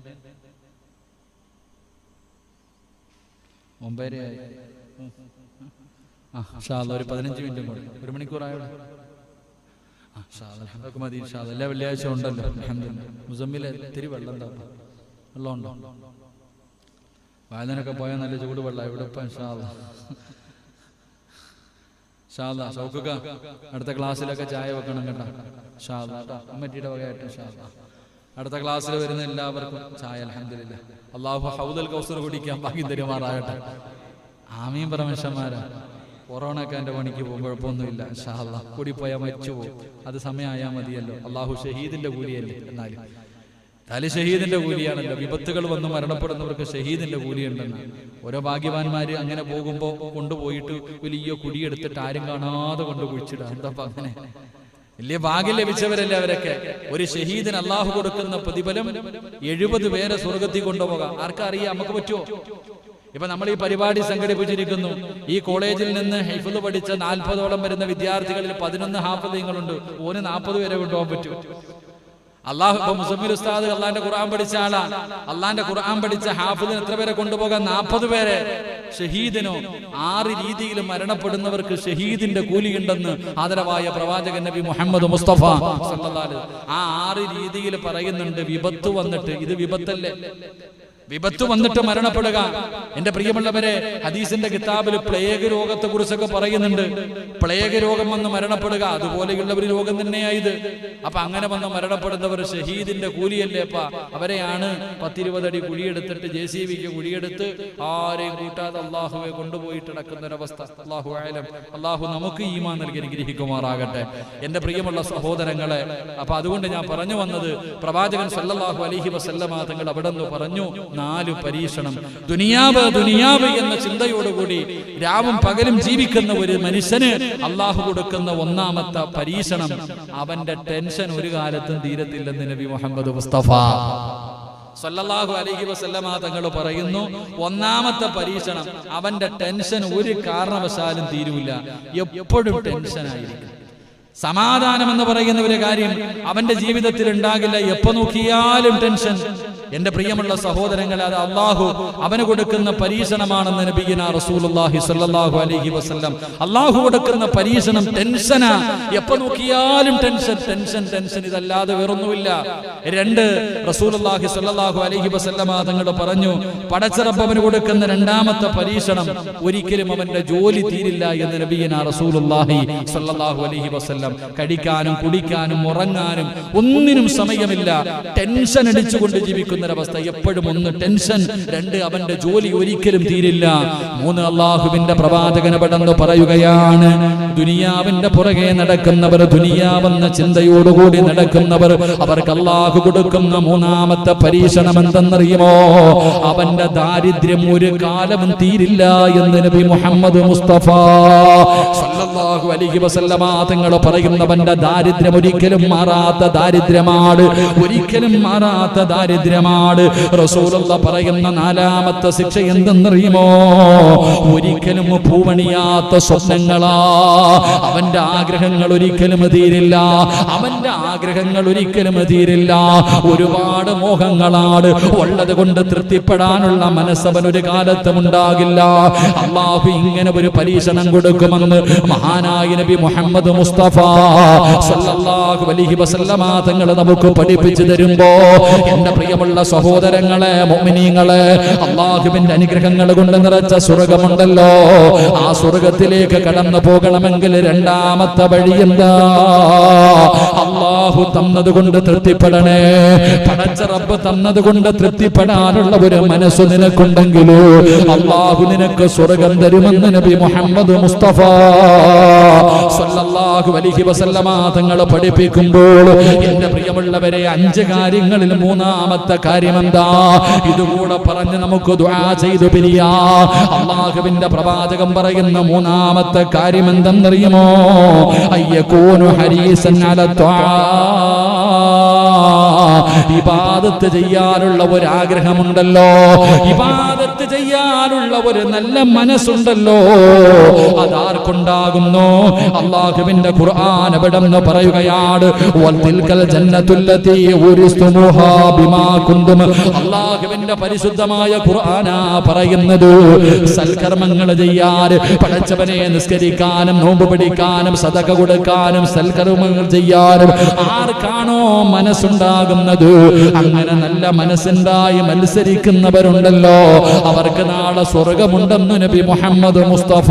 9:30 ആയി. ഒരു 15 മിനിറ്റും കൂടെ, 1 മണിക്കൂറായോ? മതി. എല്ലാ വെള്ളിയാഴ്ച ഉണ്ടല്ലോ. മുസമ്മിലെ ഇത്തിരി വെള്ളം ഉണ്ടോ? വായനൊക്കെ പോയാൽ നല്ല ചൂട് വെള്ളം ഇവിടെ ഇപ്പം. ഷൗക്കുക അടുത്ത ക്ലാസ്സിലൊക്കെ ചായ വെക്കണം കേട്ടോ. അമ്മറ്റിയുടെ വകയായിട്ട് അടുത്ത ക്ലാസ്സിൽ വരുന്ന എല്ലാവർക്കും ചായ. അൽഹംദുലില്ലാഹ്. അല്ലാഹു ഹൗദൽ കൗസർ കുടിക്കാൻ ഭാഗ്യം തരുമാറാകട്ടെ. ആമീൻ. പരമേശ്വരന്മാരാ, കൊറോണ ഒക്കെ എൻ്റെ പണിക്ക് പോകും, കുഴപ്പമൊന്നുമില്ല. ഇൻഷാ അല്ലാഹ്. കൂടിപ്പോയാൽ മരിച്ചു പോകും, അത് സമയമായാൽ മതിയല്ലോ. അള്ളാഹു ഷഹീദിന്റെ കൂലിയല്ലേ. എന്നാലും ഷഹീദിന്റെ കൂലിയാണല്ലോ. വിപത്തുകൾ വന്ന് മരണപ്പെടുന്നവർക്ക് ഷഹീദിന്റെ കൂലിയുണ്ടെന്ന്. ഓരോ ഭാഗ്യവാന്മാര് അങ്ങനെ പോകുമ്പോ കൊണ്ടുപോയിട്ട് വലിയ കുടിയെടുത്തിട്ട് ആരും കാണാതെ കൊണ്ട് കുഴിച്ചിടാം. എന്താ അങ്ങനെ വലിയ ഭാഗ്യം ലഭിച്ചവരല്ലേ അവരൊക്കെ. ഒരു ഷഹീദിന് അള്ളാഹു കൊടുക്കുന്ന പ്രതിഫലം 70 പേരെ സ്വർഗത്തിൽ കൊണ്ടുപോകാം. ആർക്കറിയാം? നമുക്ക് പറ്റുമോ? ഇപ്പൊ നമ്മൾ ഈ പരിപാടി സംഘടിപ്പിച്ചിരിക്കുന്നു. ഈ കോളേജിൽ നിന്ന് ഹിഫ്ള് പഠിച്ച 40ഓളം വരുന്ന വിദ്യാർത്ഥികളിൽ 11 ഹാഫിളുകളുണ്ട്. ഓന് 40 പേരെ കൊണ്ടുപോകാൻ പറ്റും. അള്ളാഹു ഇപ്പൊ മുസമ്മിൽ ഉസ്താദ് അള്ളാന്റെ ഖുർആൻ പഠിച്ച ആളാണ്. അള്ളാന്റെ ഖുർആൻ പഠിച്ച ഹാഫിദിന് എത്ര പേരെ കൊണ്ടുപോകാൻ? 40 പേരെ. ഷഹീദിനോ 6 രീതിയിൽ മരണപ്പെടുന്നവർക്ക് ഷഹീദിന്റെ കൂലിയുണ്ടെന്ന് ആദരവായ പ്രവാചകൻ നബി മുഹമ്മദ് മുസ്തഫ സല്ലല്ലാഹു അലൈഹി വസല്ലം ആ 6 രീതിയിൽ പറയുന്നുണ്ട്. വിപത്ത് വന്നിട്ട്, ഇത് വിപത്തല്ലേ? വിപത്ത് വന്നിട്ട് മരണപ്പെടുക. എന്റെ പ്രിയമുള്ളവരെ, ഹദീസിന്റെ കിതാബിൽ പ്ലേഗ് രോഗത്തെ കുറിച്ചൊക്കെ പറയുന്നുണ്ട്. പ്ലേഗ് രോഗം വന്ന് മരണപ്പെടുക, അതുപോലെയുള്ള ഒരു രോഗം തന്നെയായത്. അപ്പൊ അങ്ങനെ വന്ന് മരണപ്പെടുന്നവർ ഷഹീദിന്റെ കൂലിയല്ലേ അപ്പ? അവരെയാണ് 10-20 അടി കുഴിയെടുത്തിട്ട് JCBക്ക് കുഴിയെടുത്ത് ആരെയും കൂട്ടാതെ അള്ളാഹുവെ കൊണ്ടുപോയിട്ട് നടക്കുന്നൊരവസ്ഥ. അള്ളാഹു ആലം. അള്ളാഹു നമുക്ക് ഈമാൻ നൽകി അനുഗ്രഹിക്കുമാറാകട്ടെ. എന്റെ പ്രിയമുള്ള സഹോദരങ്ങളെ, അപ്പൊ അതുകൊണ്ട് ഞാൻ പറഞ്ഞു വന്നത്, പ്രവാചകൻ സല്ലല്ലാഹു അലൈഹി വസല്ലമ തങ്ങൾ അവിടെ നിന്ന് പറഞ്ഞു, 4 പരീക്ഷണം. ദുനിയാവ് എന്ന ചിന്തയോടുകൂടി രാവും പകലും ജീവിക്കുന്ന ഒരു മനുഷ്യന് അള്ളാഹു കൊടുക്കുന്ന 1ാമത്തെ പരീക്ഷണം, അവന്റെ ടെൻഷൻ ഒരു കാലത്തും തീരത്തില്ലെന്ന് നബി മുഹമ്മദ് മുസ്തഫ സല്ലല്ലാഹു അലൈഹി വസല്ലമ തങ്ങൾ പറയുന്നു. 1ാമത്തെ പരീക്ഷണം, അവന്റെ ടെൻഷൻ ഒരു കാരണവശാലും തീരൂല, എപ്പോഴും ടെൻഷനായിരിക്കും. സമാധാനം എന്ന് പറയുന്ന ഒരു കാര്യം അവന്റെ ജീവിതത്തിൽ ഉണ്ടാകില്ല. എപ്പോ നോക്കിയാലും ടെൻഷൻ. എന്റെ പ്രിയമുള്ള സഹോദരങ്ങളെ, അത് അള്ളാഹു അവന് കൊടുക്കുന്ന പരീക്ഷണമാണെന്ന് നബിയിന റസൂലുള്ളാഹി സ്വല്ലല്ലാഹു അലൈഹി വസല്ലം. അള്ളാഹു കൊടുക്കുന്ന പരീക്ഷണം ടെൻഷനാ. എപ്പോ നോക്കിയാലും ടെൻഷൻ, ഇതല്ലാതെ വേറൊന്നുമില്ല. 2, റസൂലുള്ളാഹി സ്വല്ലല്ലാഹു അലൈഹി വസല്ലം തങ്ങൾ പറഞ്ഞു, പടച്ച റബ്ബ് അവന് കൊടുക്കുന്ന 2ാമത്തെ പരീക്ഷണം, ഒരിക്കലും അവന്റെ ജോലി തീരില്ല എന്ന് നബിയിന റസൂലുള്ളാഹി സ്വല്ലല്ലാഹു അലൈഹി വസല്ലം. കഴിക്കാനും കുടിക്കാനും ഉറങ്ങാനും ഒന്നിനും സമയമില്ല. ടെൻഷൻ അടിച്ചുകൊണ്ട് ജീവിക്കുന്നൊരവസ്ഥ. എപ്പോഴും 1 ടെൻഷൻ, 2 അവന്റെ ജോലി ഒരിക്കലും തീരില്ല. 3 അള്ളാഹുവിന്റെ പ്രവാചകൻ പെട്ടെന്ന് പറയുകയാണ്, ദുനിയാവിന്റെ പുറകെ നടക്കുന്നവർ, ദുനിയാവെന്ന ചിന്തയോടുകൂടി നടക്കുന്നവർ, അവർക്ക് അള്ളാഹു കൊടുക്കുന്ന 3ാമത്തെ പരീക്ഷണം എന്തെന്നറിയുമോ? അവന്റെ ദാരിദ്ര്യം ഒരു കാലവും തീരില്ല എന്ന് നബി മുഹമ്മദ് മുസ്തഫ സല്ലല്ലാഹു അലൈഹി വസല്ലമ തങ്ങൾ പറയുന്നവന്റെ ദാരിദ്ര്യം ഒരിക്കലും മാറാത്ത ദാരിദ്ര്യമാണ്, ഒരിക്കലും മാറാത്ത ദാരിദ്ര്യമാണ്. റസൂലുള്ളാഹി പറയുന്ന 4ാമത്തെ ശിക്ഷ എന്തെന്നറിയുമോ? ഒരിക്കലും പൂവണിയാത്ത സ്വപ്നങ്ങളാ. അവന്റെ ആഗ്രഹങ്ങൾ ഒരിക്കലും തീരില്ല, അവന്റെ ആഗ്രഹങ്ങൾ ഒരിക്കലും തീരില്ല. ഒരുപാട് മോഹങ്ങളാണ് ഉള്ളത് കൊണ്ട് തൃപ്തിപ്പെടാനുള്ള മനസ്സവൻ ഒരു കാലത്തും ഉണ്ടാകില്ല. അല്ലാഹു ഇങ്ങനെ ഒരു പരീക്ഷണം കൊടുക്കുമെന്ന് മഹാനായ നബി മുഹമ്മദ് മുസ്തഫ സല്ലല്ലാഹു അലൈഹി വസല്ലമ തങ്ങൾ നമുക്ക് പഠിപ്പിച്ചു തരുമ്പോ, എന്റെ പ്രിയമുള്ള സഹോദരങ്ങളെ, മുഅ്മിനീങ്ങളെ, അല്ലാഹുവിന്റെ അനുഗ്രഹങ്ങൾ കൊണ്ട് നിറച്ച സ്വർഗ്ഗമുണ്ടല്ലോ. ആ സ്വർഗ്ഗത്തിലേക്ക് കടന്നു പോകണമെങ്കിൽ 2ാമത്തെ വഴി എന്താ? അല്ലാഹു തന്നതുകൊണ്ട് തൃപ്തിപ്പെടണേ. പടച്ച റബ്ബ് തന്നതുകൊണ്ട് തൃപ്തിപ്പെടാനുള്ള ഒരു മനസ്സ് നിനക്കുണ്ടെങ്കിലോ അല്ലാഹു നിനക്ക് സ്വർഗ്ഗം തരുമെന്ന് നബി മുഹമ്മദ് മുസ്തഫ സല്ലല്ലാഹു അലൈഹി വസല്ലമ തങ്ങൾ പഠിപ്പിക്കുമ്പോൾ, എന്റെ പ്രിയമുള്ളവരെ, 5 കാര്യങ്ങളിൽ 3ാമത്തെ കാര്യം എന്താ? ഇതുകൂടെ പറഞ്ഞ് നമുക്ക് ദുആ ചെയ്തു പിരിയാ. അല്ലാഹുവിന്റെ പ്രവാചകൻ പറയുന്ന 3ാമത്തെ കാര്യം എന്തെന്നറിയുമോ? അയ്യകൂനു ഹരീസൻ അല ത്വാ. ഇബാദത്ത് ചെയ്യാനുള്ള ഒരു ആഗ്രഹമുണ്ടല്ലോ, ഇബാദത്ത് ചെയ്യാനുള്ള ഒരു നല്ല മനസ്സുണ്ടല്ലോ, അതാർക്കുണ്ടാകുന്നു? അല്ലാഹുവിന്റെ ഖുർആൻ എവിടെന്ന് പറയുകയാണ്, വൽതിൽകൽ ജന്നത്തുല്ലതി ഉരിസ്തുമുഹാ ബിമാ കുന്തും. അല്ലാഹുവിന്റെ പരിശുദ്ധമായ ഖുർആനാ പറയുന്നത്, സൽക്കർമ്മങ്ങൾ ചെയ്യാൻ, പടച്ചവനെ നിസ്കരിക്കാനും നോമ്പ് പിടിക്കാനും സദഖ കൊടുക്കാനും സൽക്കർമ്മങ്ങൾ ചെയ്യാനും ആർക്കാണോ മനസ്സുണ്ടാകുന്നത്, അങ്ങനെ നല്ല മനസ്സുണ്ടായി മത്സരിക്കുന്നവരുണ്ടല്ലോ, അവർക്ക് നാളെ സ്വർഗ്ഗമുണ്ടെന്ന് നബി മുഹമ്മദ് മുസ്തഫ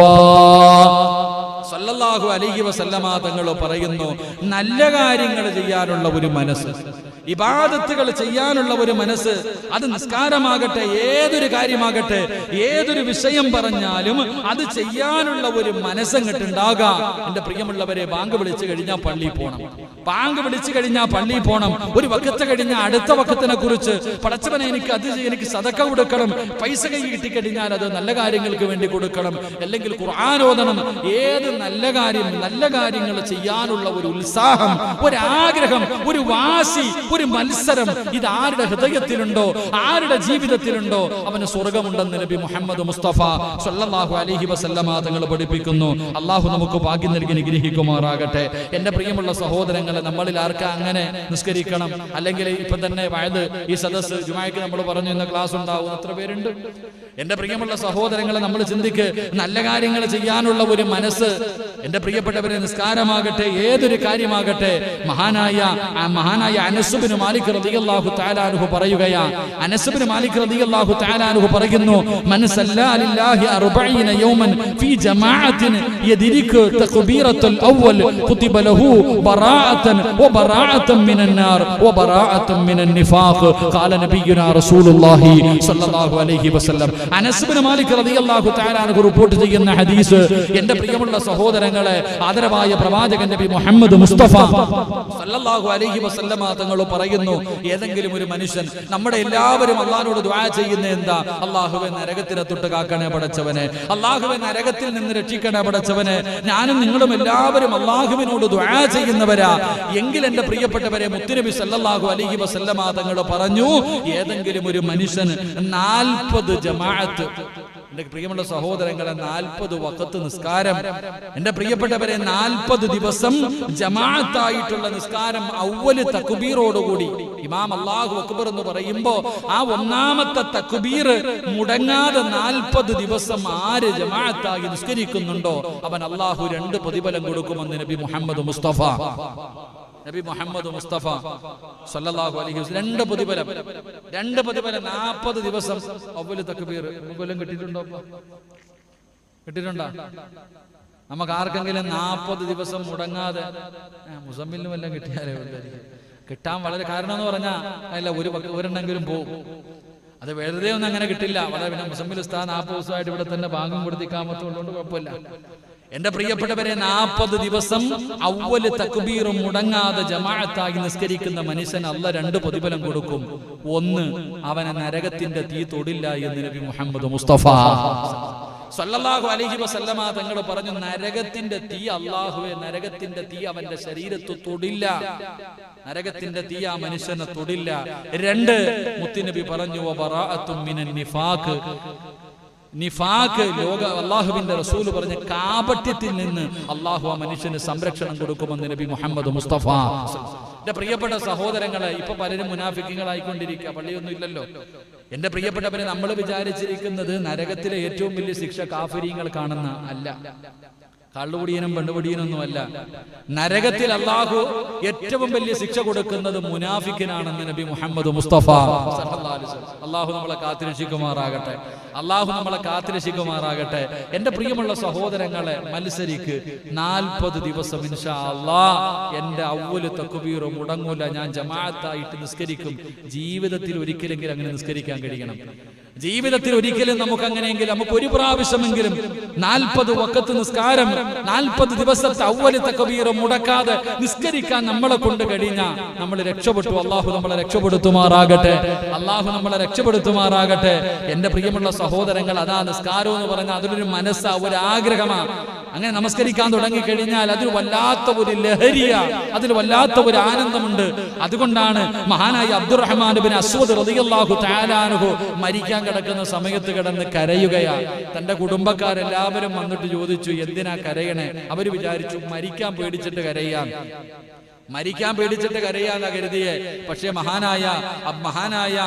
സല്ലല്ലാഹു അലൈഹി വസല്ലമ തങ്ങൾ പറയുന്നു. നല്ല കാര്യങ്ങൾ ചെയ്യാനുള്ള ഒരു മനസ്സ്, ഇബാദത്തുകൾ ചെയ്യാനുള്ള ഒരു മനസ്സ്, അത് നിസ്കാരമാകട്ടെ, ഏതൊരു കാര്യമാകട്ടെ, ഏതൊരു വിഷയം പറഞ്ഞാലും അത് ചെയ്യാനുള്ള ഒരു മനസ്സങ്ങട്ടുണ്ടാകാം. എന്റെ പ്രിയമുള്ളവരെ, ബാങ്ക് വിളിച്ചു കഴിഞ്ഞാൽ പള്ളിയിൽ പോകണം, ബാങ്ക് വിളിച്ചു കഴിഞ്ഞാൽ പള്ളിയിൽ പോകണം. ഒരു വക്കത്ത് കഴിഞ്ഞാൽ അടുത്ത വക്കത്തിനെ കുറിച്ച്, പടച്ചവനെ എനിക്ക് സദഖ കൊടുക്കണം, പൈസ കൈ കിട്ടിക്കഴിഞ്ഞാൽ അത് നല്ല കാര്യങ്ങൾക്ക് വേണ്ടി കൊടുക്കണം, അല്ലെങ്കിൽ ഖുർആൻ ഓതണം. ഏത് നല്ല കാര്യങ്ങൾ ചെയ്യാനുള്ള ഒരു ഉത്സാഹം, ഒരു ആഗ്രഹം, ഒരു വാശി, ഒരു മത്സരം, ഇത് ആരുടെ ഹൃദയത്തിലുണ്ടോ, ആരുടെ ജീവിതത്തിലുണ്ടോ, അവന് സ്വർഗ്ഗമുണ്ടെന്ന് നബി മുഹമ്മദ് മുസ്തഫ സല്ലല്ലാഹു അലൈഹി വസല്ലമ തങ്ങൾ പഠിപ്പിക്കുന്നു. അല്ലാഹു നമുക്ക് ഭാഗ്യം നൽകി അനുഗ്രഹിക്കുമാറാകട്ടെ. എന്റെ പ്രിയമുള്ള സഹോദരങ്ങളെ, നമ്മളിൽ ആർക്കാ അങ്ങനെ നിസ്കരിക്കണം, അല്ലെങ്കിൽ ഇപ്പൊ തന്നെ വയത് ഈ സദസ്സ് ജുമായ്ക്ക് നമ്മൾ പറഞ്ഞു ഇന്ന് ക്ലാസ് ഉണ്ടാവും, എത്ര പേരുണ്ട്? എന്റെ പ്രിയമുള്ള സഹോദരങ്ങളെ, നമ്മൾ ചിന്തിക്ക്, നല്ല കാര്യങ്ങൾ ചെയ്യാനുള്ള ഒരു മനസ്സ്. എന്റെ പ്രിയപ്പെട്ടവരെ, നിസ്കാരമാകട്ടെ, ഏതൊരു കാര്യമാകട്ടെ, മഹാനായ അനസ് ഇബ്നു മാലിക് റളിയല്ലാഹു തആല അൻഹു പറയുകയാണ്. അനസ് ഇബ്നു മാലിക് റളിയല്ലാഹു തആല അൻഹു പറയുന്നു, മൻ സല്ലാ ലില്ലാഹി 40 യൗമൻ ഫീ ജമാഅത്തിൻ യദ്രികു തക്ബീറത്തുൽ അവ്വൽ കുതിബ ലഹു ബറാഅതൻ വബറാഅതൻ മിനൻ നാർ വബറാഅതൻ മിനൻ നിഫാഖ് ഖാല നബിയുനാ റസൂലുള്ളാഹി സ്വല്ലല്ലാഹു അലൈഹി വസല്ലം. അനസ് ഇബ്നു മാലിക് റളിയല്ലാഹു തആല അൻഹു റിപ്പോർട്ട് ചെയ്യുന്ന ഹദീസ്, എന്റെ പ്രിയമുള്ള സഹോദരങ്ങളെ, ആദരവായ പ്രവാചകൻ നബി മുഹമ്മദ് മുസ്തഫ സല്ലല്ലാഹു അലൈഹി വസല്ലമ തങ്ങൾ പറയുന്നു, ഏതെങ്കിലും ഒരു മനുഷ്യൻ, നമ്മുടെ എല്ലാവരും അല്ലാഹുവോട് ദുആ ചെയ്യുന്ന എന്താ? അല്ലാഹുവേ നരകത്തിനെ തൊട്ട് കാക്കണേ പടച്ചവനെ, അല്ലാഹുവേ നരകത്തിൽ നിന്ന് രക്ഷിക്കണേ പടച്ചവനെ. ഞാനും നിങ്ങളും എല്ലാവരും അല്ലാഹുവിനോട് ദുആ ചെയ്യുന്നവരാ. എങ്കിൽ എന്റെ പ്രിയപ്പെട്ടവരെ, മുത്തുനബി സല്ലല്ലാഹു അലൈഹി വസല്ലമ തങ്ങൾ പറഞ്ഞു, ഏതെങ്കിലും ഒരു മനുഷ്യൻ 40 ജമാഅത്ത്, എന്റെ പ്രിയമുള്ള സഹോദരങ്ങളെ, 40 വഖത്ത് നിസ്കാരം, എന്റെ പ്രിയപ്പെട്ടവരെ 40 ദിവസം ജമാഅത്തായിട്ടുള്ള നിസ്കാരം അവ്വൽ തക്ബീറോടുകൂടി ഇമാം അല്ലാഹു അക്ബർ എന്ന് പറയുമ്പോ ആ ഒന്നാമത്തെ തക്ബീർ മുടങ്ങാതെ 40 ദിവസം ആര് ജമാഅത്തായി നിസ്കരിക്കുന്നുണ്ടോ അവൻ അല്ലാഹു 2 പ്രതിഫലം കൊടുക്കുമെന്ന് നബി മുഹമ്മദ് മുസ്തഫ സല്ലല്ലാഹു അലൈഹി വസല്ലം 2 പ്രതിഫലം 40 ദിവസം അവ്വൽ തക്ബീർ. പ്രതിഫലം കിട്ടിയിട്ടുണ്ടോ? നമുക്ക് ആർക്കെങ്കിലും 40 ദിവസം മുടങ്ങാതെ മുസമ്മിലിനും എല്ലാം കിട്ടിയാലേ കിട്ടാൻ വളരെ കാരണം എന്ന് പറഞ്ഞാൽ അല്ല, ഒരെണ്ണെങ്കിലും പോകും. അത് വെറുതെ ഒന്നും അങ്ങനെ കിട്ടില്ല. വളരെ പിന്നെ മുസമ്മിൽ ഉസ്താദ് 40 ദിവസമായിട്ട് ഇവിടെ തന്നെ ഭാഗം കൊടുത്തിക്കാമത്തുള്ളതുകൊണ്ട് കുഴപ്പമില്ല. എന്റെ പ്രിയപ്പെട്ടവരെ, 40 ദിവസം അവ്വൽ തക്ബീർ മുടങ്ങാതെ ജമാഅത്തായി നിസ്കരിക്കുന്ന മനുഷ്യന് അല്ലാഹ് 2 പ്രതിഫലം കൊടുക്കും. ഒന്ന്, അവനെ നരകത്തിന്റെ തീ തൊടില്ല എന്ന് നബി മുഹമ്മദ് മുസ്തഫ സല്ലല്ലാഹു അലൈഹി വസല്ലമ തങ്ങൾ പറഞ്ഞു, നരകത്തിന്റെ തീ, അല്ലാഹുവേ നരകത്തിന്റെ തീ അവന്റെ ശരീരത്തിൽ തൊടില്ല, നരകത്തിന്റെ തീ ആ മനുഷ്യനെ തൊടില്ല. 2, മുത്തുനബി പറഞ്ഞു, വബറാഅത്തും മിനൻ നിഫാഖ്, നിഫാഖ്, ലോക അല്ലാഹുവിന്റെ റസൂൽ പറഞ്ഞ കാപട്യത്തിൽ നിന്ന് അല്ലാഹു ആ മനുഷ്യന് സംരക്ഷണം കൊടുക്കുമെന്ന് നബി മുഹമ്മദ് മുസ്തഫ. എന്റെ പ്രിയപ്പെട്ട സഹോദരങ്ങളെ, ഇപ്പൊ പലരും മുനാഫിക്കുകളായിക്കൊണ്ടിരിക്കുക, പള്ളിയൊന്നും ഇല്ലല്ലോ. എന്റെ പ്രിയപ്പെട്ടവരെ, നമ്മൾ വിചാരിച്ചിരിക്കുന്നത് നരകത്തിലെ ഏറ്റവും വലിയ ശിക്ഷ കാഫിരീങ്ങൾ കാണുന്ന അല്ല, കള്ളുകുടിയനും പെണ്ണുകുടിയനൊന്നും അല്ല. നരകത്തിൽ അല്ലാഹു ഏറ്റവും വലിയ ശിക്ഷ കൊടുക്കുന്നത് മുനാഫിക്കിനാണെന്ന് നബി മുഹമ്മദ് മുസ്തഫ സല്ലല്ലാഹു അലൈഹി വസല്ലം. അല്ലാഹു നമ്മളെ കാത്തിരക്ഷിക്കുമാറാകട്ടെ, അല്ലാഹു നമ്മളെ കാത്തിരക്ഷിക്കുമാറാകട്ടെ. എന്റെ പ്രിയമുള്ള സഹോദരങ്ങളെ, മത്സരിക്ക് 40 ദിവസം ഇൻഷാ അല്ലാഹ് എന്റെ അവ്വൽ തക്ബീർ മുടങ്ങൂല, ഞാൻ ജമാഅത്തായിട്ട് നിസ്കരിക്കും. ജീവിതത്തിൽ ഒരിക്കലെങ്കിലും അങ്ങനെ നിസ്കരിക്കാൻ കഴിയണം. ജീവിതത്തിൽ ഒരിക്കലും നമുക്ക് അങ്ങനെയെങ്കിലും, നമുക്ക് ഒരു പ്രാവശ്യമെങ്കിലും 40 വഖത്ത് നിസ്കാരം 40 ദിവസത്തെ അവ്വൽ തക്ബീർ മുടക്കാതെ നിസ്കരിക്കാൻ നമ്മളെ കൊണ്ട് കഴിഞ്ഞാൽ നമ്മൾ രക്ഷപ്പെട്ടു. അല്ലാഹു നമ്മളെ രക്ഷപ്പെടുത്തുമാറാകട്ടെ, അല്ലാഹു നമ്മളെ രക്ഷപ്പെടുത്തുമാറാകട്ടെ. എന്റെ പ്രിയമുള്ള സഹോദരങ്ങൾ, അതാ നിസ്കാരം എന്ന് പറഞ്ഞാൽ അതിലൊരു മനസ്സാ, ഒരു ആഗ്രഹമാണ്. അങ്ങനെ നമസ്കരിക്കാൻ തുടങ്ങിക്കഴിഞ്ഞാൽ അതിൽ വല്ലാത്ത ഒരു ലഹരിയ, അതിൽ വല്ലാത്ത ഒരു ആനന്ദമുണ്ട്. അതുകൊണ്ടാണ് മഹാനായ അബ്ദുറഹ്മാൻ ഇബ്നു അസ്വദ് റളിയല്ലാഹു തആല അൻഹു മരിക്കാൻ കിടക്കുന്ന സമയത്ത് കിടന്ന് കരയുകയാ. തന്റെ കുടുംബക്കാരെല്ലാവരും വന്നിട്ട് ചോദിച്ചു, എന്തിനാ കരയണേ? അവര് വിചാരിച്ചു മരിക്കാൻ പേടിച്ചിട്ട് കരയാൻ, മരിക്കാൻ പേടിച്ചിട്ട് കരയാന്നാ കരുതിയെ. പക്ഷേ മഹാനായ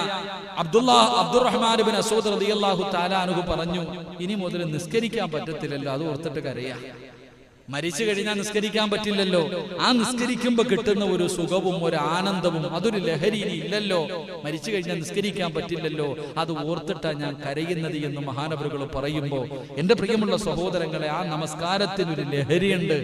അബ്ദുറഹ്മാൻ ഇബ്നു അസ്വദ് റളിയല്ലാഹു തആല അൻഹു പറഞ്ഞു, ഇനി മുതൽ നിസ്കരിക്കാൻ പറ്റത്തില്ലല്ലോ, അത് ഓർത്തിട്ട് കരയാ. മരിച്ചു കഴിഞ്ഞാൽ നിസ്കരിക്കാൻ പറ്റില്ലല്ലോ. ആ നിസ്കരിക്കുമ്പോ കിട്ടുന്ന ഒരു സുഖവും ഒരു ആനന്ദവും അതൊരു ലഹരി ഇല്ലല്ലോ. മരിച്ചു കഴിഞ്ഞാൽ നിസ്കരിക്കാൻ പറ്റില്ലല്ലോ, അത് ഓർത്തിട്ടാ ഞാൻ കരയുന്നത് എന്ന് മഹാനവറുകൾ പറയുമ്പോ, എന്റെ പ്രിയമുള്ള സഹോദരങ്ങളെ, ആ നമസ്കാരത്തിനൊരു ലഹരിയുണ്ട്.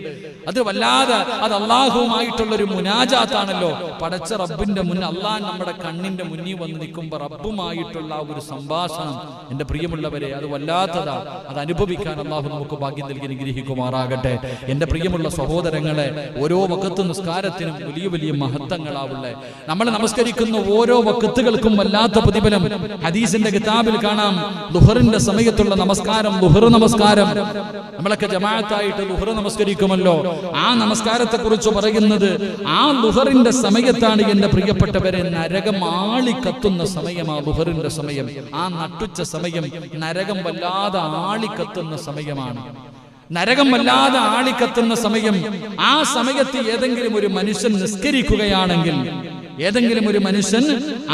അത് വല്ലാതെ, അത് അള്ളാഹുവുമായിട്ടുള്ളൊരു മുനാജാത്താണല്ലോ. പടച്ച റബ്ബിന്റെ മുന്നിൽ, അള്ളാഹ് നമ്മുടെ കണ്ണിന്റെ മുന്നിൽ വന്ന് നിൽക്കുമ്പോ റബ്ബുമായിട്ടുള്ള ആ ഒരു സംഭാഷണം, എന്റെ പ്രിയമുള്ളവരെ, അത് വല്ലാത്തതാ. അത് അനുഭവിക്കാൻ അള്ളാഹു നമുക്ക് ഭാഗ്യം നൽകി അനുഗ്രഹിക്കുമാറാകട്ടെ. എന്റെ പ്രിയമുള്ള സഹോദരങ്ങളെ, ഓരോ വഖത്ത് നിസ്കാരത്തിനും വലിയ വലിയ മഹത്വങ്ങളാവുള്ളേ. നമ്മൾ നമസ്കരിക്കുന്ന ഓരോ വഖത്തുകൾക്കും വല്ലാത്ത പ്രതിഫലം. ഹദീസിന്റെ കിതാബിൽ കാണാം, ദുഹറിന്റെ സമയത്തുള്ള നമസ്കാരം, ദുഹർ നമസ്കാരം, നമ്മളൊക്കെ ജമാഅത്തായിട്ട് ദുഹർ നമസ്കരിക്കുമല്ലോ. ആ നമസ്കാരത്തെ കുറിച്ച് പറയുന്നത്, ആ ദുഹറിന്റെ സമയത്താണ് എന്റെ പ്രിയപ്പെട്ടവരെ നരകം ആളിക്കത്തുന്ന സമയമാ ദുഹറിന്റെ സമയം. ആ നട്ടുച്ച സമയം നരകം വല്ലാതെ ആളിക്കത്തുന്ന സമയമാണ്. നരകം വല്ലാതെ ആളിക്കത്തുന്ന സമയം. ആ സമയത്ത് ഏതെങ്കിലും ഒരു മനുഷ്യൻ നിസ്കരിക്കുകയാണെങ്കിൽ, ഏതെങ്കിലും ഒരു മനുഷ്യൻ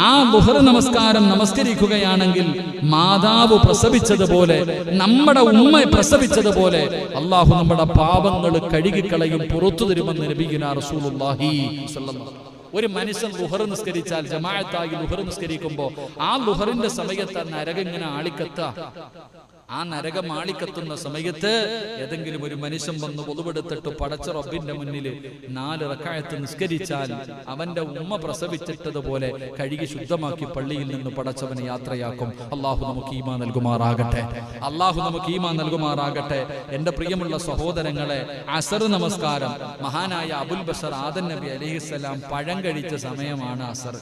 ആ ദുഹർ നമസ്കാരം നമസ്കരിക്കുകയാണെങ്കിൽ, മാതാവ് പ്രസവിച്ചതുപോലെ, നമ്മുടെ ഉമ്മ പ്രസവിച്ചതുപോലെ അള്ളാഹു നമ്മുടെ പാപങ്ങൾ കഴുകിക്കളയും, പുറത്തു തരുമെന്ന് നബിയുനാ റസൂലുള്ളാഹി സ്വല്ലല്ലാഹു അലൈഹി വസല്ലം. ഒരു മനുഷ്യൻ ലുഹർ നിസ്കരിച്ചാൽ ജമാഅത്തായി ലുഹർ നിസ്കരിക്കുമ്പോൾ ആ ലുഹറിന്റെ സമയത്ത് നരകം ഇങ്ങനെ ആ നരകം ആളിക്കത്തുന്ന സമയത്ത് ഏതെങ്കിലും ഒരു മനുഷ്യൻ വന്ന് ഒളിവെടുത്തിട്ട് പടച്ച റബ്ബിന്റെ മുന്നിൽ 4 റക്അത്ത് നിസ്കരിച്ചാൽ അവന്റെ ഉമ്മ പ്രസവിച്ചിട്ടതുപോലെ കഴുകി ശുദ്ധമാക്കി പള്ളിയിൽ നിന്ന് പടച്ചവനെ യാത്രയാക്കും. അള്ളാഹു നമുക്ക് ഈമാൻ നൽകുമാറാകട്ടെ. അള്ളാഹു നമുക്ക് ഈമാൻ നൽകുമാറാകട്ടെ. എന്റെ പ്രിയമുള്ള സഹോദരങ്ങളെ, അസർ നമസ്കാരം മഹാനായ അബുൽ ബഷർ ആദം നബി അലൈഹിസ്സലാം പഴം കഴിച്ച സമയമാണ് അസർ.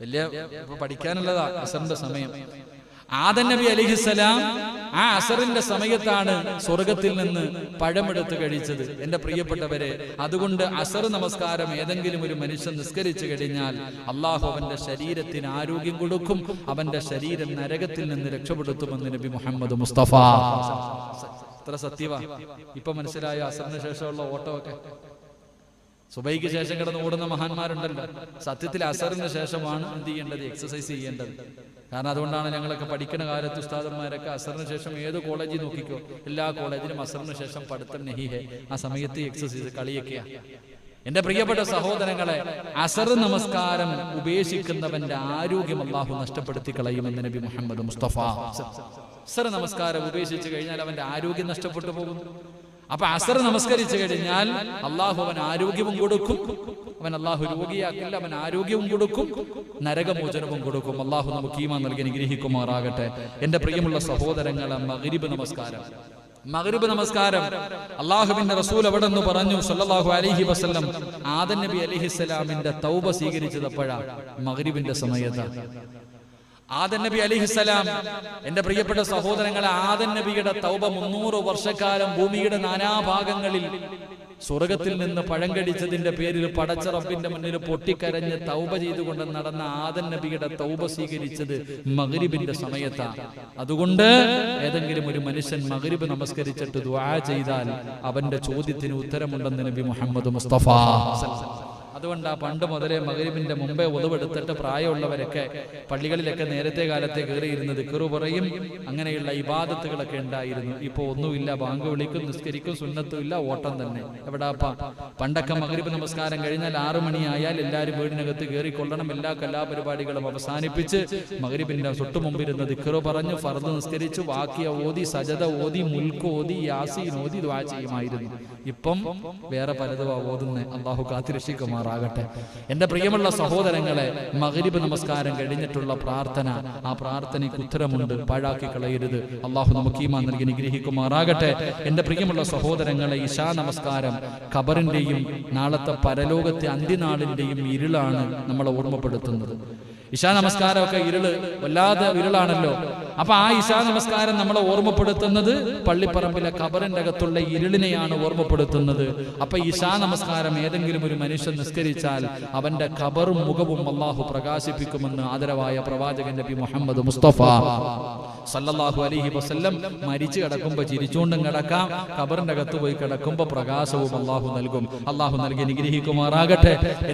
വലിയ പഠിക്കാനുള്ളതാ അസറിന്റെ സമയം. ആദം നബി അലൈഹിസ്സലാം ആ അസറിന്റെ സമയത്താണ് സ്വർഗത്തിൽ നിന്ന് പഴമെടുത്ത് കഴിച്ചത്. എന്റെ പ്രിയപ്പെട്ടവരെ, അതുകൊണ്ട് അസർ നമസ്കാരം ഏതെങ്കിലും ഒരു മനുഷ്യൻ നിസ്കരിച്ചു കഴിഞ്ഞാൽ അള്ളാഹു അവന്റെ ശരീരത്തിന് ആരോഗ്യം കൊടുക്കും, അവന്റെ ശരീരം നരകത്തിൽ നിന്ന് രക്ഷപ്പെടുത്തുമെന്ന് നബി മുഹമ്മദ് മുസ്തഫ. എത്ര സത്യവാ! ഇപ്പൊ മനസ്സിലായ അസറിന് ശേഷമുള്ള ഓട്ടമൊക്കെ. സുബൈക്ക് ശേഷം കിടന്ന് ഓടുന്ന മഹാന്മാരുണ്ടല്ലോ, സത്യത്തിൽ അസറിന് ശേഷമാണ് എന്ത് ചെയ്യേണ്ടത്? എക്സസൈസ് ചെയ്യേണ്ടത്. കാരണം അതുകൊണ്ടാണ് ഞങ്ങളൊക്കെ പഠിക്കുന്ന കാലത്ത് ഉസ്താദന്മാരൊക്കെ അസറിന് ശേഷം ഏത് കോളേജിൽ നോക്കിക്കോ, എല്ലാ കോളേജിലും അസറിന് ശേഷം പഠിത്തം നഹിഹെ. ആ സമയത്ത് എക്സസൈസ്, കളിയൊക്കെയാ. എന്റെ പ്രിയപ്പെട്ട സഹോദരങ്ങളെ, അസർ നമസ്കാരം ഉപേക്ഷിക്കുന്നവന്റെ ആരോഗ്യം അള്ളാഹു നഷ്ടപ്പെടുത്തി കളയുമെന്ന് നബി മുഹമ്മദ് മുസ്തഫ. അസർ നമസ്കാരം ഉപേക്ഷിച്ചു കഴിഞ്ഞാൽ അവന്റെ ആരോഗ്യം നഷ്ടപ്പെട്ടു പോകും. അപ്പൊ അസർ നമസ്കരിച്ചു കഴിഞ്ഞാൽ അള്ളാഹു അവൻ ആരോഗ്യവും കൊടുക്കും, അവൻ അള്ളാഹു രോഗിയാക്കില്ല, അവൻ ആരോഗ്യവും കൊടുക്കും, നരകമോചനവും കൊടുക്കും. അള്ളാഹു നമുക്ക് ഈമാൻ നൽകി അനുഗ്രഹിക്കുമാറാകട്ടെ. എന്റെ പ്രിയമുള്ള സഹോദരങ്ങളെ, മഗ്രിബ് നമസ്കാരം അള്ളാഹുവിന്റെ റസൂൽ അവിടെ നിന്ന് പറഞ്ഞു സല്ലല്ലാഹു അലൈഹി വസല്ലം, ആദം നബി അലൈഹിസ്സലാമിന്റെ തൗബ സ്വീകരിച്ചത് എപ്പോഴാണ്? മഗ്രിബിന്റെ സമയത്താണ്. ആദം നബി അലൈഹിസ്സലാം, എന്റെ പ്രിയപ്പെട്ട സഹോദരങ്ങളെ, ആദം നബിയുടെ തൗബ 300 വർഷക്കാലം ഭൂമിയുടെ നാനാഭാഗങ്ങളിൽ സ്വർഗത്തിൽ നിന്ന് പഴം കടിച്ചതിന്റെ പേരിൽ പടച്ച റബ്ബിന്റെ മുന്നിൽ പൊട്ടിക്കരഞ്ഞ് തൗബ ചെയ്തുകൊണ്ട് നടന്ന ആദം നബിയുടെ തൗബ സ്വീകരിച്ചത് മഗ്രിബിന്റെ സമയത്താണ്. അതുകൊണ്ട് ഏതെങ്കിലും ഒരു മനുഷ്യൻ മഗ്രിബ് നമസ്കരിച്ചിട്ട് ദുആ ചെയ്താൽ അവന്റെ ചോദ്യത്തിന് ഉത്തരമുണ്ടെന്ന് നബി മുഹമ്മദ് മുസ്തഫ. അതുകൊണ്ട് പണ്ട് മുതലേ മഗ്രിബിന്റെ മുമ്പേ ഒതുവെടുത്തിട്ട് പ്രായമുള്ളവരൊക്കെ പള്ളികളിലൊക്കെ നേരത്തെ കാലത്തെ കയറിയിരുന്നത് ദിക്റ് പറയും, അങ്ങനെയുള്ള ഇബാദത്തുകളൊക്കെ ഉണ്ടായിരുന്നു. ഇപ്പൊ ഒന്നുമില്ല, ബാങ്ക് വിളിക്കും, നിസ്കരിക്കും, സുന്നത്തും ഇല്ല, ഓട്ടം തന്നെ. എവിടാപ്പാ? പണ്ടൊക്കെ മഗ്രിബ് നമസ്കാരം കഴിഞ്ഞാൽ 6 മണിയായാൽ എല്ലാവരും വീടിനകത്ത് കയറിക്കൊള്ളണം, എല്ലാ കലാപരിപാടികളും അവസാനിപ്പിച്ച് മഗ്രിബിന്റെ തൊട്ടു മുമ്പിരുന്ന് ദിക്റ് പറഞ്ഞു ഫർദ് നിസ്കരിച്ച് വാക്കിയ ഓതി, സജദ ഓതി, മുൽക്ക് ഓതി, യാസീൻ ഓതി ദുആ ചെയ്യുമായിരുന്നു. ഇപ്പം വേറെ പലതും ഓതുന്നേ. അള്ളാഹു കാത്തിരക്ഷിക്കുമാറാകട്ടെ. എന്റെ പ്രിയമുള്ള സഹോദരങ്ങളെ, മഗ്രിബ് നമസ്കാരം കഴിഞ്ഞിട്ടുള്ള പ്രാർത്ഥന, ആ പ്രാർത്ഥനയ്ക്ക് ഉത്തരമുണ്ട്, പാഴാക്കി കളയരുത്. അള്ളാഹു നമുക്ക് ഈമാൻ നൽകി അനുഗ്രഹിക്കുമാറാകട്ടെ. എന്റെ പ്രിയമുള്ള സഹോദരങ്ങളെ, ഇശാ നമസ്കാരം ഖബറിന്റെയും നാളത്തെ പരലോകത്തെ അന്ത്യനാളിന്റെയും ഇരുളാണ് നമ്മളെ ഓർമ്മപ്പെടുത്തുന്നത്. ഇശാ നമസ്കാരമൊക്കെ വല്ലാതെ ഇരുളാണല്ലോ. അപ്പൊ ആ ഇശാ നമസ്കാരം നമ്മളെ ഓർമ്മപ്പെടുത്തുന്നത് പള്ളിപ്പറമ്പിലെ ഖബറിന്റെ അകത്തുള്ള ഇരുളിനെയാണ് ഓർമ്മപ്പെടുത്തുന്നത്. അപ്പൊ ഇശാ നമസ്കാരം ഏതെങ്കിലും ഒരു മനുഷ്യൻ നിസ്കരിച്ചാൽ അവന്റെ ഖബറും മുഖവും അള്ളാഹു പ്രകാശിപ്പിക്കുമെന്ന് ആദരവായ പ്രവാചകൻ നബി മുഹമ്മദ് മുസ്തഫ സല്ലല്ലാഹു അലൈഹി വസല്ലം. മരിച്ചു കിടക്കുമ്പോ ചിരിച്ചുകൊണ്ടും കിടക്കാം, ഖബറിന്റെ അകത്ത് പോയി കിടക്കുമ്പോ പ്രകാശവും അള്ളാഹു നൽകും. അള്ളാഹു നൽകി അനുഗ്രഹിക്കുമാറാകട്ടെ.